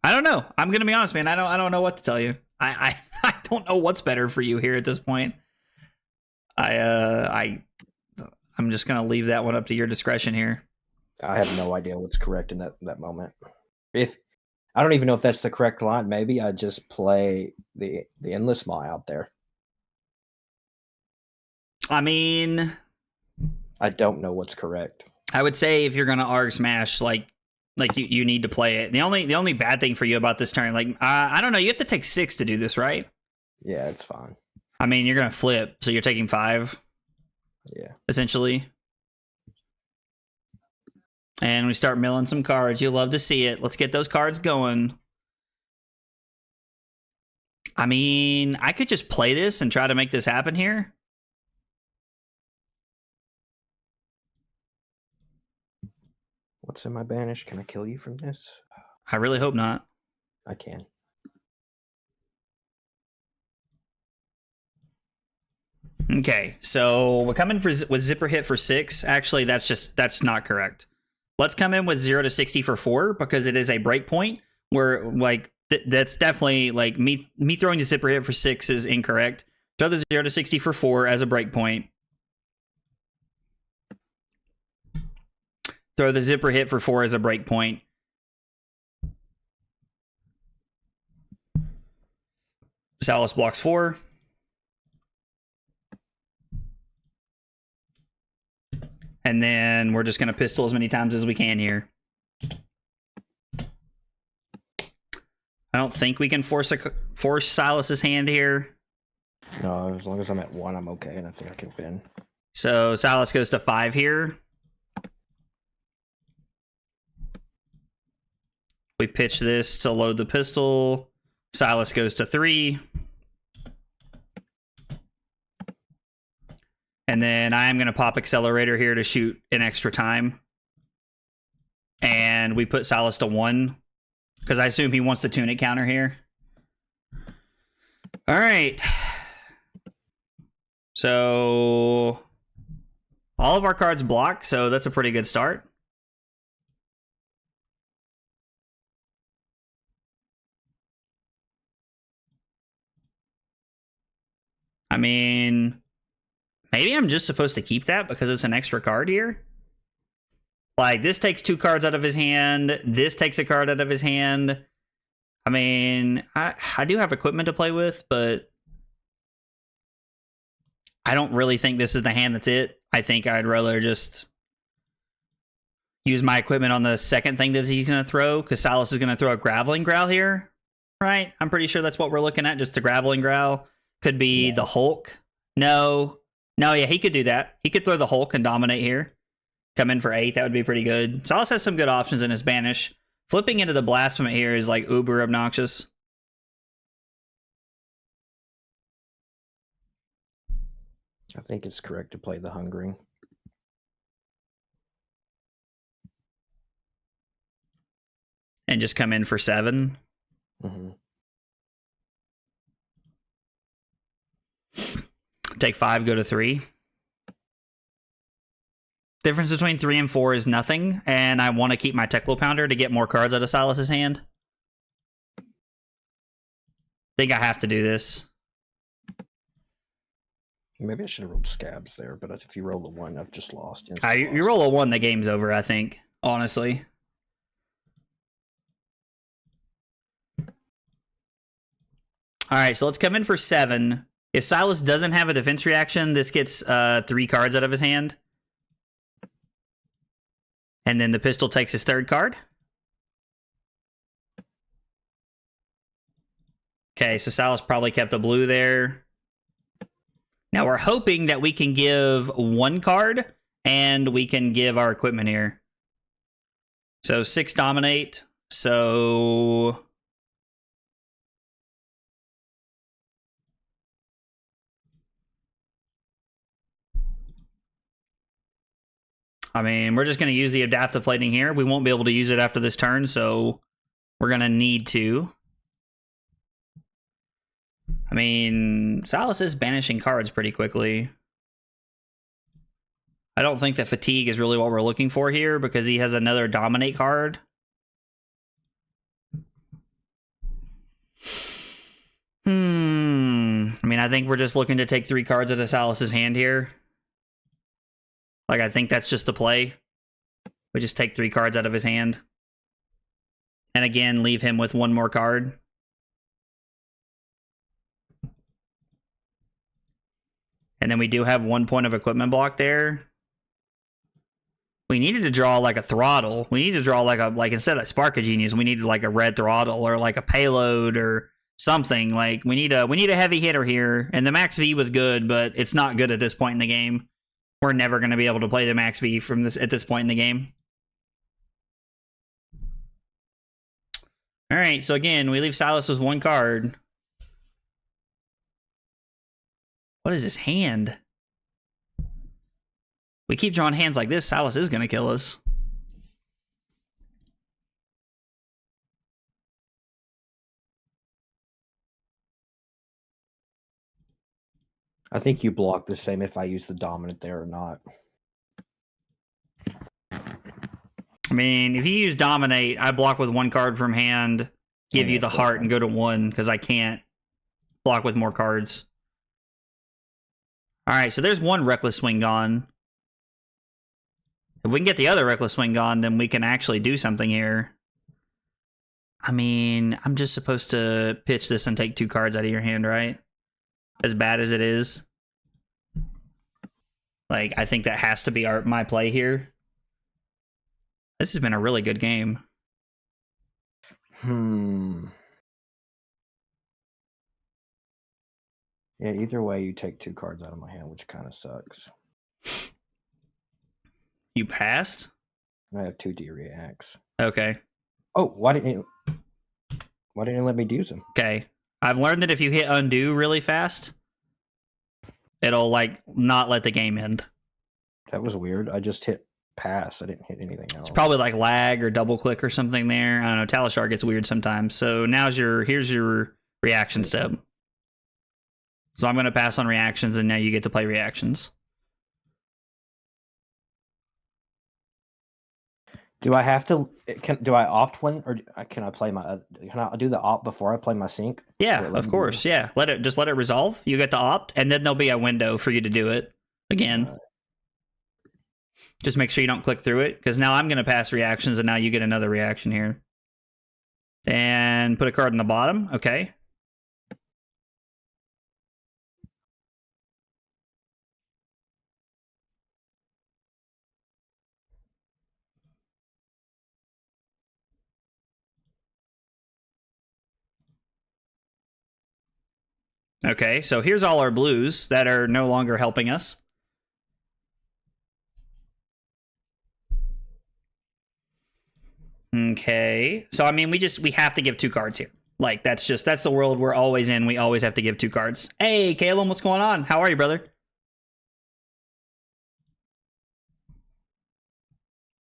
don't know. I'm gonna be honest, man. I don't know what to tell you. I don't know what's better for you here at this point. I'm just gonna leave that one up to your discretion here. I have no idea what's correct in that moment. I don't even know if that's the correct line. Maybe I just play the Endless Maw out there. I mean, I don't know what's correct. I would say if you're gonna arg smash, like you need to play it. The only bad thing for you about this turn, like I don't know, you have to take 6 to do this, right? Yeah, it's fine. I mean, you're gonna flip, so you're taking 5. Yeah. Essentially. And we start milling some cards. You'll love to see it. Let's get those cards going. I mean, I could just play this and try to make this happen here. What's in my banish? Can I kill you from this? I really hope not. I can. Okay, so we're coming with Zipper Hit for 6. Actually, that's not correct. Let's come in with 0 to 60 for 4 because it is a breakpoint where like that's definitely like me throwing the Zipper Hit for 6 is incorrect. Throw the 0 to 60 for 4 as a breakpoint. Throw the Zipper Hit for 4 as a breakpoint. Salas blocks 4. And then we're just going to pistol as many times as we can here. I don't think we can force Silas's hand here. No, as long as I'm at 1, I'm okay, and I think I can win. So Silas goes to 5 here. We pitch this to load the pistol. Silas goes to 3. And then I am going to pop Accelerator here to shoot an extra time. And we put Silas to 1. Because I assume he wants the tunic counter here. All right. So all of our cards block, so that's a pretty good start. I mean, maybe I'm just supposed to keep that because it's an extra card here. Like, this takes 2 cards out of his hand. This takes a card out of his hand. I mean, I do have equipment to play with, but I don't really think this is the hand that's it. I think I'd rather just use my equipment on the second thing that he's going to throw, because Silas is going to throw a Graveling Growl here, right? I'm pretty sure that's what we're looking at, just the Graveling Growl. Could be the Hulk. No, yeah, he could do that. He could throw the Hulk and dominate here. Come in for 8, that would be pretty good. Silas has some good options in his banish. Flipping into the Blasphemous here is like uber obnoxious. I think it's correct to play the Hungering. And just come in for 7. Mm-hmm. Take 5, go to 3. Difference between 3 and 4 is nothing, and I want to keep my Teklo Pounder to get more cards out of Silas's hand. Think I have to do this. Maybe I should have rolled Scabs there, but if you roll the 1, I've just lost. You roll a 1, the game's over, I think, honestly. Alright, so let's come in for 7. If Silas doesn't have a defense reaction, this gets 3 cards out of his hand. And then the pistol takes his 3rd card. Okay, so Silas probably kept a blue there. Now we're hoping that we can give 1 card and we can give our equipment here. So 6 dominate. So I mean, we're just going to use the adaptive plating here. We won't be able to use it after this turn, so we're going to need to. I mean, Silas is banishing cards pretty quickly. I don't think that Fatigue is really what we're looking for here because he has another Dominate card. I mean, I think we're just looking to take 3 cards out of Silas's hand here. Like, I think that's just the play. We just take 3 cards out of his hand. And again, leave him with one more card. And then we do have 1 point of equipment block there. We needed to draw like a throttle. We need to draw like instead of Spark of Genius, we needed like a red throttle or like a payload or something. Like we need a heavy hitter here. And the Max V was good, but it's not good at this point in the game. We're never going to be able to play the Max V from at this point in the game. All right, so again, we leave Silas with 1 card. What is his hand? We keep drawing hands like this, Silas is going to kill us. I think you block the same if I use the dominant there or not. I mean, if you use Dominate, I block with 1 card from hand, give you the heart, and go to 1, because I can't block with more cards. All right, so there's 1 Reckless Swing gone. If we can get the other Reckless Swing gone, then we can actually do something here. I mean, I'm just supposed to pitch this and take 2 cards out of your hand, right? As bad as it is. Like, I think that has to be my play here. This has been a really good game. Yeah, either way, you take 2 cards out of my hand, which kind of sucks. You passed? I have 2 D reacts. Okay. Oh, why didn't you let me use them? Okay. I've learned that if you hit undo really fast, it'll like not let the game end. That was weird. I just hit pass. I didn't hit anything else. It's probably like lag or double click or something there. I don't know. Talishar gets weird sometimes. So here's your reaction step. So I'm going to pass on reactions, and now you get to play reactions. Do I have to? Do I opt one, or can I play my? Can I do the opt before I play my sync? Yeah, of course. Yeah, let it resolve. You get to opt, and then there'll be a window for you to do it again. Just make sure you don't click through it, because now I'm going to pass reactions, and now you get another reaction here. And put a card in the bottom. Okay. Okay, so here's all our blues that are no longer helping us. Okay, so I mean, we have to give 2 cards here. Like, that's the world we're always in. We always have to give 2 cards. Hey, Caleb, what's going on? How are you, brother?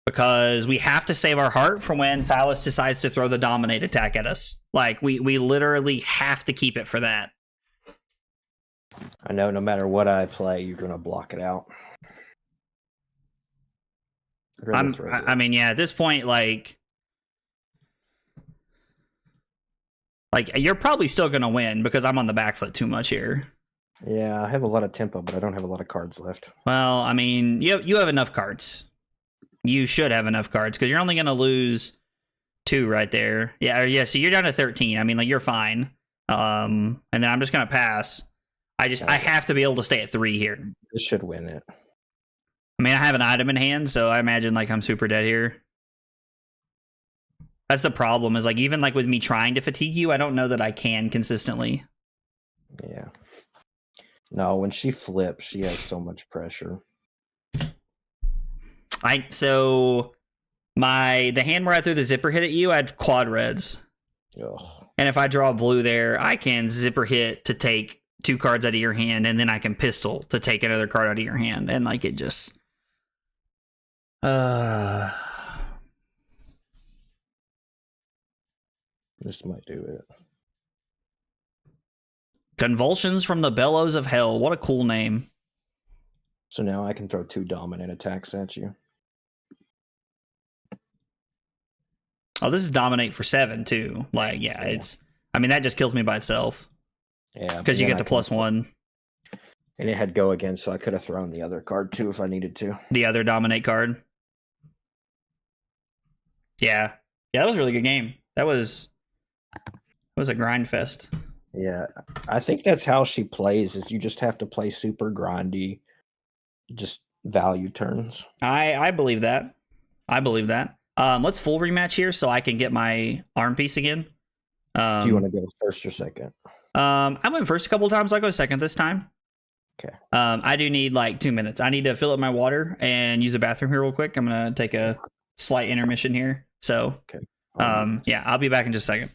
Because we have to save our heart for when Silas decides to throw the dominate attack at us. Like, we literally have to keep it for that. I know no matter what I play, you're going to block it out. I mean, yeah, at this point, like you're probably still going to win because I'm on the back foot too much here. Yeah, I have a lot of tempo, but I don't have a lot of cards left. Well, I mean, you have enough cards. You should have enough cards because you're only going to lose 2 right there. Yeah, so you're down to 13. I mean, like, you're fine. And then I'm just going to pass. I have to be able to stay at 3 here. This should win it. I mean, I have an item in hand, so I imagine like I'm super dead here. That's the problem, is like even like with me trying to fatigue you, I don't know that I can consistently. Yeah. No, when she flips, she has so much pressure. So the hand where I threw the zipper hit at you, I had quad reds. Ugh. And if I draw blue there, I can zipper hit to take 2 cards out of your hand, and then I can pistol to take another card out of your hand, and like it just This might do it. Convulsions from the Bellows of Hell. What a cool name. So now I can throw 2 dominant attacks at you. Oh, this is dominate for 7 too. Like, yeah, it's. I mean, that just kills me by itself. Yeah, because you get the +1. And it had go again, so I could have thrown the other card too if I needed to. The other dominate card. Yeah, that was a really good game. That was a grind fest. Yeah, I think that's how she plays. Is you just have to play super grindy, just value turns. I believe that. I believe that. Let's full rematch here so I can get my arm piece again. Do you want to go first or second? I went first a couple times. I'll go second this time. Okay. I do need like 2 minutes. I need to fill up my water and use the bathroom here real quick. I'm gonna take a slight intermission here. So, Okay. yeah, I'll be back in just a second.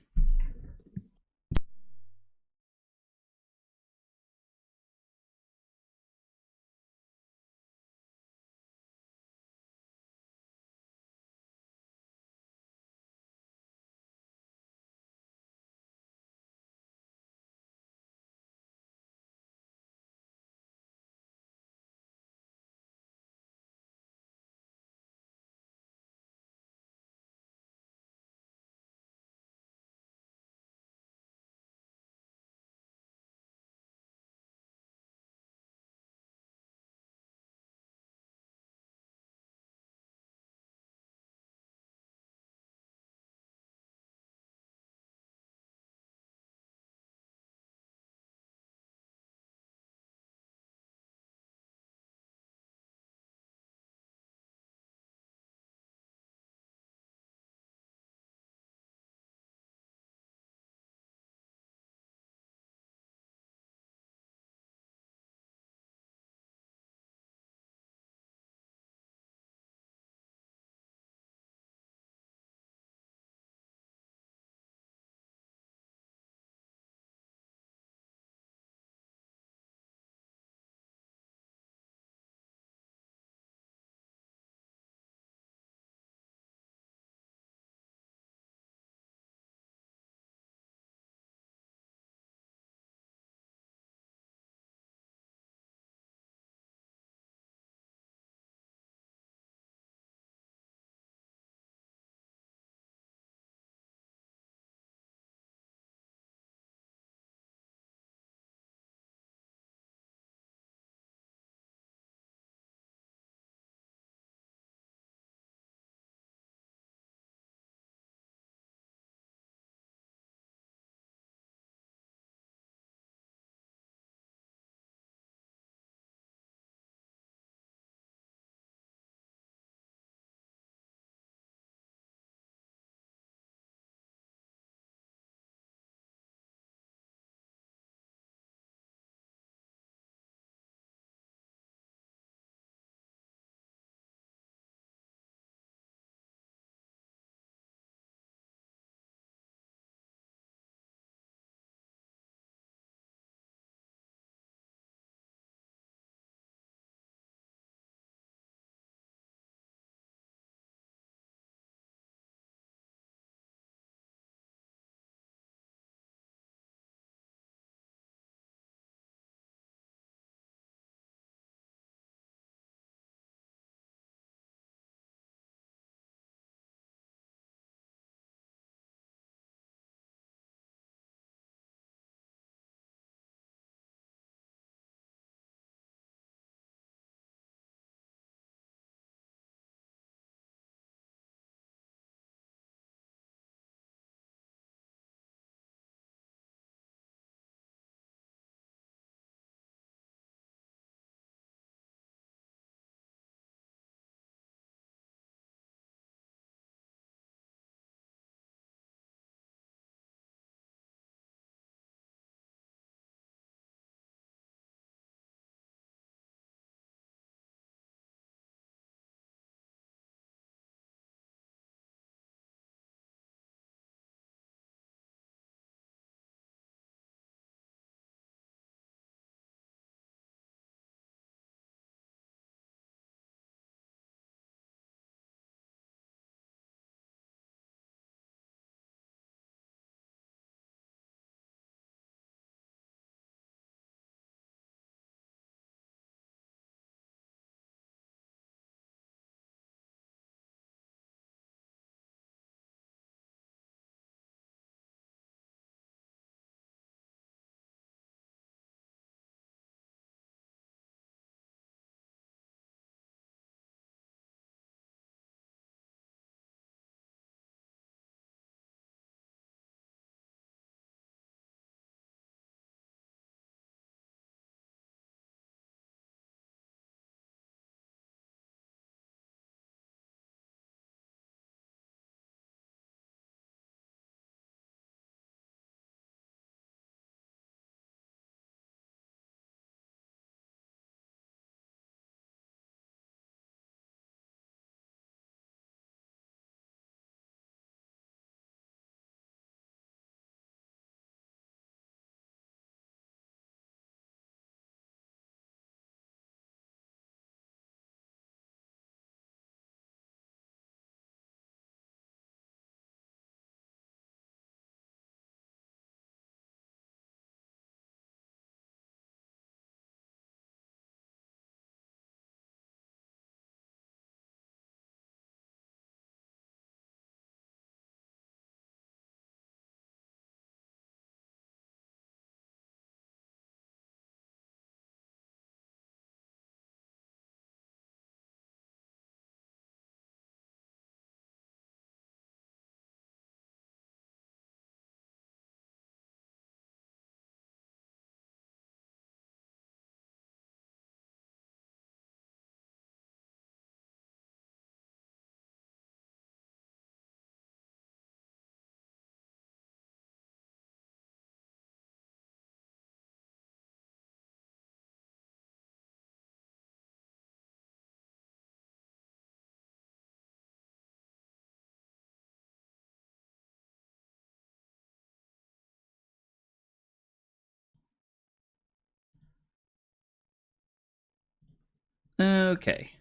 Okay.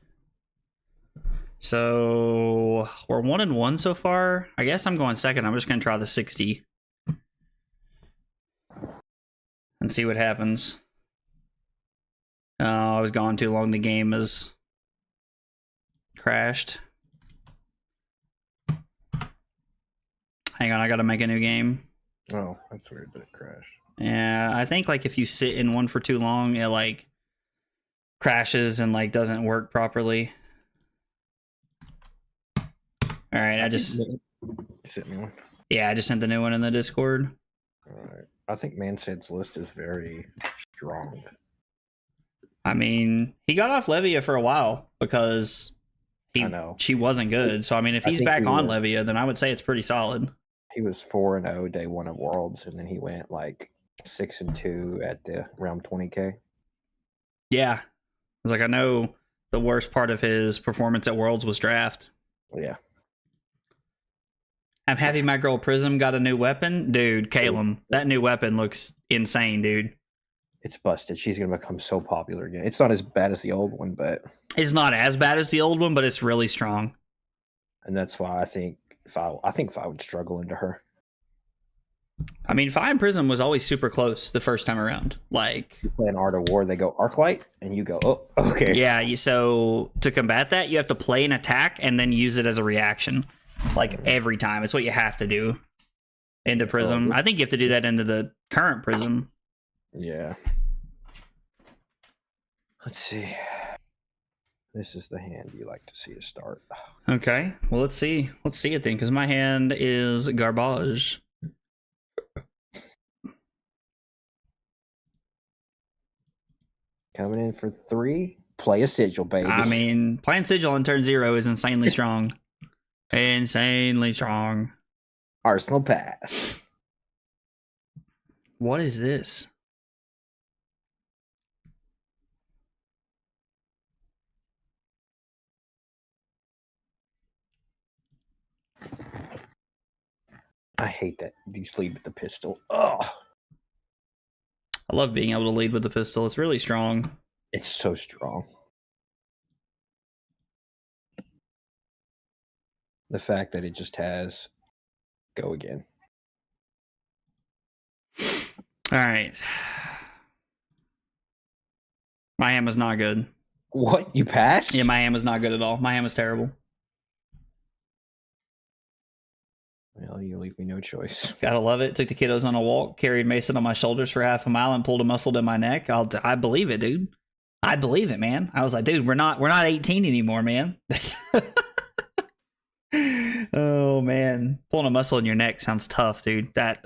So we're 1-1 so far. I guess I'm going second. I'm just gonna try the 60 and see what happens. Oh, I was gone too long. The game has crashed. Hang on, I gotta make a new game. Oh, that's weird that it crashed. Yeah, I think like if you sit in one for too long, it like crashes and like doesn't work properly. All right, I just sent me one. Yeah, I just sent the new one in the Discord. All right, I think Mansed's list is very strong. I mean, he got off Levia for a while because she wasn't good. So I mean, if he's back on Levia, then I would say it's pretty solid. He was 4-0 day one of Worlds, and then he went like 6-2 at the around 20K. Yeah, I was like, I know the worst part of his performance at Worlds was draft. Yeah. I'm happy my girl Prism got a new weapon. Dude, Caleb, that new weapon looks insane, dude. It's busted. She's going to become so popular again. It's not as bad as the old one, but... It's not as bad as the old one, but it's really strong. And that's why I think if I would struggle into her. I mean, Fi and Prism was always super close the first time around. Like, you play an Art of War, they go Arclight, and you go, oh, okay. Yeah, so to combat that, you have to play an attack and then use it as a reaction. Like, every time. It's what you have to do into Prism. I think you have to do that into the current Prism. Yeah. Let's see. This is the hand you like to see us start. Okay, well, let's see. Let's see it then, because my hand is garbage. Coming in for 3. Play a Sigil, baby. I mean, playing Sigil on turn 0 is insanely strong. Insanely strong. Arsenal pass. What is this? I hate that you lead with the pistol. Oh, I love being able to lead with the pistol. It's really strong. It's so strong. The fact that it just has go again. All right. My hand was not good. What? You passed? Yeah, my hand was not good at all. My hand was terrible. Well, you leave me no choice. Gotta love it. Took the kiddos on a walk, carried Mason on my shoulders for half a mile, and pulled a muscle to my neck. I believe it, dude. I believe it, man. I was like, dude, we're not 18 anymore, man. Oh man, pulling a muscle in your neck sounds tough, dude. That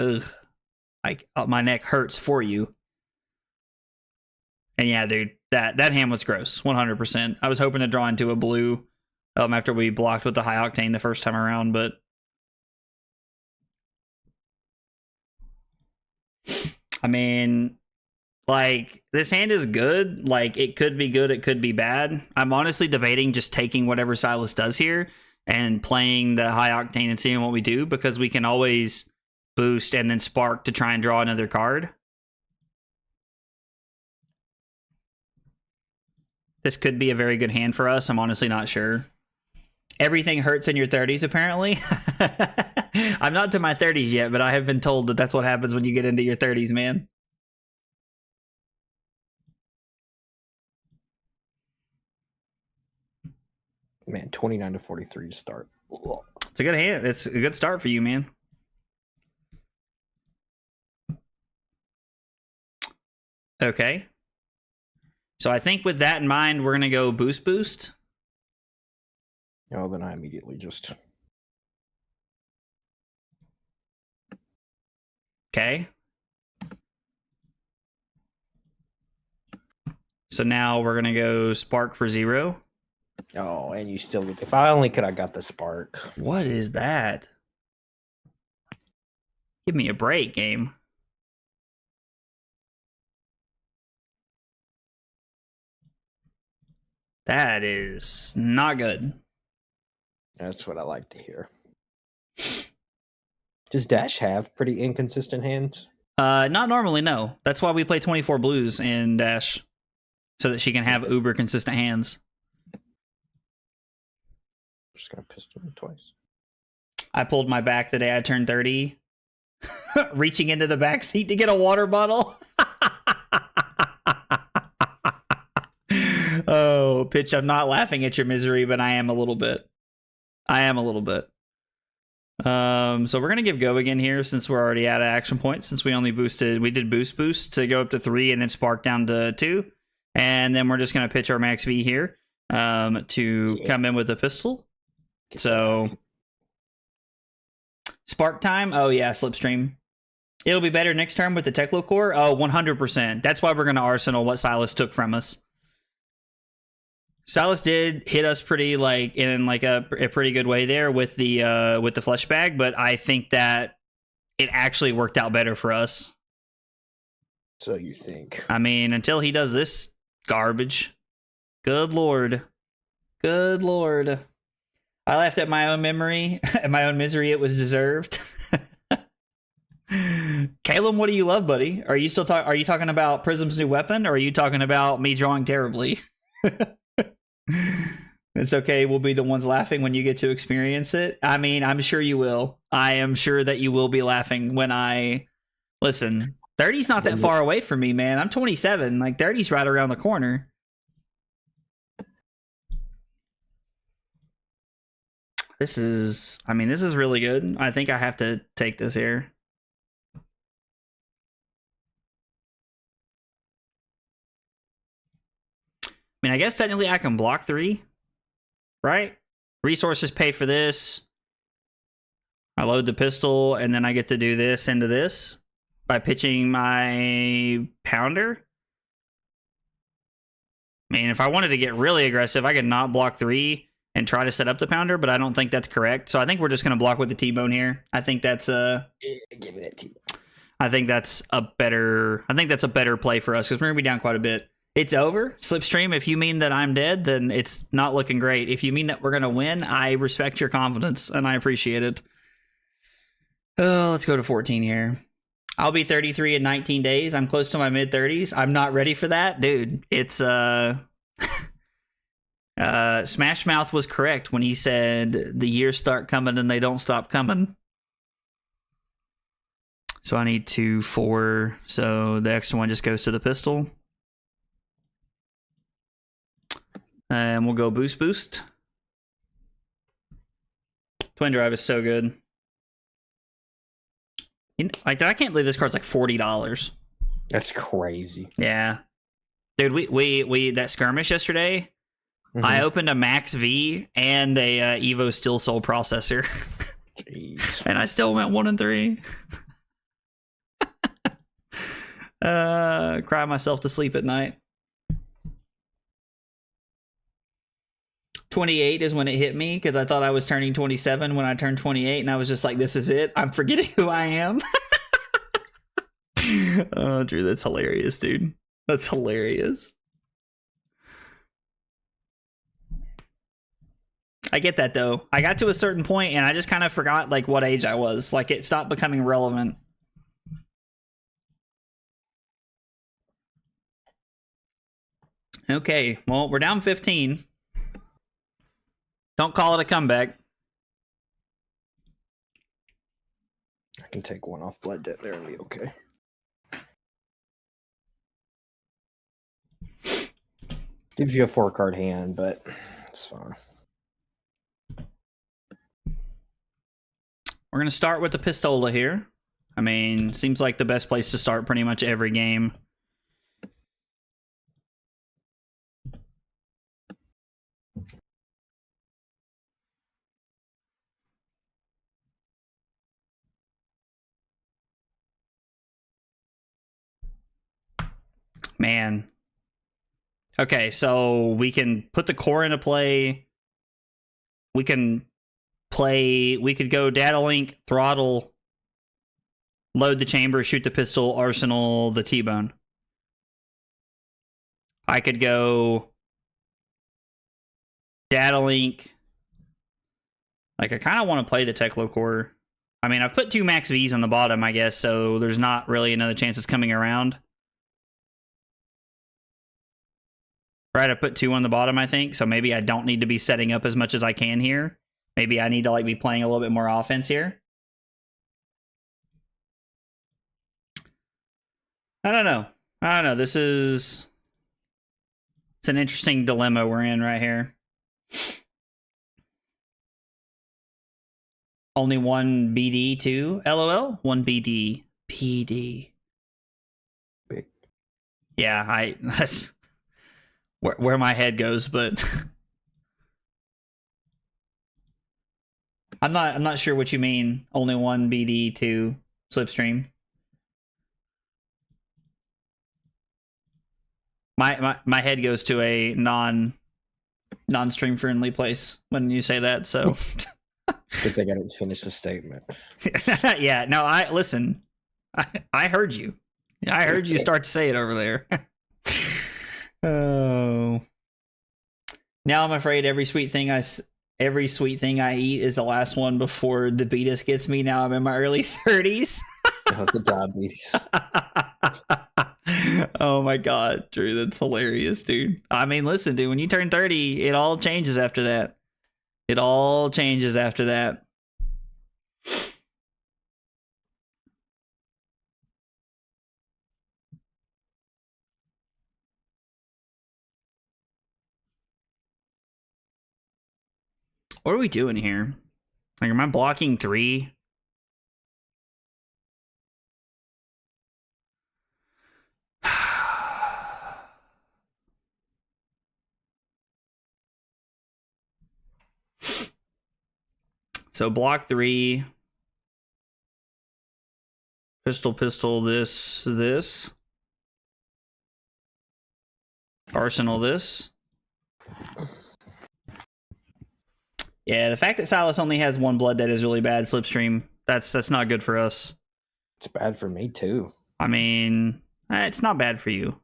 like my neck hurts for you. And yeah, dude, that hand was gross, 100%. I was hoping to draw into a blue after we blocked with the high octane the first time around, but I mean, like, this hand is good. Like, it could be good, it could be bad. I'm honestly debating just taking whatever Silas does here and playing the high octane and seeing what we do, because we can always boost and then spark to try and draw another card. This could be a very good hand for us. I'm honestly not sure. Everything hurts in your 30s, apparently. I'm not to my 30s yet, but I have been told that that's what happens when you get into your 30s, man. Man, 29 to 43 to start. It's a good hand. It's a good start for you, man. Okay. So I think with that in mind, we're going to go boost. Oh, then I immediately just... Okay. So now we're going to go spark for 0. Oh, and you still... If I only could, I got the spark. What is that? Give me a break, game. That is not good. That's what I like to hear. Does Dash have pretty inconsistent hands? Not normally, no. That's why we play 24 blues in Dash. so that she can have uber consistent hands. Just gonna pistol me twice. I pulled my back the day I turned 30, reaching into the back seat to get a water bottle. Oh, Pitch, I'm not laughing at your misery, but I am a little bit. So we're gonna give go again here since we're already out of action points. Since we did boost to go up to 3 and then spark down to 2, and then we're just gonna pitch our max V here to come in with a pistol. So spark time. Oh yeah, slipstream. It'll be better next turn with the Teklo core. Oh, 100%. That's why we're gonna arsenal what Silas took from us. Silas did hit us pretty in a pretty good way there with the flesh bag, but I think that it actually worked out better for us. So you think? I mean, until he does this garbage. Good lord. Good lord. I laughed at my own memory, at my own misery. It was deserved. Caleb, what do you love, buddy? Are you still are you talking about Prism's new weapon, or are you talking about me drawing terribly? It's okay. We'll be the ones laughing when you get to experience it. I mean, I'm sure you will. I am sure that you will be laughing when I listen. 30's not that far away from me, man. I'm 27. 30's right around the corner. This is really good. I think I have to take this here. I mean, I guess technically I can block 3, right? Resources pay for this. I load the pistol, and then I get to do this into this by pitching my pounder. I mean, if I wanted to get really aggressive, I could not block 3 and try to set up the pounder, but I don't think that's correct. So I think we're just going to block with the T-bone here. I think that's give me that T-bone. I think that's a better play for us because we're going to be down quite a bit. It's over. Slipstream, if you mean that I'm dead, then it's not looking great. If you mean that we're going to win, I respect your confidence, and I appreciate it. Oh, let's go to 14 here. I'll be 33 in 19 days. I'm close to my mid-30s. I'm not ready for that. Dude, it's... Smash Mouth was correct when he said the years start coming and they don't stop coming. So I need 2, 4. So the extra one just goes to the pistol. And we'll go boost. Twin Drive is so good. I can't believe this card's like $40. That's crazy. Yeah. Dude, we that skirmish yesterday, I opened a Max V and a Evo Steel Soul processor. Jeez. And I still went 1 and 3. Cry myself to sleep at night. 28 is when it hit me because I thought I was turning 27 when I turned 28, and I was just like, this is it. I'm forgetting who I am. Oh, Drew, that's hilarious, dude. That's hilarious. I get that, though. I got to a certain point, and I just kind of forgot, what age I was. It stopped becoming relevant. Okay, well, we're down 15. Don't call it a comeback. I can take 1 off blood debt there and be okay. Gives you a 4-card hand, but it's fine. We're going to start with the Pistola here. I mean, seems like the best place to start pretty much every game. Man. Okay, so we can put the core into play. We could go data link, throttle, load the chamber, shoot the pistol, arsenal, the T-bone. I could go data link. I kind of want to play the Teklo core. I mean, I've put 2 max Vs on the bottom, I guess, so there's not really another chance it's coming around. Right, I put 2 on the bottom, I think. So maybe I don't need to be setting up as much as I can here. Maybe I need to like be playing a little bit more offense here. I don't know. This is... It's an interesting dilemma we're in right here. Only one BD too? LOL? One BD. PD. Yeah, that's where my head goes, but I'm not sure what you mean. Only one BD to Slipstream. My head goes to a non-stream friendly place when you say that, so Good thing I didn't finish the statement. yeah, no, listen. I heard you. I heard you start to say it over there. Oh. Now I'm afraid every sweet thing I eat is the last one before the beatus gets me. Now I'm in my early 30s. The diabetes. Oh my god, Drew, that's hilarious, dude. I mean, listen, dude, when you turn 30, it all changes after that. It all changes after that. What are we doing here? Like, am I blocking 3? So block 3. Pistol, this. Arsenal, this. Yeah, the fact that Silas only has 1 blood debt is really bad, Slipstream. That's not good for us. It's bad for me too. I mean, it's not bad for you.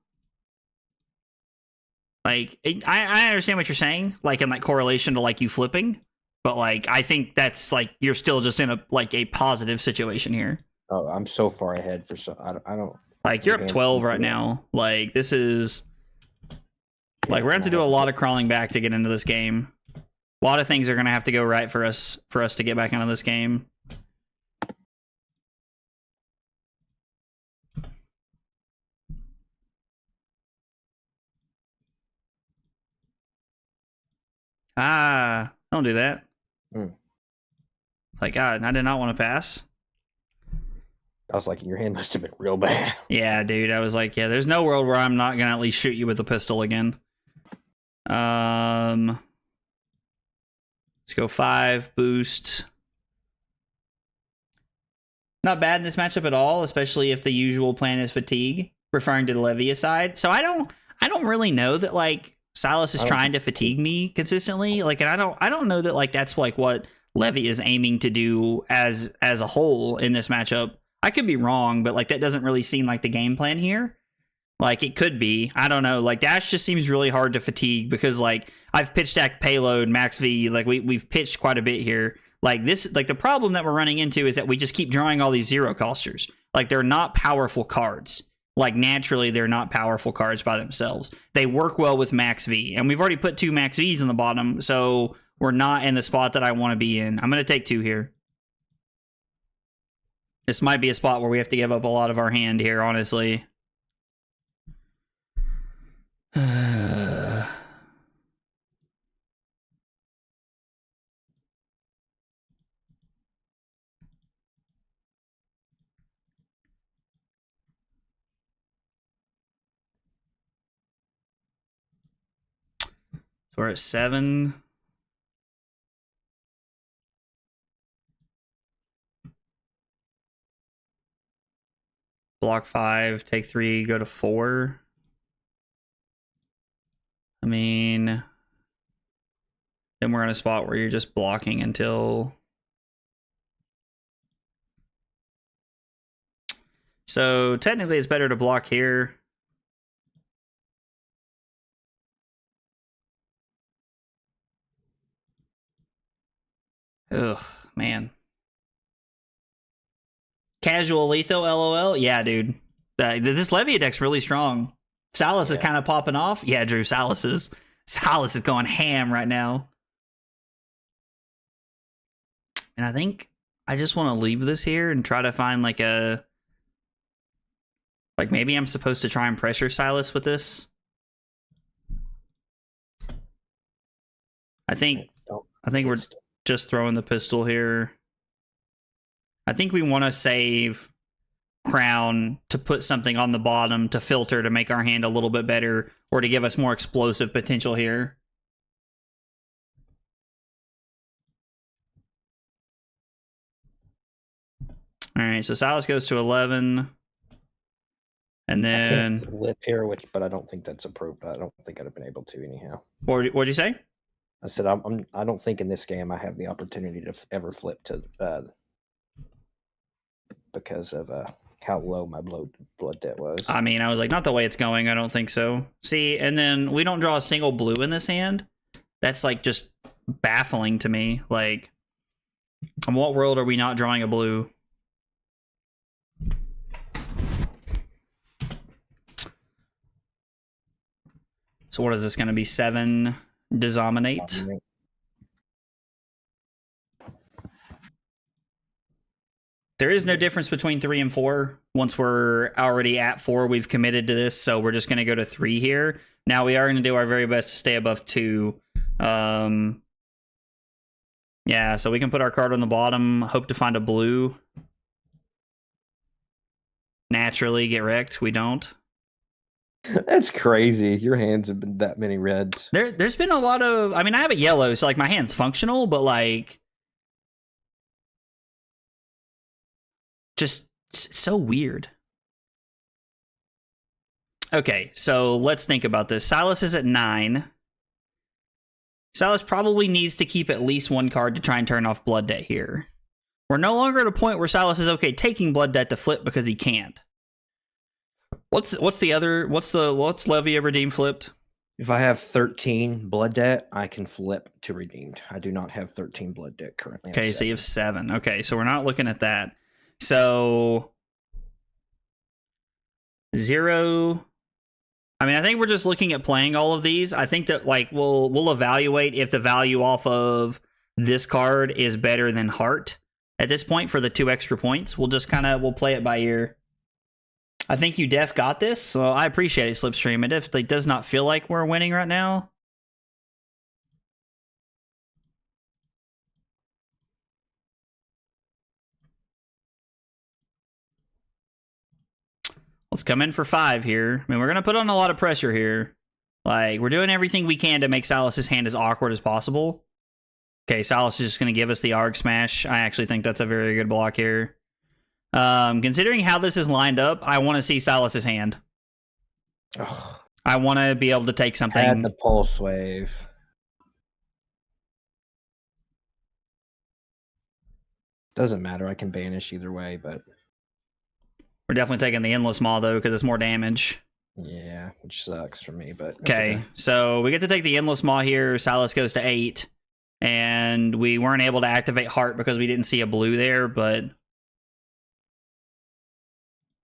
Like, I understand what you're saying, like in like correlation to like you flipping, but like I think that's like you're still just in a positive situation here. Oh, I'm so far ahead for I don't like you're up 12 right now. Like this is like we're gonna have to do a lot of crawling back to get into this game. A lot of things are gonna have to go right for us to get back into this game. Don't do that. It's like, God, I did not want to pass. I was like, your hand must have been real bad. Yeah, dude. I was like, yeah, there's no world where I'm not gonna at least shoot you with a pistol again. Let's go 5 boost. Not bad in this matchup at all, especially if the usual plan is fatigue, referring to the Levy aside. So I don't really know that like Silas is trying to fatigue me consistently. Like, and I don't know that like that's like what Levy is aiming to do as a whole in this matchup. I could be wrong, but like that doesn't really seem like the game plan here. Like it could be. I don't know. Like Dash just seems really hard to fatigue because like I've pitch stacked payload, Max V, like we've pitched quite a bit here. Like this, like the problem that we're running into is that we just keep drawing all these 0 costers. Like they're not powerful cards. Like naturally they're not powerful cards by themselves. They work well with Max V, and we've already put 2 Max Vs on the bottom, so we're not in the spot that I want to be in. I'm gonna take 2 here. This might be a spot where we have to give up a lot of our hand here, honestly. So we're at 7. Block 5, take 3, go to 4. I mean, then we're in a spot where you're just blocking until... So technically it's better to block here. Ugh, man. Casual lethal, LOL? Yeah, dude. This Levy deck's really strong. Salas is kind of popping off. Yeah, Drew, Salas is going ham right now. And I think I just want to leave this here and try to find like a... Like maybe I'm supposed to try and pressure Silas with this. I think we're just throwing the pistol here. I think we want to save Crown to put something on the bottom to filter to make our hand a little bit better or to give us more explosive potential here. All right, so Silas goes to 11. And then... I can't flip here, but I don't think that's approved. I don't think I'd have been able to anyhow. What'd you say? I said I don't think in this game I have the opportunity to ever flip to because of how low my blood debt was. I mean, I was like, not the way it's going. I don't think so. See, and then we don't draw a single blue in this hand. That's like just baffling to me. Like, in what world are we not drawing a blue? So what is this going to be? 7 Dominate? There is no difference between 3 and 4. Once we're already at 4, we've committed to this, so we're just going to go to 3 here. Now we are going to do our very best to stay above 2. Yeah, so we can put our card on the bottom, hope to find a blue. Naturally get wrecked. We don't. That's crazy. Your hands have been that many reds. There's been a lot of... I mean, I have a yellow, so like my hand's functional, but like... Just so weird. Okay, so let's think about this. Silas is at 9. Silas probably needs to keep at least 1 card to try and turn off Blood Debt here. We're no longer at a point where Silas is okay taking Blood Debt to flip because he can't. What's Levy of Redeem flipped? If I have 13 blood debt, I can flip to redeemed. I do not have 13 blood debt currently. Okay, so you have 7. Okay, so we're not looking at that. So 0. I mean, I think we're just looking at playing all of these. I think that like we'll evaluate if the value off of this card is better than heart at this point for the 2 extra points. We'll play it by ear. I think you def got this, so I appreciate it, Slipstream. It definitely does not feel like we're winning right now. Let's come in for 5 here. I mean, we're going to put on a lot of pressure here. Like, we're doing everything we can to make Silas's hand as awkward as possible. Okay, Silas is just going to give us the Arg Smash. I actually think that's a very good block here. Considering how this is lined up, I want to see Silas's hand. Oh, I want to be able to take something. add the Pulse Wave. Doesn't matter. I can banish either way, but we're definitely taking the Endless Maw, though, because it's more damage. Yeah, which sucks for me, but... Okay, so we get to take the Endless Maw here. Silas goes to 8. And we weren't able to activate Heart because we didn't see a blue there, but...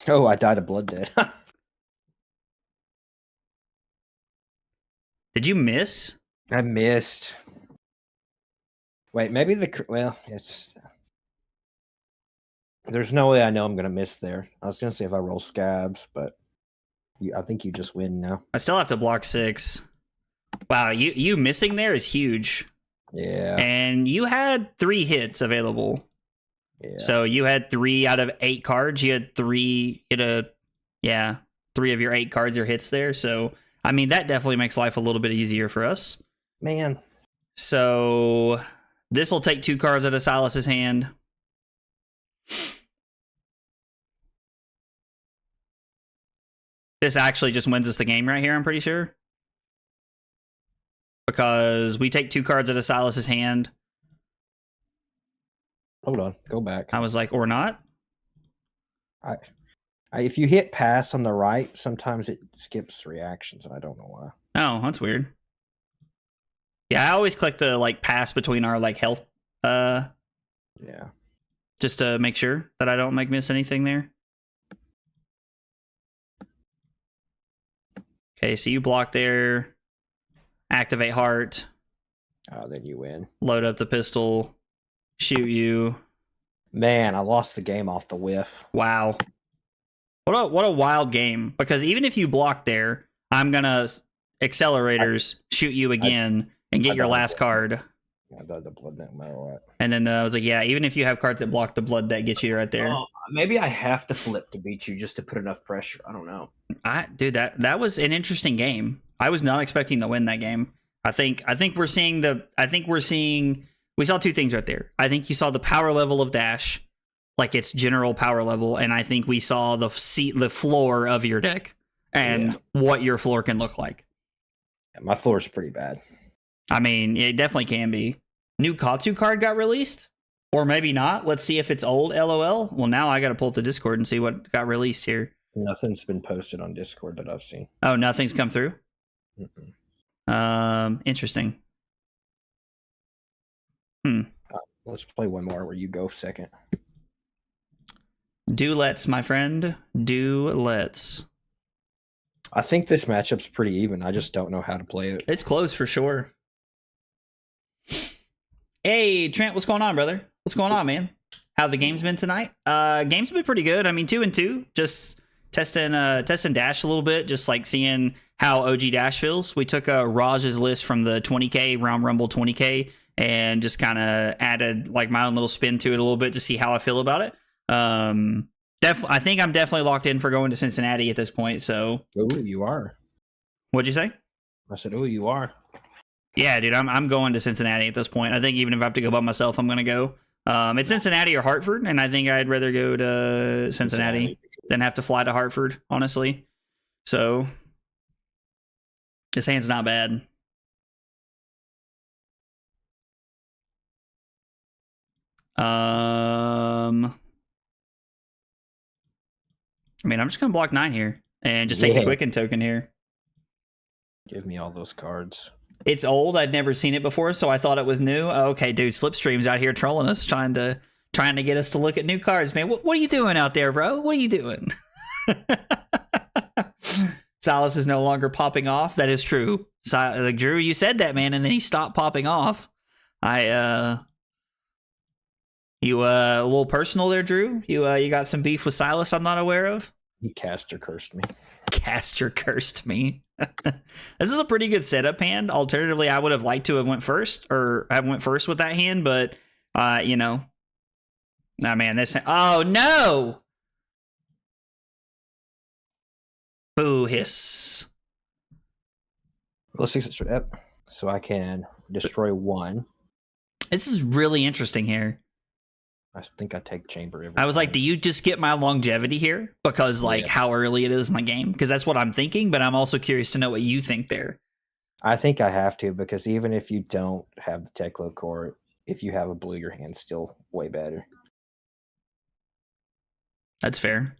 Oh, I died of blood debt. Did you miss? I missed. Wait, maybe well, it's... There's no way I know I'm going to miss there. I was going to say if I roll scabs, but I think you just win now. I still have to block 6. Wow, you missing there is huge. Yeah. And you had 3 hits available. Yeah. So you had 3 out of 8 cards. You had 3 of your 8 cards are hits there. So, I mean, that definitely makes life a little bit easier for us. Man. So, this will take 2 cards out of Silas's hand. This actually just wins us the game right here, I'm pretty sure. Because we take 2 cards out of Silas's hand. Hold on, go back. I was like, or not? If you hit pass on the right, sometimes it skips reactions, and I don't know why. Oh, that's weird. Yeah, I always click the like pass between our like health. Yeah. Just to make sure that I don't miss anything there. Okay, so you block there. Activate heart. Oh, then you win. Load up the pistol. Shoot you. Man, I lost the game off the whiff. Wow. What a wild game. Because even if you block there, I'm gonna accelerators shoot you again and get your last card. I died the blood no matter what. And then I was like, yeah, even if you have cards that block the blood, that gets you right there. Oh, maybe I have to flip to beat you just to put enough pressure. I don't know. Dude, that was an interesting game. I was not expecting to win that game. I think we're seeing we saw two things right there. I think you saw the power level of Dash, like its general power level, and I think we saw the floor of your deck and what your floor can look like. Yeah, my floor is pretty bad. I mean, it definitely can be. New Katsu card got released? Or maybe not. Let's see if it's old, LOL. Well, now I got to pull up the Discord and see what got released here. Nothing's been posted on Discord that I've seen. Oh, nothing's come through? Mm-mm. Interesting. Let's play one more where you go second. Do let's, my friend. Do let's. I think this matchup's pretty even. I just don't know how to play it. It's close for sure. Hey, Trent, what's going on, brother? What's going on, man? How the game's been tonight? Game's been pretty good. I mean, 2-2. Just testing Dash a little bit, just like seeing how OG Dash feels. We took Raj's list from the 20K, Round Rumble 20K, and just kind of added like my own little spin to it a little bit to see how I feel about it. I think I'm definitely locked in for going to Cincinnati at this point. So, Oh, you are. What'd you say? I said, oh, you are. Yeah, dude, I'm going to Cincinnati at this point. I think even if I have to go by myself, I'm gonna go. It's Cincinnati or Hartford, and I think I'd rather go to Cincinnati than have to fly to Hartford, honestly. So this hand's not bad. I mean, I'm just gonna block 9 here and just take the Quicken token here. Give me all those cards. It's old. I'd never seen it before, so I thought it was new. Okay, dude, Slipstream's out here trolling us, trying to get us to look at new cards, man. What are you doing out there, bro? What are you doing? Silas is no longer popping off. That is true. Like, Drew, you said that, man, and then he stopped popping off. You a little personal there, Drew? You got some beef with Silas I'm not aware of? He caster cursed me. Caster cursed me. This is a pretty good setup hand. Alternatively, I would have liked to have went first with that hand, but you know. Nah, man, this. Oh no! Boo hiss. Let's fix it up so I can destroy 1. This is really interesting here. I think I take chamber every I was time. like, do you just get my longevity here? Because, like, how early it is in the game? Because that's what I'm thinking, but I'm also curious to know what you think there. I think I have to, because even if you don't have the Teklo core, if you have a blue, your hand's still way better. That's fair.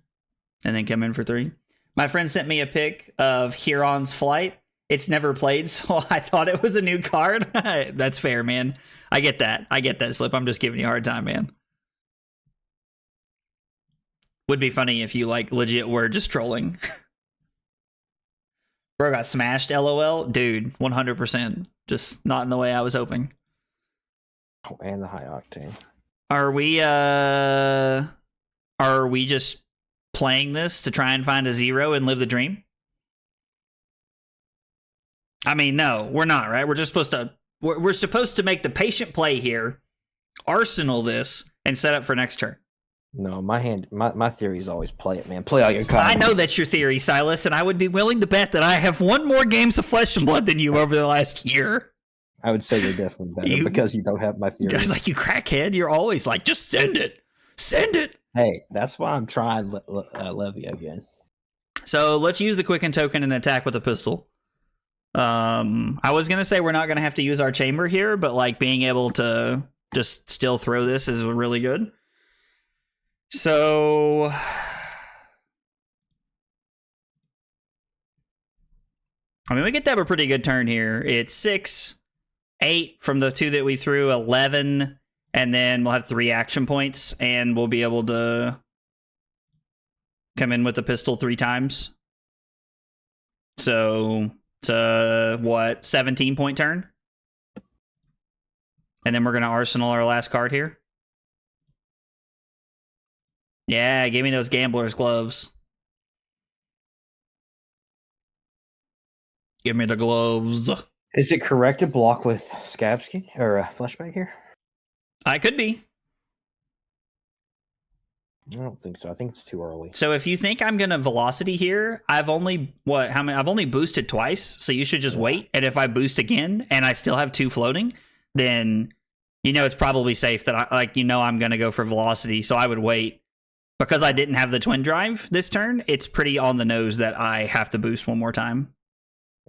And then come in for 3. My friend sent me a pic of Huron's Flight. It's never played, so I thought it was a new card. That's fair, man. I get that, Slip. I'm just giving you a hard time, man. Would be funny if you, like, legit were just trolling. Bro got smashed, LOL. Dude, 100%. Just not in the way I was hoping. Oh, and the high octane. Are we just playing this to try and find a 0 and live the dream? I mean, no, we're not, right? We're just supposed to make the patient play here, arsenal this, and set up for next turn. No, my theory is always play it, man. Play all your cards. I know that's your theory, Silas, and I would be willing to bet that I have won more games of Flesh and Blood than you over the last year. I would say you're definitely better because you don't have my theory. Guys, like, you crackhead, you're always like, just send it. Send it. Hey, that's why I'm trying Levy again. So let's use the Quicken token and attack with a pistol. I was going to say we're not going to have to use our chamber here, but, like, being able to just still throw this is really good. So I mean, we get to have a pretty good turn here. It's 6, 8 from the 2 that we threw, 11, and then we'll have 3 action points, and we'll be able to come in with the pistol 3 times. So it's a, 17-point turn? And then we're going to arsenal our last card here. Yeah, give me those gambler's gloves. Give me the gloves. Is it correct to block with Scabsky or Fleshbag here? I could be. I don't think so. I think it's too early. So if you think I'm gonna velocity here, I've only I've only boosted twice, so you should just wait. And if I boost again and I still have 2 floating, then it's probably safe that I'm gonna go for velocity. So I would wait. Because I didn't have the twin drive this turn, it's pretty on the nose that I have to boost one more time.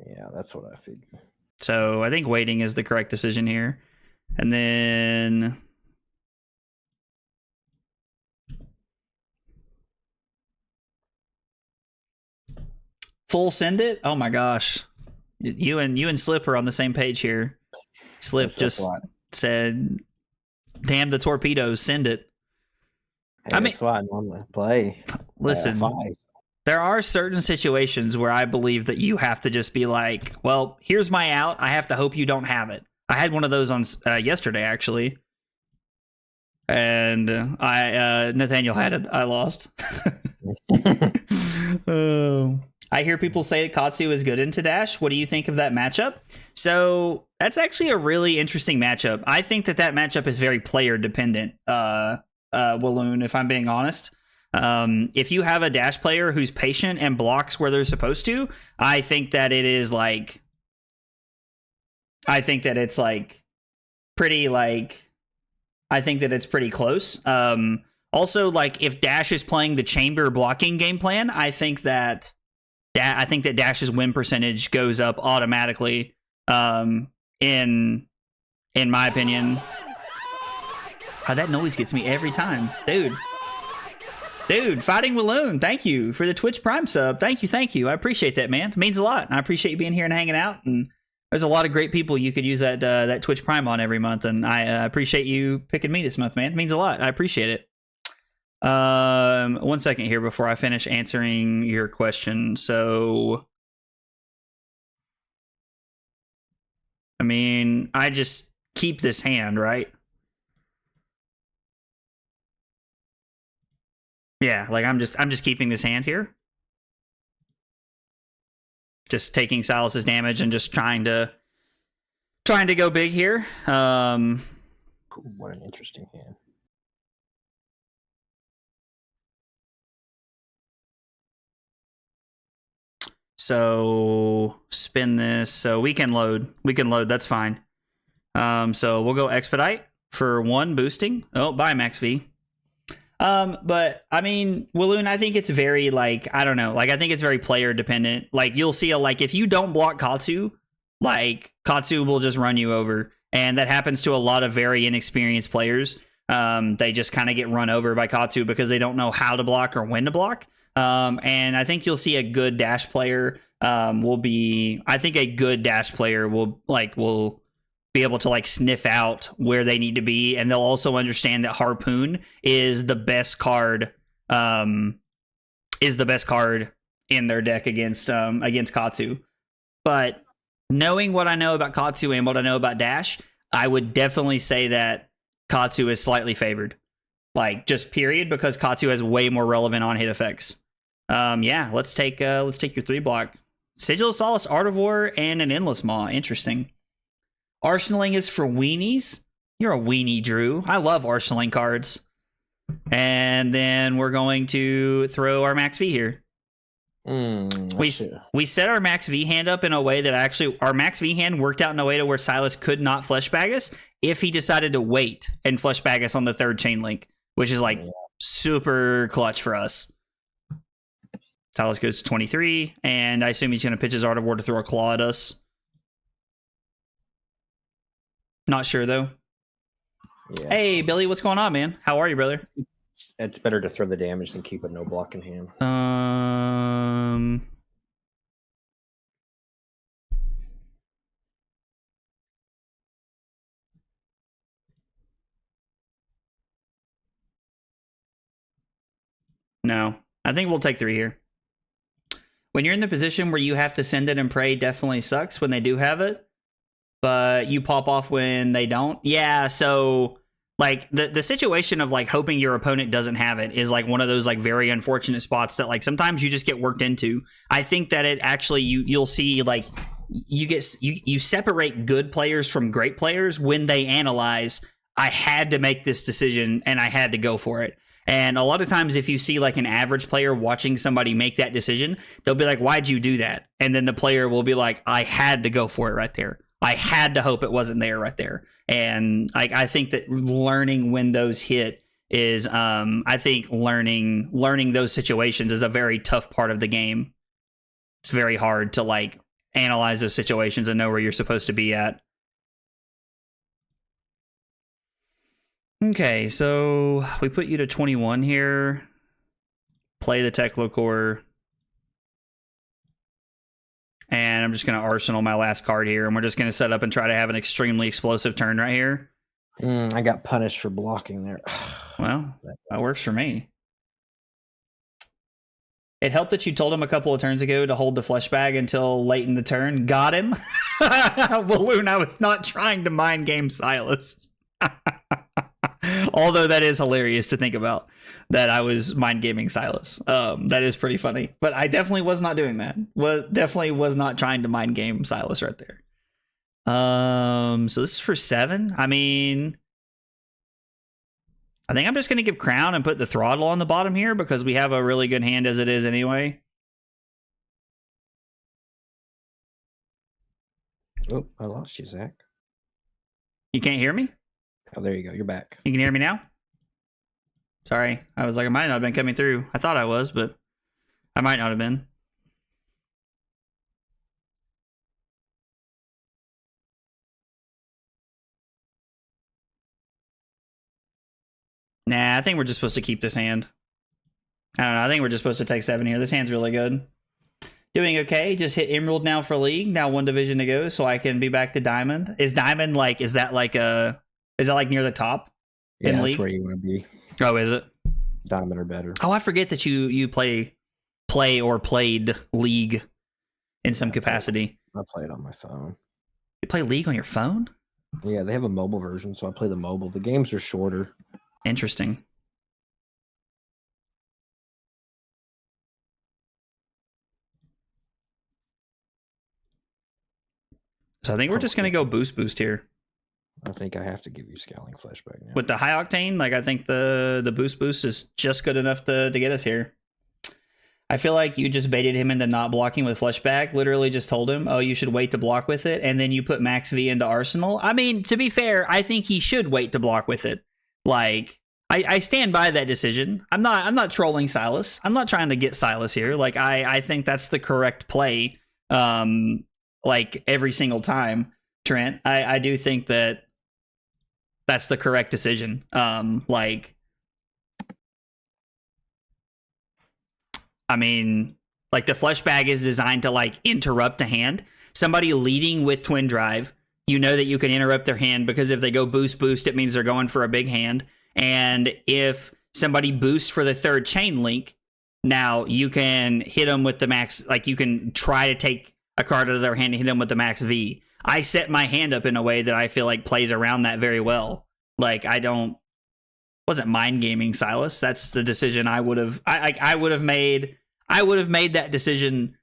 Yeah, that's what I figured. So I think waiting is the correct decision here. And then full send it. Oh my gosh, you and Slip are on the same page here. Slip just said, "Damn the torpedoes, send it." Hey, that's why I normally play. Listen, there are certain situations where I believe that you have to just be like, well, here's my out. I have to hope you don't have it. I had one of those on yesterday, actually. And Nathaniel had it. I lost. I hear people say Katsu is good into Dash. What do you think of that matchup? So that's actually a really interesting matchup. I think that matchup is very player dependent, Walloon, if I'm being honest. If you have a Dash player who's patient and blocks where they're supposed to, I think that it is like, I think that it's pretty close. Also, if Dash is playing the chamber blocking game plan, I think that Dash's win percentage goes up automatically. In my opinion. That noise gets me every time, dude. Fighting Walloon, thank you for the Twitch Prime sub. Thank you. I appreciate that, man. It means a lot. I appreciate you being here and hanging out. And there's a lot of great people you could use that Twitch Prime on every month. And I appreciate you picking me this month, man. It means a lot. I appreciate it. 1 second here before I finish answering your question. So, I mean, I just keep this hand, right? Yeah, I'm just keeping this hand here. Just taking Silas's damage and just trying to go big here. What an interesting hand. So spin this. So we can load. That's fine. So we'll go expedite for 1 boosting. Oh, bye Max V. But I mean, Walloon, I think it's very I don't know. I think it's very player dependent. You'll see if you don't block Katsu, Katsu will just run you over. And that happens to a lot of very inexperienced players. They just kind of get run over by Katsu because they don't know how to block or when to block. And I think you'll see a good Dash player will be be able to sniff out where they need to be, and they'll also understand that Harpoon is the best card in their deck against Katsu. But knowing what I know about Katsu and what I know about Dash, I would definitely say that Katsu is slightly favored. Just period, because Katsu has way more relevant on hit effects. Yeah, let's take your 3-block. Sigil of Solace, Art of War, and an Endless Maw. Interesting. Arsenaling is for weenies. You're a weenie, Drew. I love arsenaling cards. And then we're going to throw our Max V here. We set our Max V hand up in a way that our Max V hand worked out in a way to where Silas could not fleshbag us if he decided to wait and fleshbag us on the 3rd chain link, which is super clutch for us. Silas goes to 23, and I assume he's going to pitch his Art of War to throw a claw at us. Not sure, though. Yeah. Hey, Billy, what's going on, man? How are you, brother? It's better to throw the damage than keep a no block in hand. No. I think we'll take 3 here. when you're in the position where you have to send it and pray, definitely sucks when they do have it, but you pop off when they don't. Yeah, so like the situation of like hoping your opponent doesn't have it is like one of those like very unfortunate spots that like sometimes you just get worked into. I think that it actually you'll see like you separate good players from great players when they analyze, I had to make this decision and I had to go for it. And a lot of times if you see like an average player watching somebody make that decision, they'll be like, why'd you do that? And then the player will be like, I had to go for it right there. I had to hope it wasn't there right there. And like I think that learning when those hit is I think learning those situations is a very tough part of the game. It's very hard to like analyze those situations and know where you're supposed to be at. Okay, so we put you to 21 here. Play the Teclocore. And I'm just going to Arsenal my last card here. And we're just going to set up and try to have an extremely explosive turn right here. I got punished for blocking there. Well, that works for me. It helped that you told him a couple of turns ago to hold the flesh bag until late in the turn. Got him. Balloon, I was not trying to mind game Silas. Although that is hilarious to think about, that I was mind gaming Silas. That is pretty funny. But I definitely was not doing that. Definitely was not trying to mind game Silas right there. So this is for 7. I mean, I think I'm just going to give Crown and put the throttle on the bottom here because we have a really good hand as it is anyway. Oh, I lost you, Zach. You can't hear me? Oh, there you go. You're back. You can hear me now? Sorry. I was like, I might not have been coming through. I thought I was, but I might not have been. Nah, I think we're just supposed to keep this hand. I don't know. I think we're just supposed to take 7 here. This hand's really good. Doing okay. Just hit Emerald now for League. Now 1 division to go, so I can be back to Diamond. Is Diamond like, is that like near the top in League? That's where you want to be. Oh, is it? Diamond or better. Oh, I forget that you play or played League in some capacity. I play it on my phone. You play League on your phone? Yeah, they have a mobile version, so I play the mobile. The games are shorter. Interesting. So I think we're just going to go boost here. I think I have to give you Scowling Flashback now. With the high octane, like I think the boost is just good enough to get us here. I feel like you just baited him into not blocking with Fleshbag. Literally just told him, oh, you should wait to block with it. And then you put Max V into Arsenal. I mean, to be fair, I think he should wait to block with it. Like, I stand by that decision. I'm not trolling Silas. I'm not trying to get Silas here. Like, I think that's the correct play. Like every single time, Trent. I do think that that's the correct decision. Like, I mean, like the Fleshbag is designed to like interrupt a hand. Somebody leading with Twin Drive, you know that you can interrupt their hand because if they go boost, it means they're going for a big hand. And if somebody boosts for the 3rd chain link, now you can hit them with the max, like you can try to take a card out of their hand and hit them with the max V. I set my hand up in a way that I feel like plays around that very well. Like wasn't mind gaming Silas. That's the decision I would have made. I would have made that decision.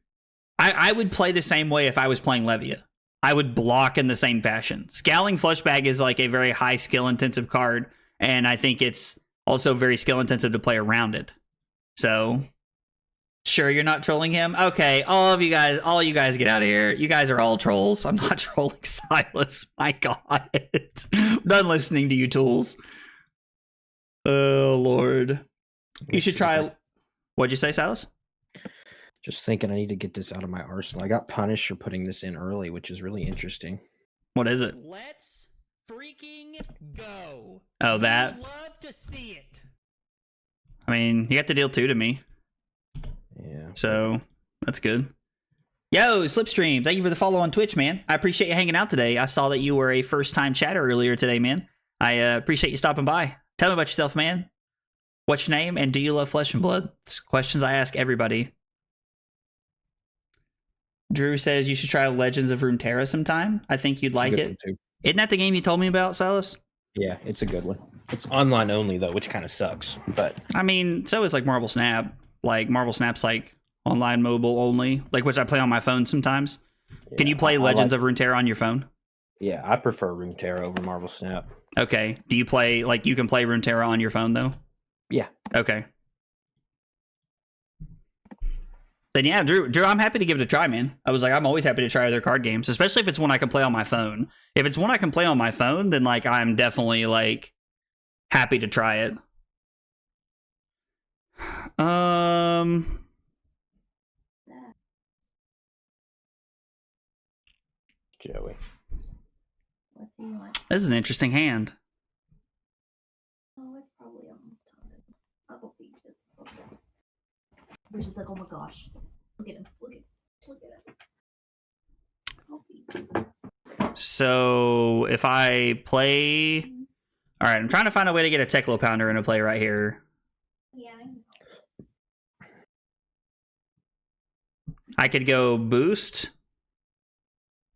I would play the same way if I was playing Levia. I would block in the same fashion. Scowling Fleshbag is like a very high skill intensive card, and I think it's also very skill intensive to play around it. So, sure, you're not trolling him? Okay, all you guys get out of here. You guys are all trolls. I'm not trolling Silas. My God. I'm done listening to you tools. Oh, Lord. You should try... What'd you say, Silas? Just thinking I need to get this out of my arsenal. I got punished for putting this in early, which is really interesting. What is it? Let's freaking go. Oh, that? I'd love to see it. I mean, you got to deal 2 to me. Yeah. So, that's good. Yo, Slipstream, thank you for the follow on Twitch, man. I appreciate you hanging out today. I saw that you were a first-time chatter earlier today, man. I appreciate you stopping by. Tell me about yourself, man. What's your name, and do you love flesh and blood? It's questions I ask everybody. Drew says you should try Legends of Runeterra sometime. I think you'd like it. Isn't that the game you told me about, Silas? Yeah, it's a good one. It's online only though, which kind of sucks. But I mean, so is like Marvel Snap. Like Marvel Snap's like online mobile only, like which I play on my phone sometimes. yeah, Can you play Legends of Runeterra on your phone? Yeah, I prefer Runeterra over Marvel Snap. Okay. Do you play like you can play Runeterra on your phone though? Yeah. Okay. Then yeah, Drew, I'm happy to give it a try, man. I was like, I'm always happy to try other card games, especially if it's one I can play on my phone. If it's one I can play on my phone, then like I'm definitely like happy to try it. Joey. What's he want? This is an interesting hand. Oh, it's probably almost time. I'll go feed this. Okay. We're just like, oh my gosh. Look at him. Look at him. I'll feed it. So if I play, all right, I'm trying to find a way to get a Teclo Pounder into play right here. Yeah, I know. I could go boost,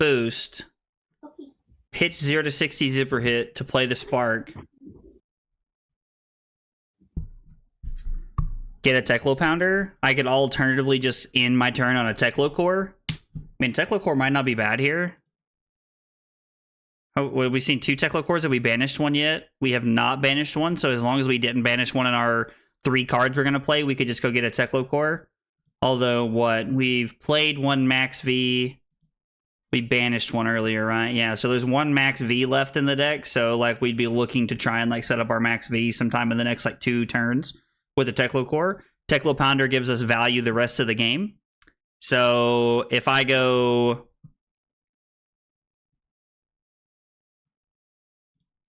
Okay. pitch 0 to 60 zipper hit to play the spark. Get a Teclo Pounder. I could alternatively just end my turn on a Teclo Core. I mean, Teclo Core might not be bad here. Oh, we've seen 2 Teclo Cores. Have we banished one yet? We have not banished one, so as long as we didn't banish one in our 3 cards we're going to play, we could just go get a Teclo Core. Although, what? We've played 1 Max V. We banished one earlier, right? Yeah, so there's 1 Max V left in the deck, so like we'd be looking to try and like set up our Max V sometime in the next like 2 turns with a Teclo Core. Teclo Pounder gives us value the rest of the game. So if I go...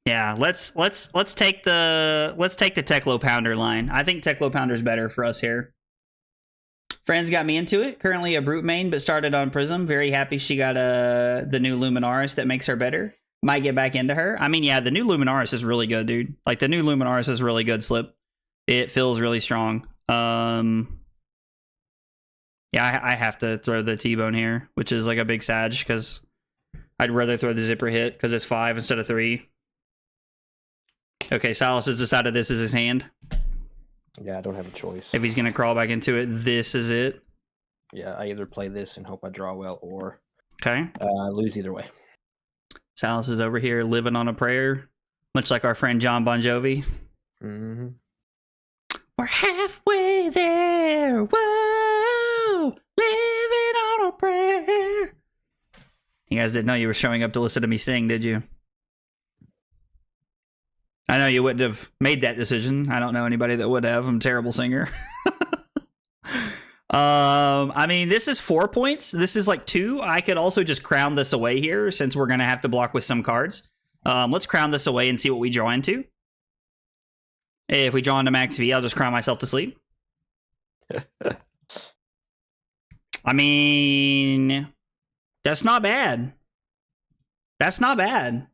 Yeah, let's take the Teclo Pounder line. I think Teclo Pounder's better for us here. Friends got me into it. Currently a Brute main, but started on Prism. Very happy she got the new Luminaris that makes her better. Might get back into her. I mean, yeah, the new Luminaris is really good, dude. Like, the new Luminaris is really good, Slip. It feels really strong. Yeah, I have to throw the T-Bone here, which is like a big sag, because I'd rather throw the Zipper hit, because it's 5 instead of 3. Okay, Silas has decided this is his hand. Yeah, I don't have a choice. If he's going to crawl back into it, this is it. Yeah, I either play this and hope I draw well, or Okay. lose either way. Silas is over here living on a prayer, much like our friend John Bon Jovi. Mm-hmm. We're halfway there. Whoa, living on a prayer. You guys didn't know you were showing up to listen to me sing, did you? I know you wouldn't have made that decision. I don't know anybody that would have. I'm a terrible singer. I mean, this is 4 points. This is like 2. I could also just crown this away here since we're going to have to block with some cards. Let's crown this away and see what we draw into. If we draw into Max V, I'll just crown myself to sleep. I mean, that's not bad. That's not bad.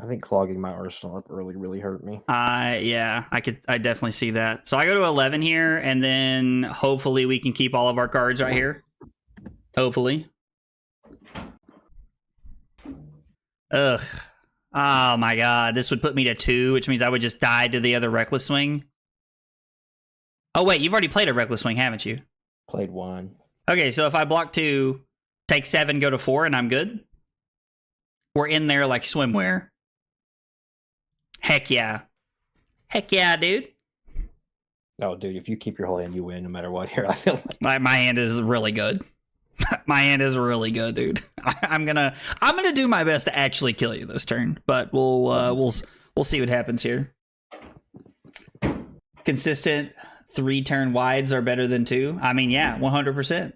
I think clogging my arsenal up early really hurt me. Yeah, I definitely see that. So I go to 11 here, and then hopefully we can keep all of our cards right here. Hopefully. Ugh. Oh my god, this would put me to 2, which means I would just die to the other Reckless Swing. Oh wait, you've already played a Reckless Swing, haven't you? Played 1. Okay, so if I block 2, take 7, go to 4, and I'm good? We're in there like swimwear. Heck yeah. Heck yeah, dude. Oh, dude, if you keep your whole hand, you win no matter what. Here, I feel like My hand is really good. My hand is really good, dude. I'm gonna do my best to actually kill you this turn, but we'll see what happens here. Consistent 3-turn wides are better than 2. I mean, yeah, 100%.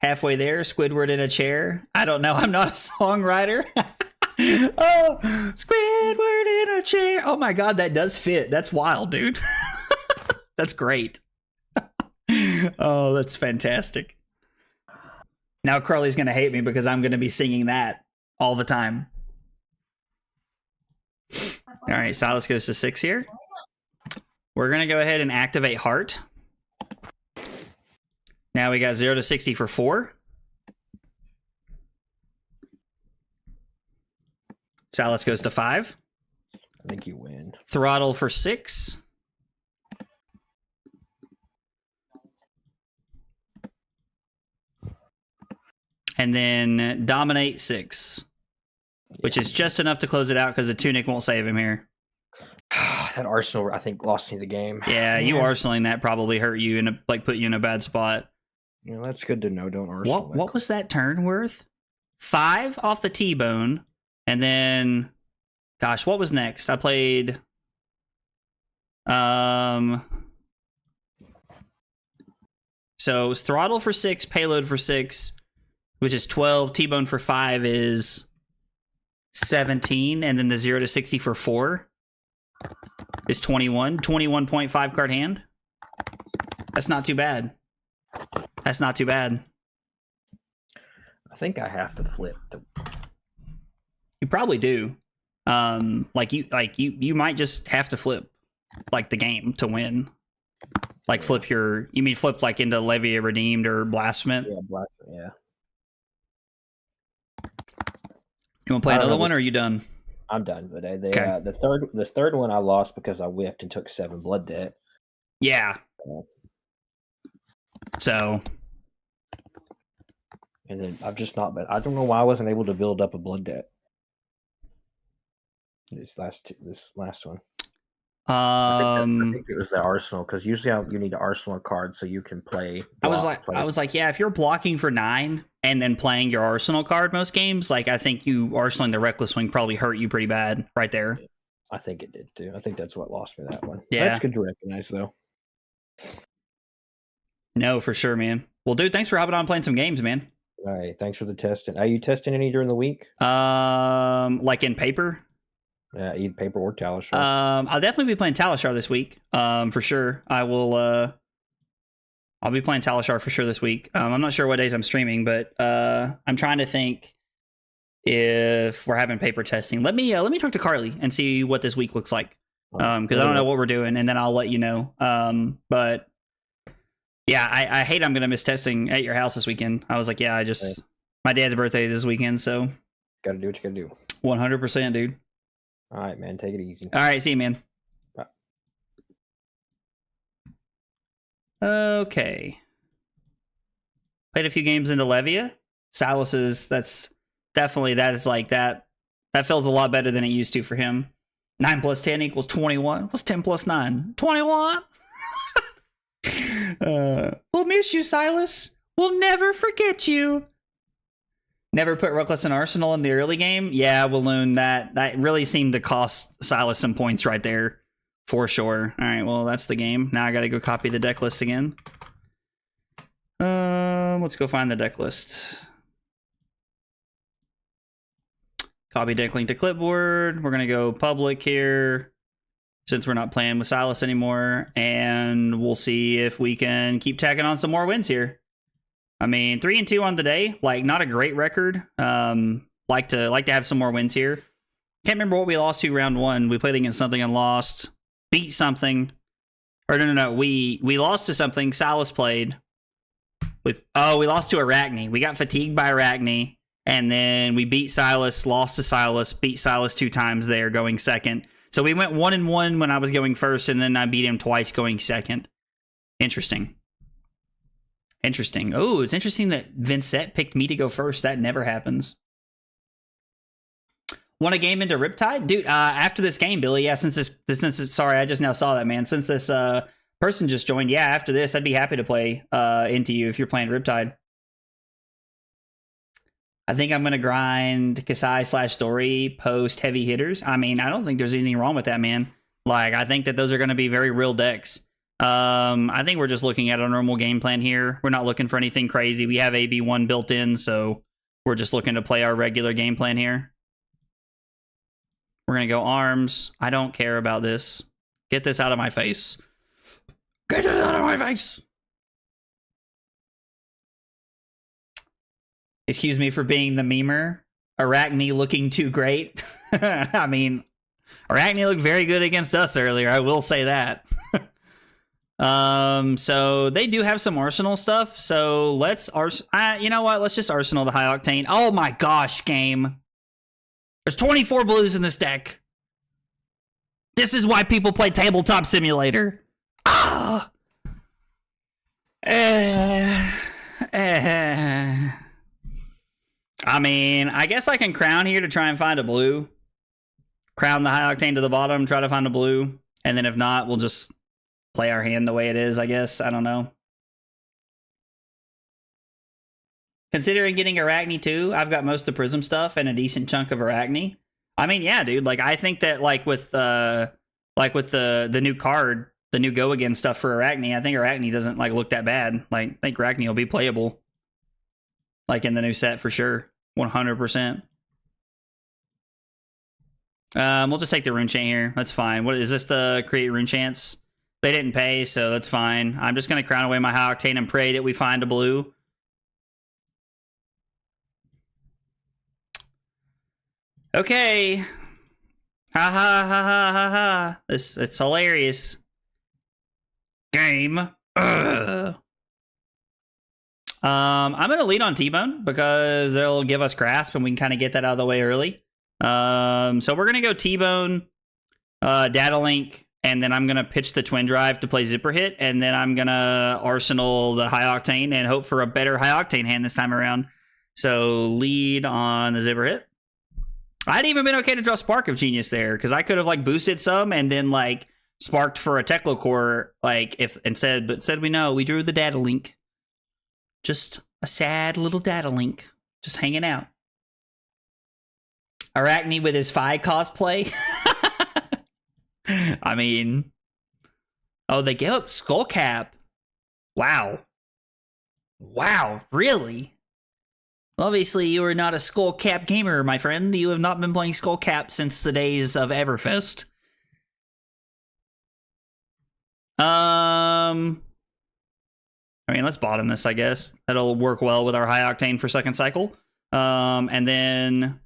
Halfway there, Squidward in a chair. I don't know. I'm not a songwriter. Oh, Squidward in a chair. Oh my god, that does fit. That's wild, dude. That's great. Oh, that's fantastic. Now Carly's going to hate me because I'm going to be singing that all the time. All right, Silas goes to 6 here. We're going to go ahead and activate Heart. Now we got 0 to 60 for 4. Salas goes to 5. I think you win. Throttle for 6. And then dominate 6, which is just enough to close it out because the Tunic won't save him here. That Arsenal, I think, lost me the game. Yeah, you Arsenaling that probably hurt you and put you in a bad spot. Yeah, that's good to know. Don't Arsenal. What was that turn worth? 5 off the T-bone, and then, gosh, what was next? I played, so it was throttle for 6, payload for 6, which is 12. T-bone for 5 is 17, and then the 0 to 60 for 4 is 21. 21.5 card hand. That's not too bad. That's not too bad. I think I have to flip. You probably do. You might just have to flip like the game to win. Like flip your, you mean flip like into Levia Redeemed or Blasphemous? Yeah. You want to play another one, or are you done? I'm done today. Okay. The third one I lost because I whiffed and took 7 blood debt. Yeah. So. And then I've just not been. I don't know why I wasn't able to build up a blood debt. This last one. I think it was the Arsenal, because usually you need an Arsenal card so you can play. I was like, yeah, if you're blocking for 9 and then playing your Arsenal card most games, like I think you Arsenaling the Reckless Wing probably hurt you pretty bad right there. I think it did too. I think that's what lost me that one. Yeah, that's good to recognize though. No, for sure, man. Well, dude, thanks for hopping on and playing some games, man. All right, thanks for the testing. Are you testing any during the week? Like in paper? Either paper or Talishar. I'll definitely be playing Talishar this week. For sure. I will. I'll be playing Talishar for sure this week. I'm not sure what days I'm streaming, but I'm trying to think if we're having paper testing. Let me talk to Carly and see what this week looks like. Because I don't know what we're doing, and then I'll let you know. But yeah, I hate I'm gonna miss testing at your house this weekend. I was like, yeah, my dad's birthday this weekend, so gotta do what you gotta do. 100%, dude. All right, man. Take it easy. All right, see you, man. Bye. Okay. Played a few games into Levia. Salas's, that's definitely, that is like that. That feels a lot better than it used to for him. 9 plus 10 equals 21. What's 10 plus 9? 21? We'll miss you, Silas. We'll never forget you. Never put Reckless in Arsenal in the early game. Yeah, Walloon, that really seemed to cost Silas some points right there, for sure. All right, well, that's the game. Now I got to go copy the deck list again. Let's go find the deck list. Copy deck link to clipboard. We're going to go public here, since we're not playing with Silas anymore, and we'll see if we can keep tacking on some more wins here. I mean, 3-2 on the day, like not a great record. Like to have some more wins here. Can't remember what we lost to round 1. We played against something and lost. Beat something. Or no. We lost to something. Silas played. We lost to Arachne. We got fatigued by Arachne, and then we beat Silas, lost to Silas, beat Silas 2 times there, going second. So we went 1-1 when I was going first, and then I beat him twice going second. Interesting. Oh, it's interesting that Vincent picked me to go first. That never happens. Won a game into Riptide? Dude, after this game, Billy, yeah, sorry, I just now saw that, man. Since this person just joined, yeah, after this, I'd be happy to play into you if you're playing Riptide. I think I'm going to grind Kasai/Story post heavy hitters. I mean, I don't think there's anything wrong with that, man. Like, I think that those are going to be very real decks. I think we're just looking at a normal game plan here. We're not looking for anything crazy. We have AB1 built in, so we're just looking to play our regular game plan here. We're going to go arms. I don't care about this. Get this out of my face. Get this out of my face! Excuse me for being the memer. Arachne looking too great. I mean, Arachne looked very good against us earlier. I will say that. So they do have some Arsenal stuff. So let's you know what? Let's just Arsenal the high octane. Oh my gosh, game. There's 24 blues in this deck. This is why people play Tabletop Simulator. Ah. I mean, I guess I can crown here to try and find a blue. Crown the high octane to the bottom, try to find a blue. And then if not, we'll just play our hand the way it is, I guess. I don't know. Considering getting Arachne too, I've got most of the Prism stuff and a decent chunk of Arachne. I mean, yeah, dude. Like, I think that with the new card, the new Go Again stuff for Arachne, I think Arachne doesn't look that bad. Like, I think Arachne will be playable. Like in the new set for sure. 100%. We'll just take the rune chant here. That's fine. What is this, the create rune chants? They didn't pay, so that's fine. I'm just gonna crown away my high octane and pray that we find a blue. Okay. Ha ha ha ha ha ha. It's hilarious. Game. Ugh. I'm gonna lead on T-Bone because they'll give us grasp and we can kind of get that out of the way early. So we're gonna go T-Bone, Data Link, and then I'm gonna pitch the Twin Drive to play Zipper Hit, and then I'm gonna Arsenal the High Octane and hope for a better High Octane hand this time around. So lead on the Zipper Hit. I'd even been okay to draw Spark of Genius there because I could have boosted some and then sparked for a Teklo Core but said we drew the Data Link. Just a sad little Data Link. Just hanging out. Arachne with his Phi cosplay. I mean... Oh, they gave up Skullcap. Wow. Wow, really? Obviously, you are not a Skullcap gamer, my friend. You have not been playing Skullcap since the days of Everfest. I mean, let's bottom this, I guess. That'll work well with our high octane for second cycle. And then...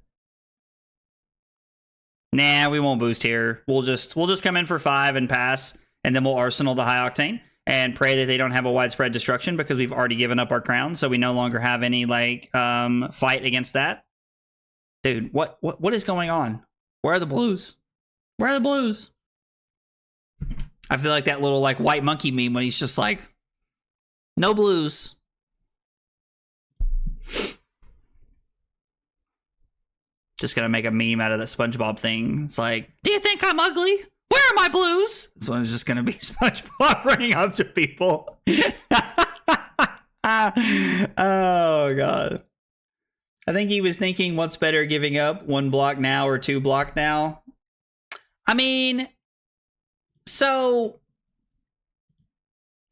Nah, we won't boost here. We'll just come in for 5 and pass, and then we'll Arsenal the high octane and pray that they don't have a widespread destruction because we've already given up our crown, so we no longer have any fight against that. Dude, what is going on? Where are the blues? Where are the blues? I feel like that little white monkey meme when he's just no blues. Just gonna make a meme out of the SpongeBob thing. It's do you think I'm ugly? Where are my blues? This one's just gonna be SpongeBob running up to people. Oh god. I think he was thinking, what's better, giving up 1 block now or 2 block now? I mean, so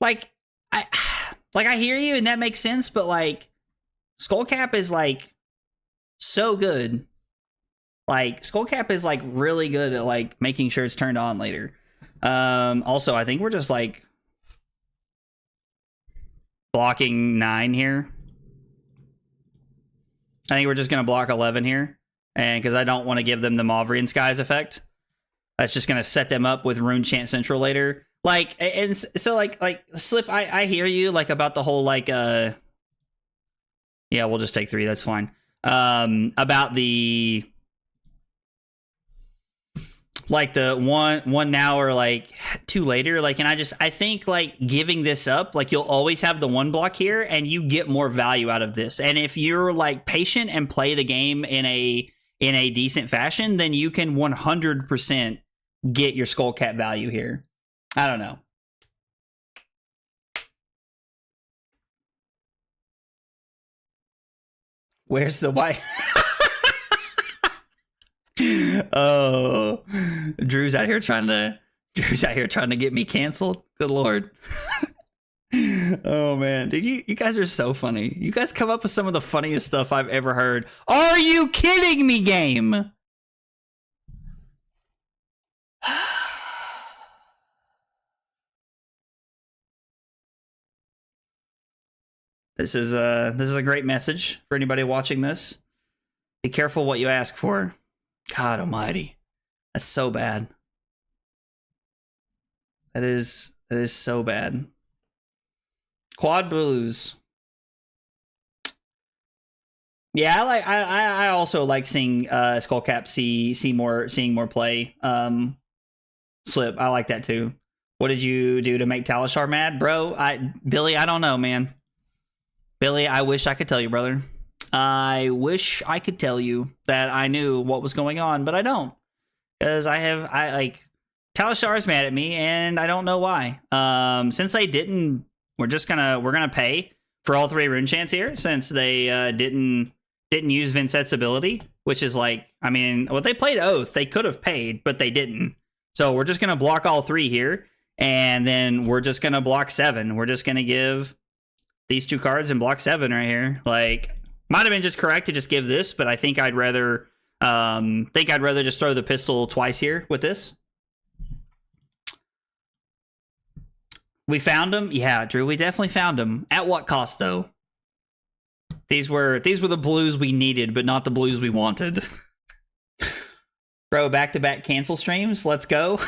I hear you and that makes sense, but Skullcap is so good. Skullcap is really good at making sure it's turned on later. Also, I think we're just blocking 9 here. I think we're just gonna block 11 here, and because I don't want to give them the Mauvrian Skies effect. That's just gonna set them up with Rune Chant Central later. And so Slip, I hear you about the whole yeah, we'll just take 3, that's fine. About the the one now or 2 later, and I think giving this up, you'll always have the 1 block here and you get more value out of this. And if you're patient and play the game in a decent fashion, then you can 100% get your Skullcat value here. I don't know. Where's the white? Oh, Drew's out here trying to get me canceled. Good lord. Oh man, dude, you guys are so funny. You guys come up with some of the funniest stuff I've ever heard. Are you kidding me, game? This is a great message for anybody watching this. Be careful what you ask for. God almighty. That's so bad. That is That is so bad. Quad blues. Yeah, I also like seeing Skullcap seeing more play. Slip. I like that too. What did you do to make Talishar mad, bro? Billy, I don't know, man. Billy, I wish I could tell you, brother. I wish I could tell you that I knew what was going on, but I don't. Because I like Talishar's mad at me, and I don't know why. Since they didn't, we're gonna pay for all 3 rune chants here, since they didn't use Vincent's ability, which is like, I mean, well, they played Oath, they could have paid, but they didn't. So we're just gonna block all 3 here, and then we're just gonna block 7. We're just gonna give these 2 cards and block 7 right here. Like, might have been just correct to just give this, but I think I'd rather just throw the pistol twice here with this. We found them, yeah, Drew. We definitely found them. At what cost, though? These were the blues we needed, but not the blues we wanted. Bro, back-to-back cancel streams. Let's go.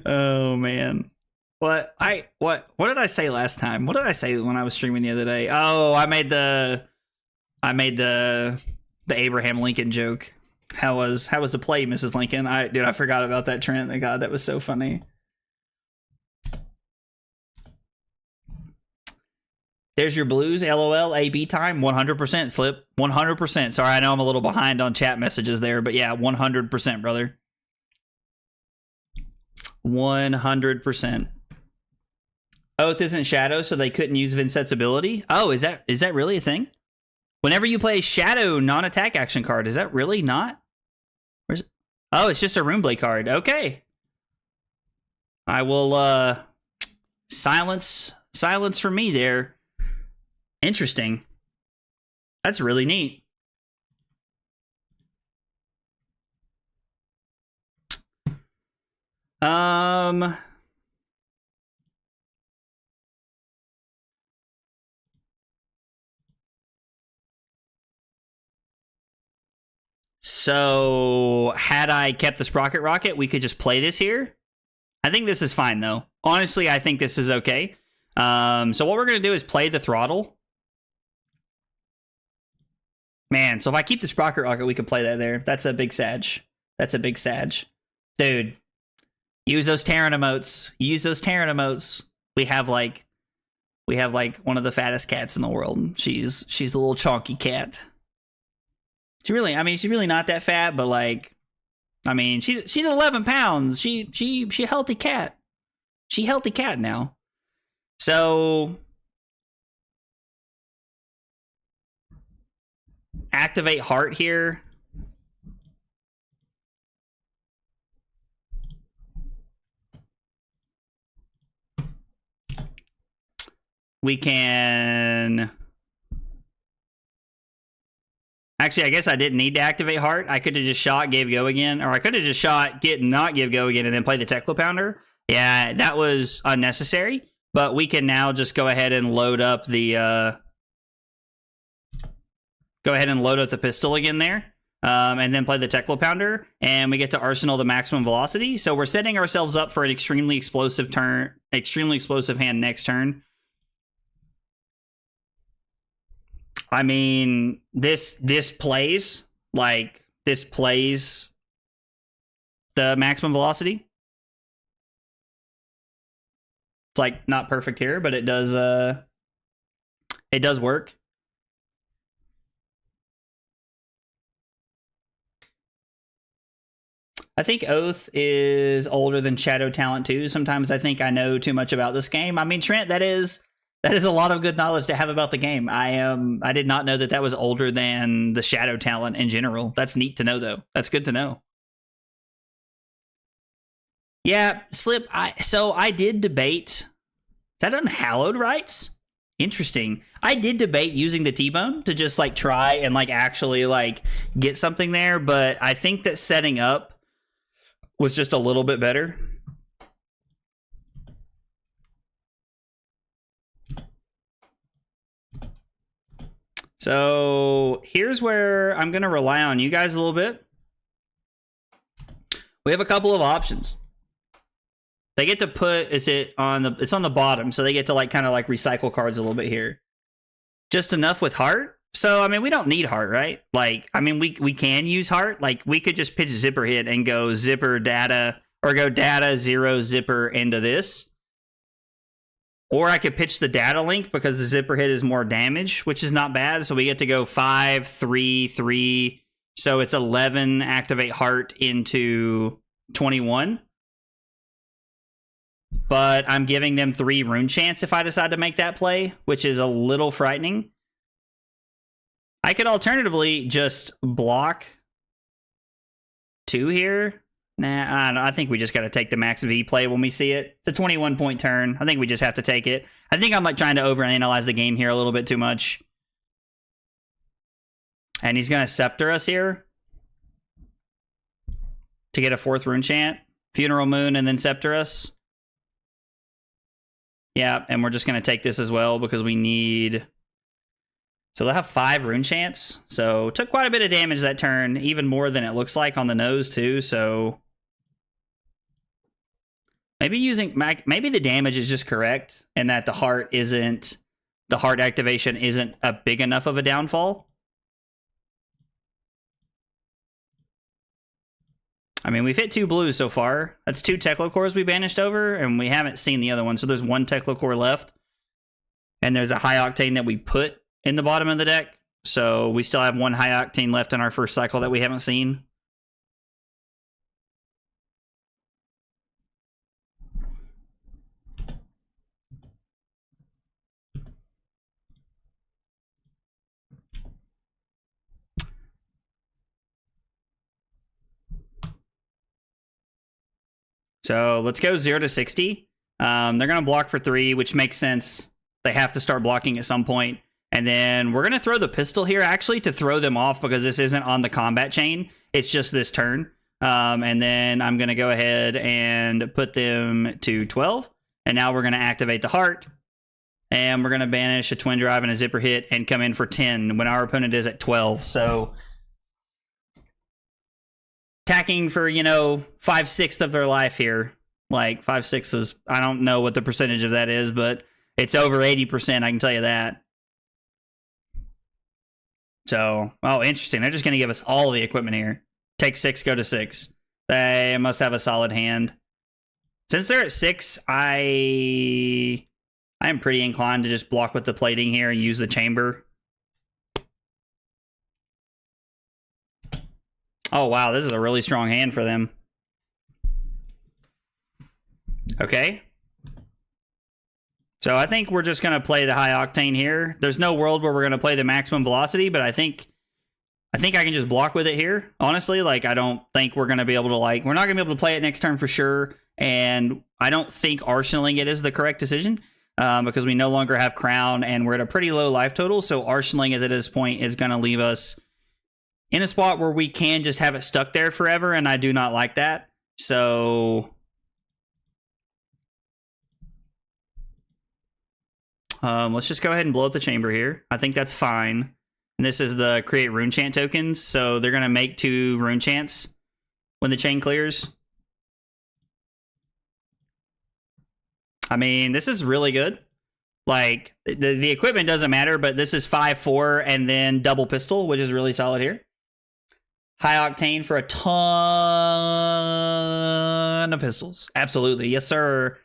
Oh man. What did I say last time? What did I say when I was streaming the other day? Oh, I made the Abraham Lincoln joke. How was the play, Mrs. Lincoln? I forgot about that, Trent. God, that was so funny. There's your blues, LOL, AB time, 100% Slip, 100%. Sorry, I know I'm a little behind on chat messages there, but yeah, 100%, brother. 100%. Oath isn't Shadow, so they couldn't use Vincent's ability. Oh, is that really a thing? Whenever you play a Shadow non-attack action card, is that really not? Where's it? Oh, it's just a Runeblade card. Okay. I will silence for me there. Interesting. That's really neat. So had I kept the Sprocket Rocket, we could just play this here. I think this is fine though. Honestly, I think this is okay. So what we're gonna do is play the Throttle. Man, so if I keep the Sprocket Rocket, we could play that there. That's a big Sag. That's a big Sag. Dude, use those Terran emotes. Use those Terran emotes. We have like one of the fattest cats in the world. She's a little chunky cat. She's really not that fat, but like, I mean, she's 11 pounds. She a healthy cat. She healthy cat now. So activate Heart here. We can... Actually, I guess I didn't need to activate Heart. I could have just shot, gave go again. Or I could have just shot, not give go again, and then play the Tecla Pounder. Yeah, that was unnecessary. But we can now just go ahead and load up the... Go ahead and load up the pistol again there. And then play the Tecla Pounder. And we get to Arsenal the maximum velocity. So we're setting ourselves up for an extremely explosive hand next turn. I mean, this plays the maximum velocity. It's like not perfect here, but it does work. I think Oath is older than Shadow Talent too. Sometimes I think I know too much about this game. I mean, Trent, that is a lot of good knowledge to have about the game. I did not know that was older than the Shadow Talent in general. That's neat to know, though. That's good to know. Yeah, Slip. I did debate. Is that Unhallowed Rights? Interesting. I did debate using the T-Bone to just like try and like actually like get something there, but I think that setting up was just a little bit better. So here's where I'm going to rely on you guys a little bit. We have a couple of options. They get to put, it's on the bottom, so they get to like kind of like recycle cards a little bit here. Just enough with heart. So I mean, we don't need heart, right? Like, I mean, we can use heart. Like, we could just pitch zipper hit and go zipper data, or go data 0 zipper into this. Or I could pitch the data link because the zipper hit is more damage, which is not bad. So we get to go 5, 3, 3. So it's 11 activate heart into 21. But I'm giving them 3 rune chance if I decide to make that play, which is a little frightening. I could alternatively just block 2 here. Nah, I don't know. I think we just got to take the max V play when we see it. It's a 21-point turn. I think we just have to take it. I think I'm like trying to overanalyze the game here a little bit too much. And he's going to Scepter us here to get a 4th rune chant. Funeral Moon and then Scepter us. Yeah, and we're just going to take this as well because we need... So they'll have 5 rune chants. So took quite a bit of damage that turn, even more than it looks like on the nose too. So maybe the damage is just correct, and that the heart activation isn't a big enough of a downfall. I mean, we've hit 2 blues so far. That's 2 Techlocores we banished over, and we haven't seen the other one. So there's 1 Techlocore left, and there's a high octane that we put in the bottom of the deck. So we still have 1 high octane left in our first cycle that we haven't seen. So let's go 0 to 60. They're going to block for 3, which makes sense. They have to start blocking at some point. And then we're going to throw the pistol here, actually, to throw them off because this isn't on the combat chain. It's just this turn. And then I'm going to go ahead and put them to 12. And now we're going to activate the heart. And we're going to banish a twin drive and a zipper hit and come in for 10 when our opponent is at 12. So attacking for, 5/6 of their life here. Like 5/6 is, I don't know what the percentage of that is, but it's over 80%, I can tell you that. So, oh, interesting. They're just going to give us all the equipment here. Take 6, go to 6. They must have a solid hand. Since they're at 6, I am pretty inclined to just block with the plating here and use the chamber. Oh, wow. This is a really strong hand for them. Okay. So I think we're just going to play the high octane here. There's no world where we're going to play the maximum velocity, but I think I can just block with it here. Honestly, like, I don't think we're going to be able to, we're not going to be able to play it next turn for sure. And I don't think arsenaling it is the correct decision because we no longer have crown and we're at a pretty low life total. So arsenaling it at this point is going to leave us in a spot where we can just have it stuck there forever. And I do not like that. So let's just go ahead and blow up the chamber here. I think that's fine. And this is the create rune chant tokens. So they're going to make 2 rune chants when the chain clears. I mean, this is really good. Like, the equipment doesn't matter, but this is 5/4 and then double pistol, which is really solid here. High octane for a ton of pistols. Absolutely. Yes, sir.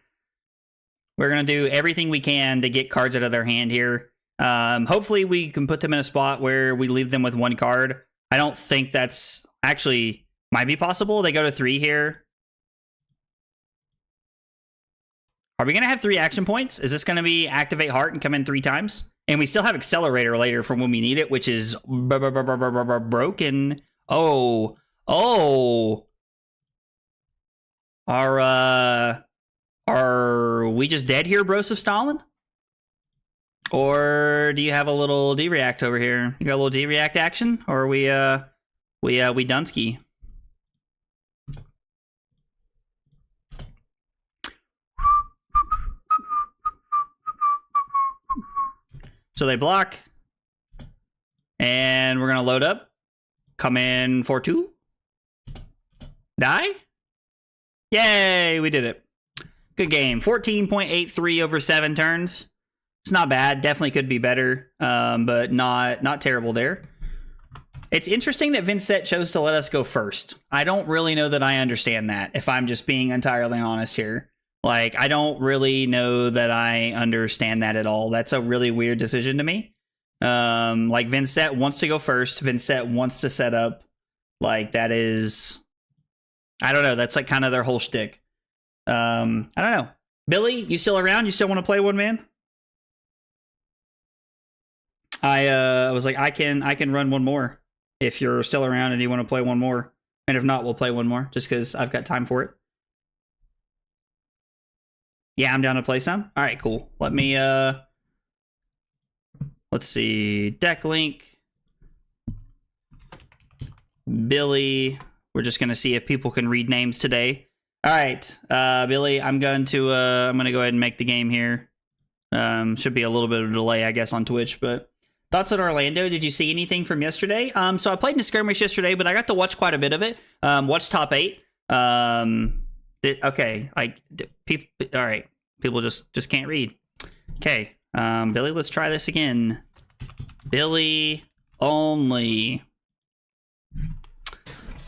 We're going to do everything we can to get cards out of their hand here. Hopefully we can put them in a spot where we leave them with 1 card. I don't think that's actually might be possible. They go to 3 here. Are we going to have 3 action points? Is this going to be activate heart and come in 3 times? And we still have accelerator later for when we need it, which is broken. Oh. Are we just dead here, Bros of Stalin? Or do you have a little D-react over here? You got a little D-react action? Or are we Dunsky? So they block. And we're going to load up. Come in for 2. Die. Yay, we did it. Good game. 14.83 over 7 turns. It's not bad. Definitely could be better, but not terrible there. It's interesting that Vincent chose to let us go first. I don't really know that I understand that, if I'm just being entirely honest here. Like, I don't really know that I understand that at all. That's a really weird decision to me. Like, Vincent wants to go first. Vincent wants to set up. Like, that is... I don't know. That's like kind of their whole shtick. I don't know. Billy, you still around? You still want to play one man? I was like, I can run one more if you're still around and you want to play one more. And if not, we'll play one more just because I've got time for it. Yeah, I'm down to play some. All right, cool. Let me let's see. Deck link. Billy. We're just gonna see if people can read names today. All right, Billy. I'm gonna go ahead and make the game here. Should be a little bit of a delay, I guess, on Twitch. But thoughts on Orlando? Did you see anything from yesterday? So I played in Skirmish yesterday, but I got to watch quite a bit of it. Watched top 8. Okay, like people. All right, people just can't read. Okay, Billy. Let's try this again. Billy only.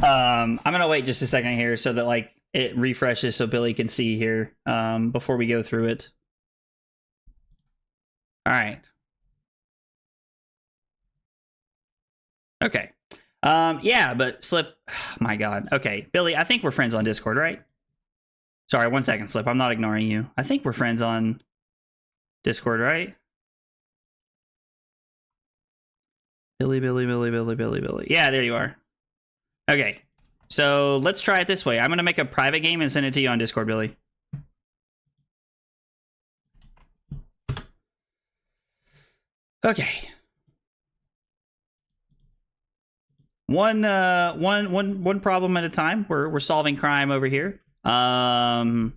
I'm gonna wait just a second here so that like it refreshes so Billy can see here before we go through it. All right. Okay. Yeah, but Slip. Oh my God. Okay, Billy. I think we're friends on Discord, right? Sorry, 1 second, Slip. I'm not ignoring you. I think we're friends on Discord, right? Billy. Yeah, there you are. Okay, so let's try it this way. I'm going to make a private game and send it to you on Discord, Billy. Okay. One problem at a time. We're solving crime over here. I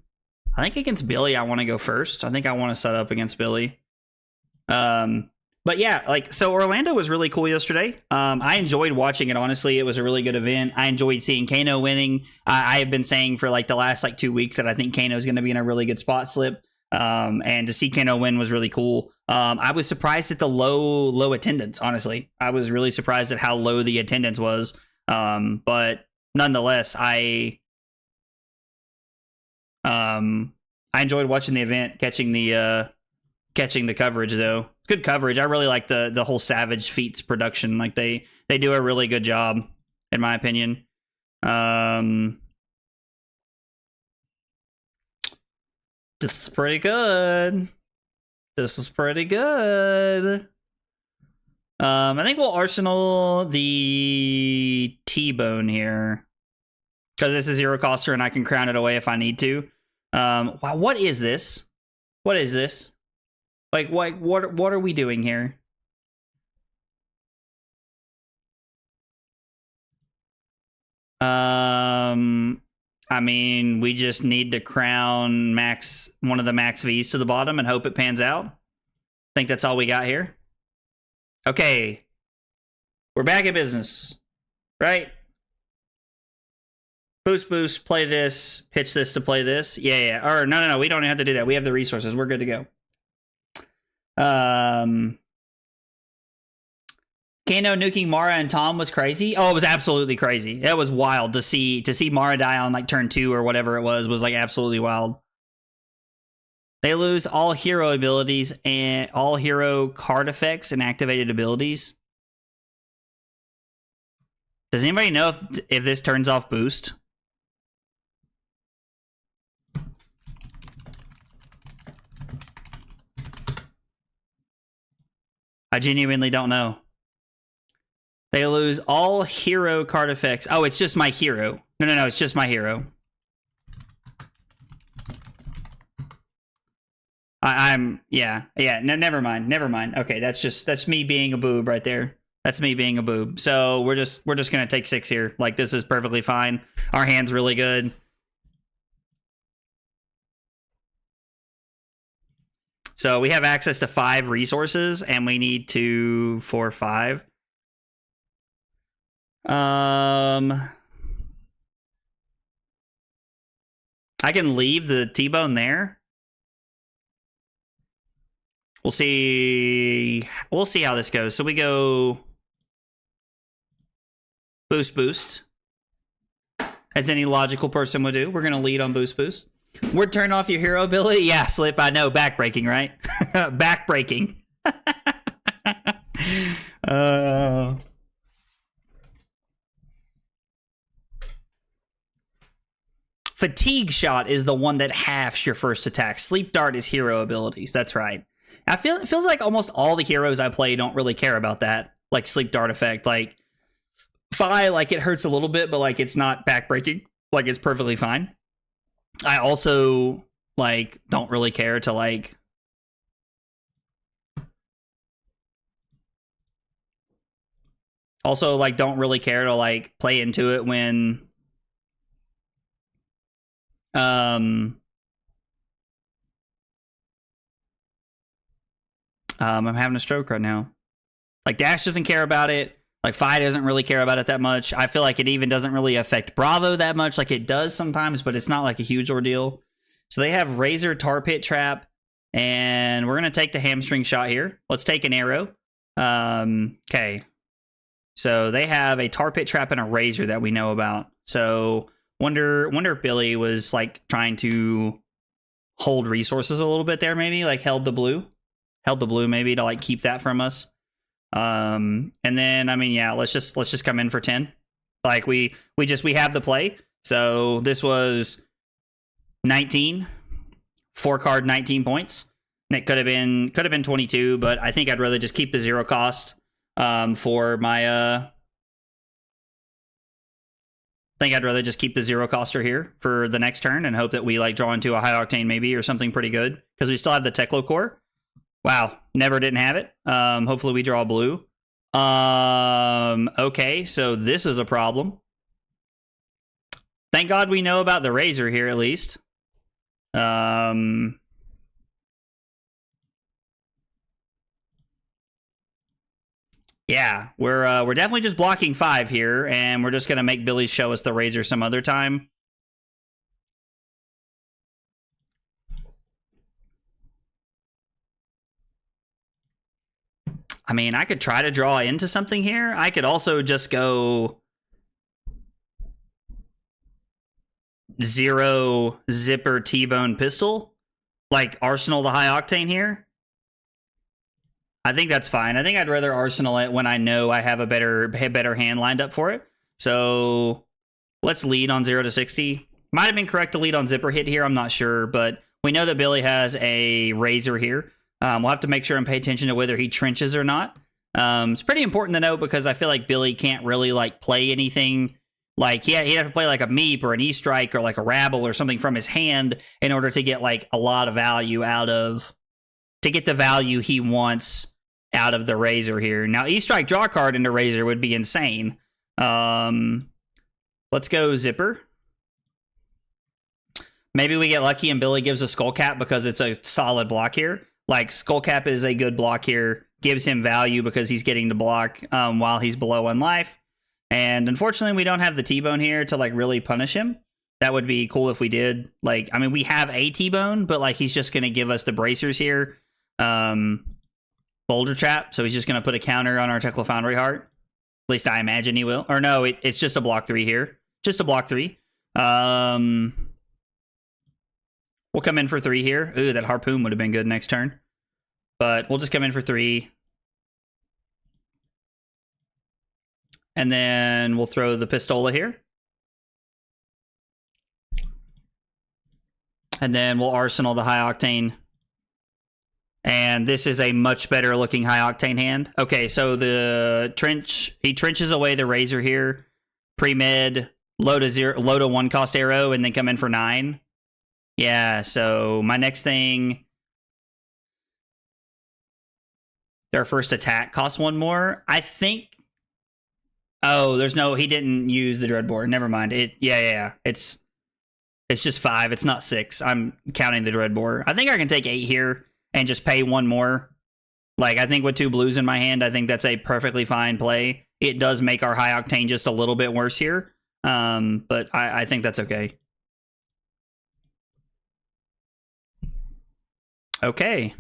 think against Billy, I want to go first. I think I want to set up against Billy. But yeah, like, so Orlando was really cool yesterday. I enjoyed watching it, honestly. It was a really good event. I enjoyed seeing Kano winning. I have been saying for like the last like 2 weeks that I think Kano is going to be in a really good spot, Slip. And to see Kano win was really cool. I was surprised at the low attendance, honestly. I was really surprised at how low the attendance was. But nonetheless, I enjoyed watching the event, catching the coverage though. Good coverage. I really like the whole Savage Feats production. Like they do a really good job, in my opinion. This is pretty good. I think we'll Arsenal the T-Bone here because this is zero coster and I can crown it away if I need to. Wow, what is this? Like, what are we doing here? I mean, we just need to crown one of the max V's to the bottom and hope it pans out. I think that's all we got here. Okay. We're back in business. Right? Boost, play this, pitch this to play this. Yeah. Or no, we don't have to do that. We have the resources. We're good to go. Kano nuking Mara and Tom was crazy. Oh, it was absolutely crazy. It was wild to see Mara die on like turn 2 or whatever it was like absolutely wild. They lose all hero abilities and all hero card effects and activated abilities. Does anybody know if this turns off boost? I genuinely don't know. They lose all hero card effects. Oh, it's just my hero. No, it's just my hero. Yeah. No, never mind. Okay, that's me being a boob right there. That's me being a boob. So we're just gonna take 6 here. Like, this is perfectly fine. Our hand's really good. So we have access to 5 resources, and we need 2, 4, 5. I can leave the T-bone there. We'll see. We'll see how this goes. So we go boost, boost. As any logical person would do. We're going to lead on boost, boost. We're turning off your hero ability? Yeah, Slip, I know. Backbreaking, right? Backbreaking. Fatigue Shot is the one that halves your first attack. Sleep Dart is hero abilities. That's right. It feels like almost all the heroes I play don't really care about that. Like Sleep Dart effect. Like, Fi, like, it hurts a little bit, but, like, it's not backbreaking. Like, it's perfectly fine. I also, like, don't really care to, like... Also, like, don't really care to, like, play into it when... I'm having a stroke right now. Like, Dash doesn't care about it. Like, Fi doesn't really care about it that much. I feel like it even doesn't really affect Bravo that much. Like, it does sometimes, but it's not, like, a huge ordeal. So they have Razor, Tar Pit Trap, and we're going to take the Hamstring Shot here. Let's take an arrow. Okay. So they have a Tar Pit Trap and a Razor that we know about. So... Wonder if Billy was, like, trying to hold resources a little bit there, maybe? Like, held the blue maybe to, like, keep that from us. And then, I mean, yeah, let's just come in for 10. Like, we have the play. So this was 19. 4-card, 19 points. And it could have been 22, but I think I'd rather just keep the 0 cost for my... I think I'd rather just keep the 0 coster here for the next turn and hope that we, like, draw into a high octane maybe or something pretty good. Because we still have the Teklo core. Wow. Never didn't have it. Hopefully we draw blue. Okay, so this is a problem. Thank God we know about the Razor here at least. Yeah, we're definitely just blocking 5 here, and we're just gonna make Billy show us the Razor some other time. I mean, I could try to draw into something here. I could also just go 0 zipper T-bone pistol, like Arsenal the high octane here. I think that's fine. I think I'd rather Arsenal it when I know I have a better hand lined up for it. So let's lead on 0 to 60. Might have been correct to lead on Zipper Hit here. I'm not sure, but we know that Billy has a Razor here. We'll have to make sure and pay attention to whether he trenches or not. It's pretty important to note because I feel like Billy can't really, like, play anything. Like, he'd have to play like a Meep or an E-Strike or like a Rabble or something from his hand in order to get, like, a lot of value out of... to get the value he wants out of the Razor here. Now, E-Strike draw card into Razor would be insane. Let's go Zipper. Maybe we get lucky and Billy gives a Skullcap because it's a solid block here. Like, Skullcap is a good block here. Gives him value because he's getting to block while he's below 1 life. And unfortunately, we don't have the T-Bone here to, like, really punish him. That would be cool if we did. Like, I mean, we have a T-Bone, but, like, he's just going to give us the bracers here. Boulder Trap, so he's just going to put a counter on our Tekla Foundry Heart. At least I imagine he will. Or no, it's just a block 3 here. Just a block 3. We'll come in for 3 here. Ooh, that Harpoon would have been good next turn. But we'll just come in for 3. And then we'll throw the Pistola here. And then we'll Arsenal the High Octane. And this is a much better looking high octane hand. Okay, so the he trenches away the Razor here. Pre-med, load a 1 cost arrow, and then come in for 9. Yeah, so my next thing, their first attack costs 1 more. I think. Oh, he didn't use the Dreadbore. Never mind. Yeah. It's just 5. It's not 6. I'm counting the Dreadbore. I think I can take 8 here. And just pay 1 more. Like, I think with 2 blues in my hand, I think that's a perfectly fine play. It does make our high octane just a little bit worse here. But I think that's okay. Okay.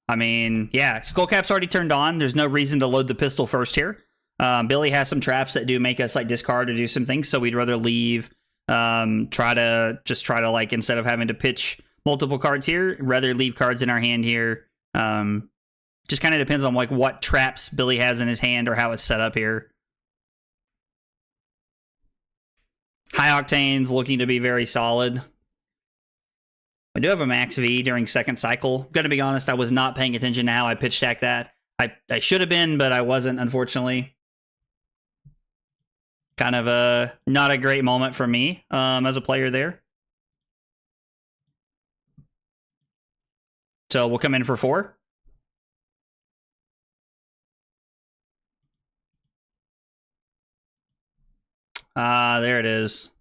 I mean, yeah, Skullcap's already turned on. There's no reason to load the pistol first here. Billy has some traps that do make us like discard to do some things, so we'd rather leave. Try to like, instead of having to pitch multiple cards here, rather leave cards in our hand here. Just kind of depends on like what traps Billy has in his hand or how it's set up here. High Octane's looking to be very solid. I do have a max V during second cycle. I'm gonna be honest, I was not paying attention to how I pitch stacked that. I should have been, but I wasn't, unfortunately. Kind of a not a great moment for me as a player there. So we'll come in for 4. There it is.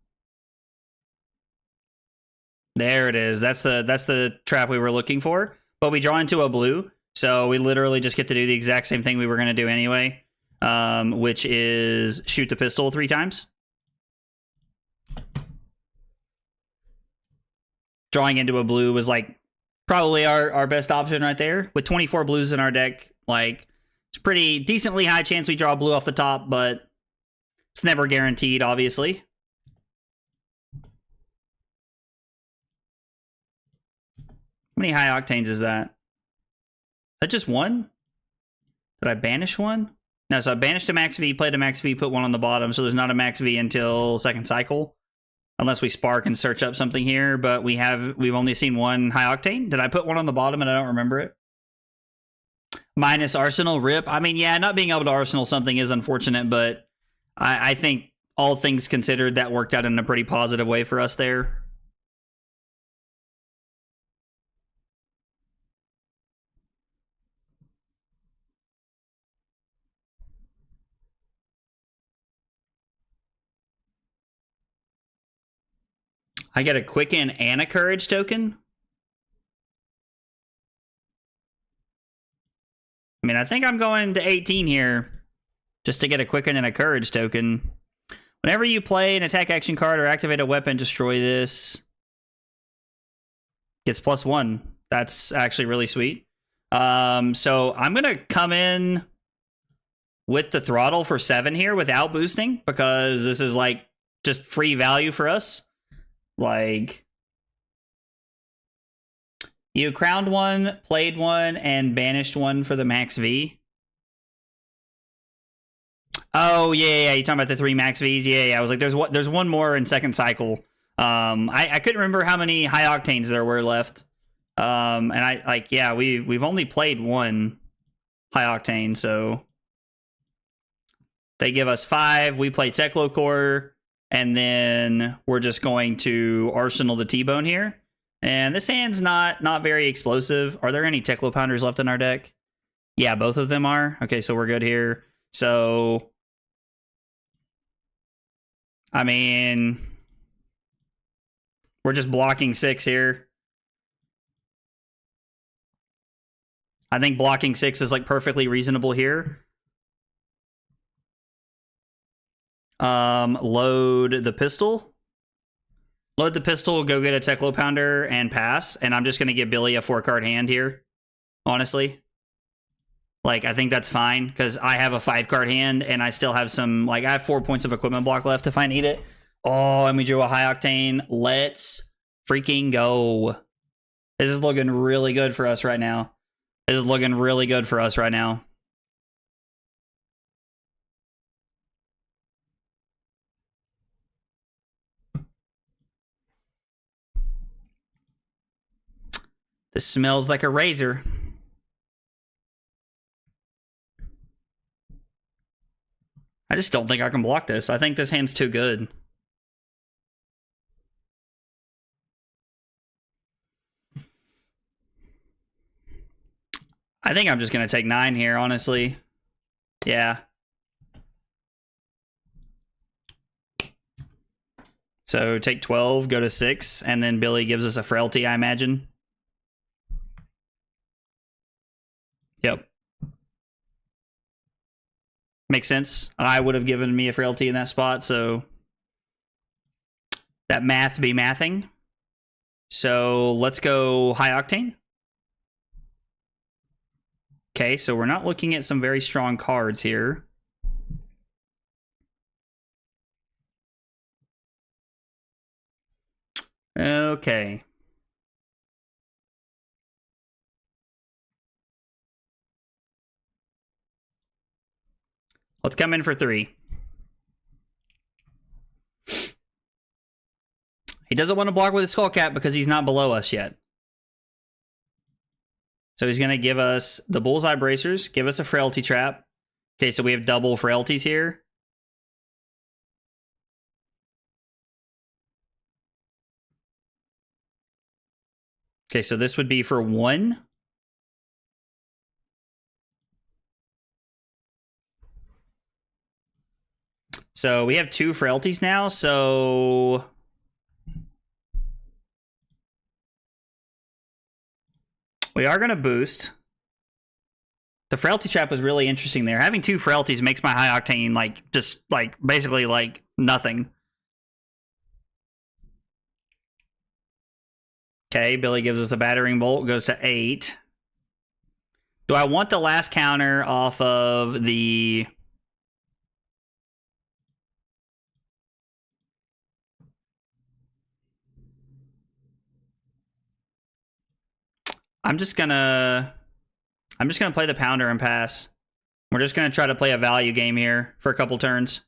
There it is. That's the trap we were looking for. But we draw into a blue, so we literally just get to do the exact same thing we were going to do anyway, which is shoot the pistol 3 times. Drawing into a blue was like probably our best option right there. With 24 blues in our deck, like it's a pretty decently high chance we draw a blue off the top, but it's never guaranteed, obviously. How many high octanes is that? Is that just 1? Did I banish 1? No, so I banished a max V, played a max V, put 1 on the bottom, so there's not a max V until second cycle. Unless we spark and search up something here, but we've only seen 1 high octane. Did I put 1 on the bottom and I don't remember it? Minus Arsenal, rip. I mean, yeah, not being able to Arsenal something is unfortunate, but I think all things considered, that worked out in a pretty positive way for us there. I get a Quicken and a Courage token. I mean, I think I'm going to 18 here just to get a Quicken and a Courage token. Whenever you play an attack action card or activate a weapon, destroy this. Gets +1. That's actually really sweet. So I'm going to come in with the throttle for 7 here without boosting, because this is like just free value for us. Like, you crowned 1, played 1, and banished 1 for the max V. Oh, yeah, you're talking about the 3 max Vs? Yeah, I was like, there's one more in second cycle. I couldn't remember how many high octanes there were left. And we've only played 1 high octane, so they give us 5. We play Teklo Core. And then we're just going to Arsenal the T-Bone here. And this hand's not very explosive. Are there any Teklo Pounders left in our deck? Yeah, both of them are. Okay, so we're good here. So, I mean, we're just blocking 6 here. I think blocking 6 is like perfectly reasonable here. Load the pistol. Load the pistol, go get a Teklo Pounder, and pass. And I'm just going to give Billy a 4-card hand here, honestly. Like, I think that's fine, because I have a 5-card hand, and I still have some, like, I have 4 points of equipment block left if I need it. Oh, and we drew a high octane. Let's freaking go. This is looking really good for us right now. This is looking really good for us right now. This smells like a razor. I just don't think I can block this. I think this hand's too good. I think I'm just going to take 9 here, honestly. Yeah. So take 12, go to 6, and then Billy gives us a Frailty, I imagine. Yep. Makes sense. I would have given me a frailty in that spot, so that math be mathing. So let's go high octane. Okay, so we're not looking at some very strong cards here. Okay. Let's come in for 3. He doesn't want to block with a skull cap because he's not below us yet. So he's going to give us the bullseye bracers, give us a frailty trap. Okay, so we have double frailties here. Okay, so this would be for 1. So we have 2 frailties now, so we are going to boost. The frailty trap was really interesting there. Having 2 frailties makes my high octane like just like basically like nothing. Okay, Billy gives us a battering bolt, goes to 8. Do I want the last counter off of the... I'm just gonna play the pounder and pass. We're just gonna try to play a value game here for a couple turns.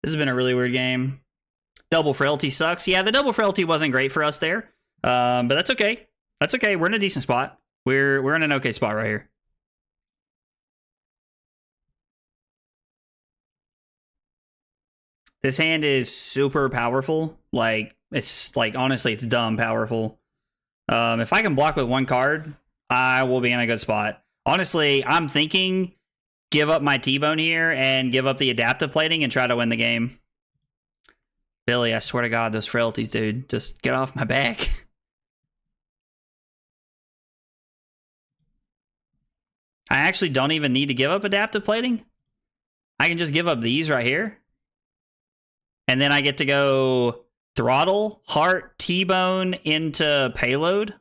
This has been a really weird game. Double frailty sucks. Yeah, the double frailty wasn't great for us there. But that's okay. That's okay. We're in a decent spot. We're in an okay spot right here. This hand is super powerful. Like, it's like, honestly, it's dumb powerful. If I can block with 1 card, I will be in a good spot. Honestly, I'm thinking give up my T-bone here and give up the adaptive plating and try to win the game. Billy, I swear to God, those frailties, dude. Just get off my back. I actually don't even need to give up adaptive plating. I can just give up these right here. And then I get to go throttle, heart, T-bone into payload.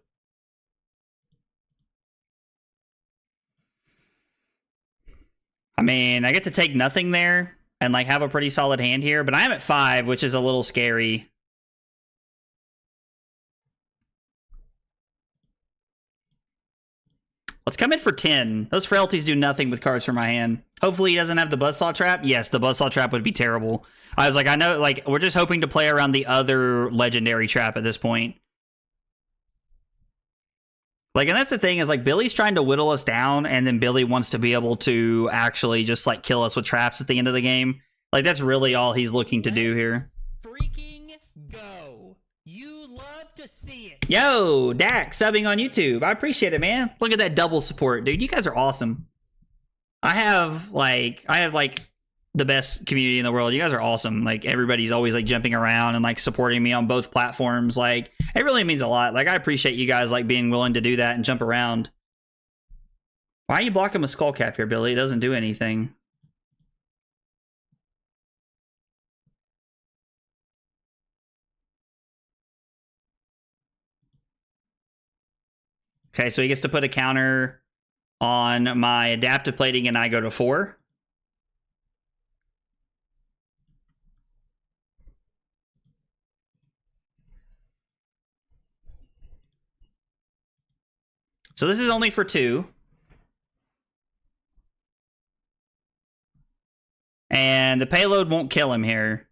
I mean, I get to take nothing there and like have a pretty solid hand here, but I am at 5, which is a little scary. Let's come in for 10. Those frailties do nothing with cards from my hand. Hopefully he doesn't have the buzzsaw trap. Yes, the buzzsaw trap would be terrible. I was like, I know, like, we're just hoping to play around the other legendary trap at this point. Like, and that's the thing is, like, Billy's trying to whittle us down, and then Billy wants to be able to actually just, like, kill us with traps at the end of the game. Like, that's really all he's looking to do here. Freaking go. You love to see it. Yo, Dak, subbing on YouTube. I appreciate it, man. Look at that double support, dude. You guys are awesome. I have like the best community in the world. You guys are awesome. Like, everybody's always like jumping around and like supporting me on both platforms. Like, it really means a lot. Like, I appreciate you guys like being willing to do that and jump around. Why are you blocking with skull cap here, Billy? It doesn't do anything. Okay, so he gets to put a counter on my adaptive plating and I go to 4. So this is only for 2. And the payload won't kill him here.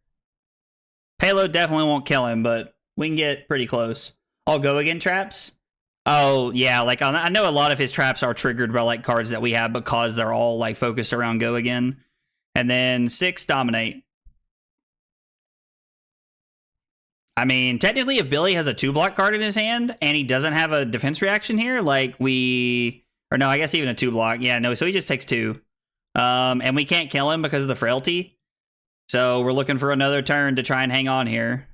Payload definitely won't kill him, but we can get pretty close. I'll go again traps. Oh, yeah, like, I know a lot of his traps are triggered by, like, cards that we have because they're all, like, focused around go again. And then 6, dominate. I mean, technically, if Billy has a 2-block card in his hand and he doesn't have a defense reaction here, like, or no, I guess even a 2-block. Yeah, no, so he just takes 2. And we can't kill him because of the frailty. So we're looking for another turn to try and hang on here.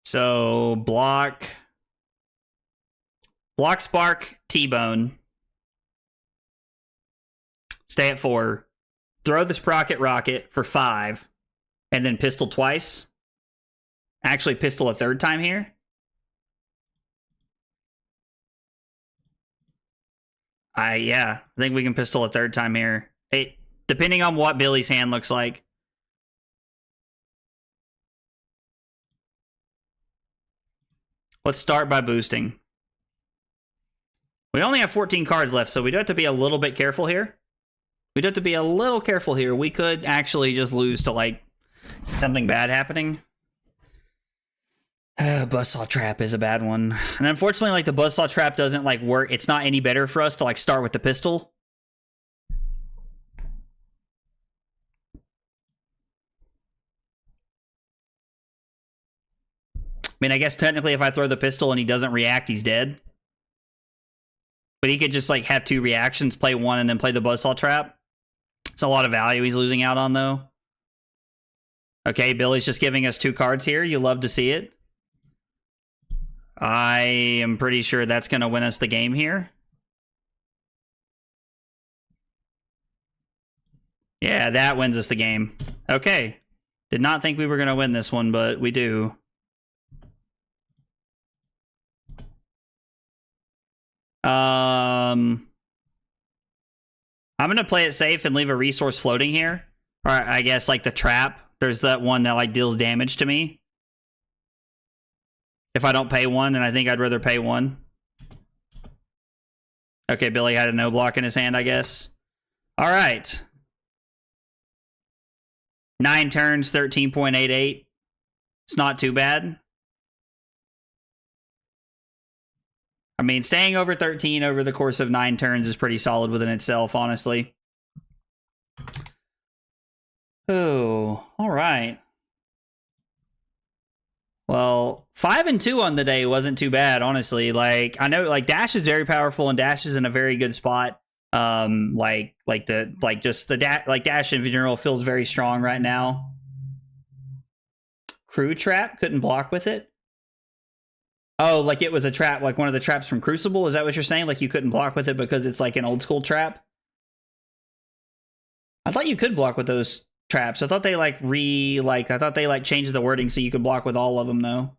So block Spark, T-Bone. Stay at 4. Throw the Sprocket Rocket for 5. And then pistol twice. Actually pistol a third time here. I think we can pistol a third time here. Depending on what Billy's hand looks like. Let's start by boosting. We only have 14 cards left, so we do have to be a little bit careful here. We do have to be a little careful here. We could actually just lose to, like, something bad happening. Buzzsaw Trap is a bad one. And unfortunately, like, the Buzzsaw Trap doesn't, like, work. It's not any better for us to, like, start with the pistol. I mean, I guess technically if I throw the pistol and he doesn't react, he's dead. But he could just, like, have 2 reactions, play 1, and then play the Buzzsaw Trap. It's a lot of value he's losing out on, though. Okay, Billy's just giving us 2 cards here. You love to see it. I am pretty sure that's going to win us the game here. Yeah, that wins us the game. Okay. Did not think we were going to win this one, but we do. I'm going to play it safe and leave a resource floating here. Or I guess, like, the trap. There's that one that, like, deals damage to me. If I don't pay 1, and I think I'd rather pay 1. Okay, Billy had a no block in his hand, I guess. All right. 9 turns, 13.88. It's not too bad. I mean, staying over 13 over the course of 9 turns is pretty solid within itself, honestly. Oh, all right. Well, 5 and 2 on the day wasn't too bad, honestly. Like, I know, like, Dash is very powerful, and Dash is in a very good spot. Dash in general feels very strong right now. Crew Trap couldn't block with it. Oh, like it was a trap, like one of the traps from Crucible? Is that what you're saying? Like you couldn't block with it because it's like an old school trap? I thought you could block with those traps. I thought they changed the wording so you could block with all of them though.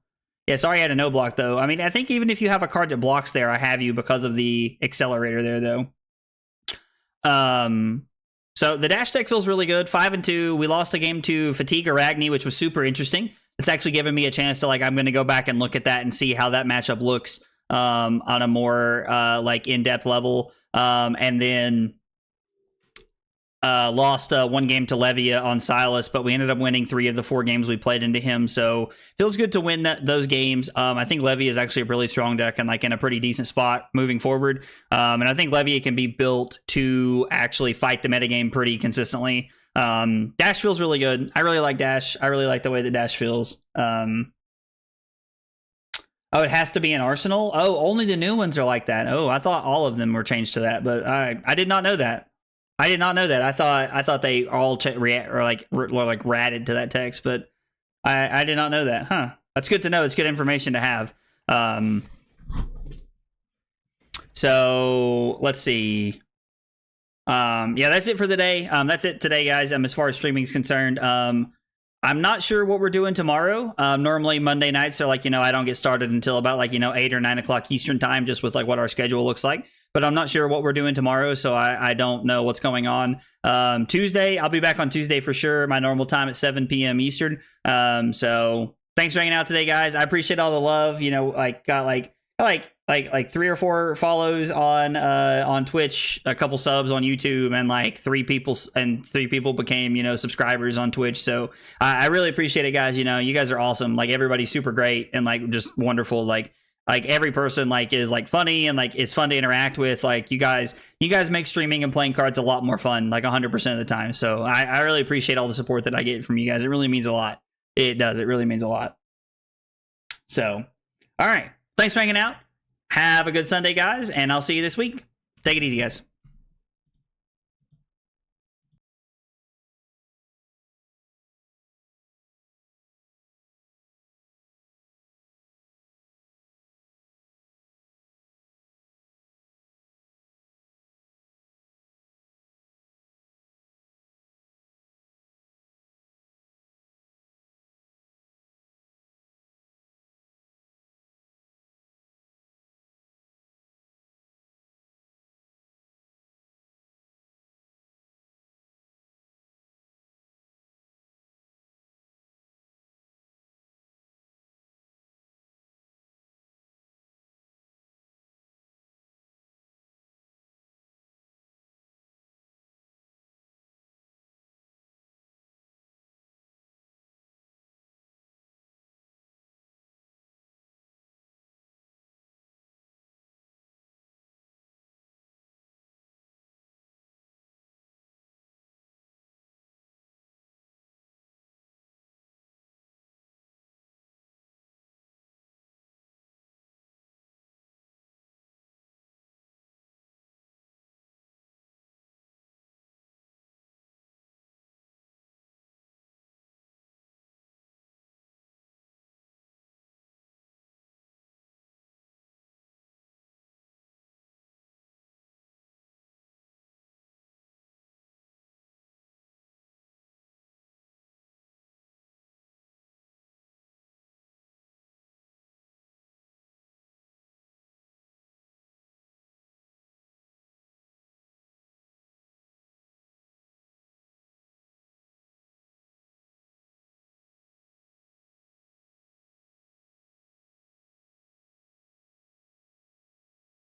Yeah, sorry I had a no block though. I mean, I think even if you have a card that blocks there, I have you because of the accelerator there though. So the Dash deck feels really good. 5 and 2. We lost a game to Fatigue Arachne, which was super interesting. It's actually given me a chance to, like, I'm going to go back and look at that and see how that matchup looks on a more, like, in-depth level. And then lost 1 game to Levia on Silas, but we ended up winning 3 of the 4 games we played into him. So feels good to win those games. I think Levia is actually a really strong deck and, like, in a pretty decent spot moving forward. And I think Levia can be built to actually fight the metagame pretty consistently. Dash feels really good. I really like Dash. I really like the way that Dash feels. Oh, it has to be an Arsenal? Oh, only the new ones are like that. Oh, I thought all of them were changed to that, but I did not know that. I did not know that. I thought they all ratted to that text, but I did not know that. Huh. That's good to know. It's good information to have. So let's see. Yeah, that's it for the day. That's it today, guys. As far as streaming is concerned, I'm not sure what we're doing tomorrow. Normally Monday nights are like, I don't get started until about 8 or 9 o'clock Eastern time, just with like what our schedule looks like. But I'm not sure what we're doing tomorrow, so I don't know what's going on. Tuesday, I'll be back on Tuesday for sure. My normal time at 7 p.m. Eastern. So thanks for hanging out today, guys. I appreciate all the love. Got 3 or 4 follows on Twitch, a couple subs on YouTube, and 3 people became subscribers on Twitch. So I really appreciate it, guys. You guys are awesome. Like, everybody's super great and just wonderful. Like every person is funny and it's fun to interact with. You guys make streaming and playing cards a lot more fun, 100% of the time. So I really appreciate all the support that I get from you guys. It really means a lot. It does. It really means a lot. So, all right. Thanks for hanging out. Have a good Sunday, guys, and I'll see you this week. Take it easy, guys.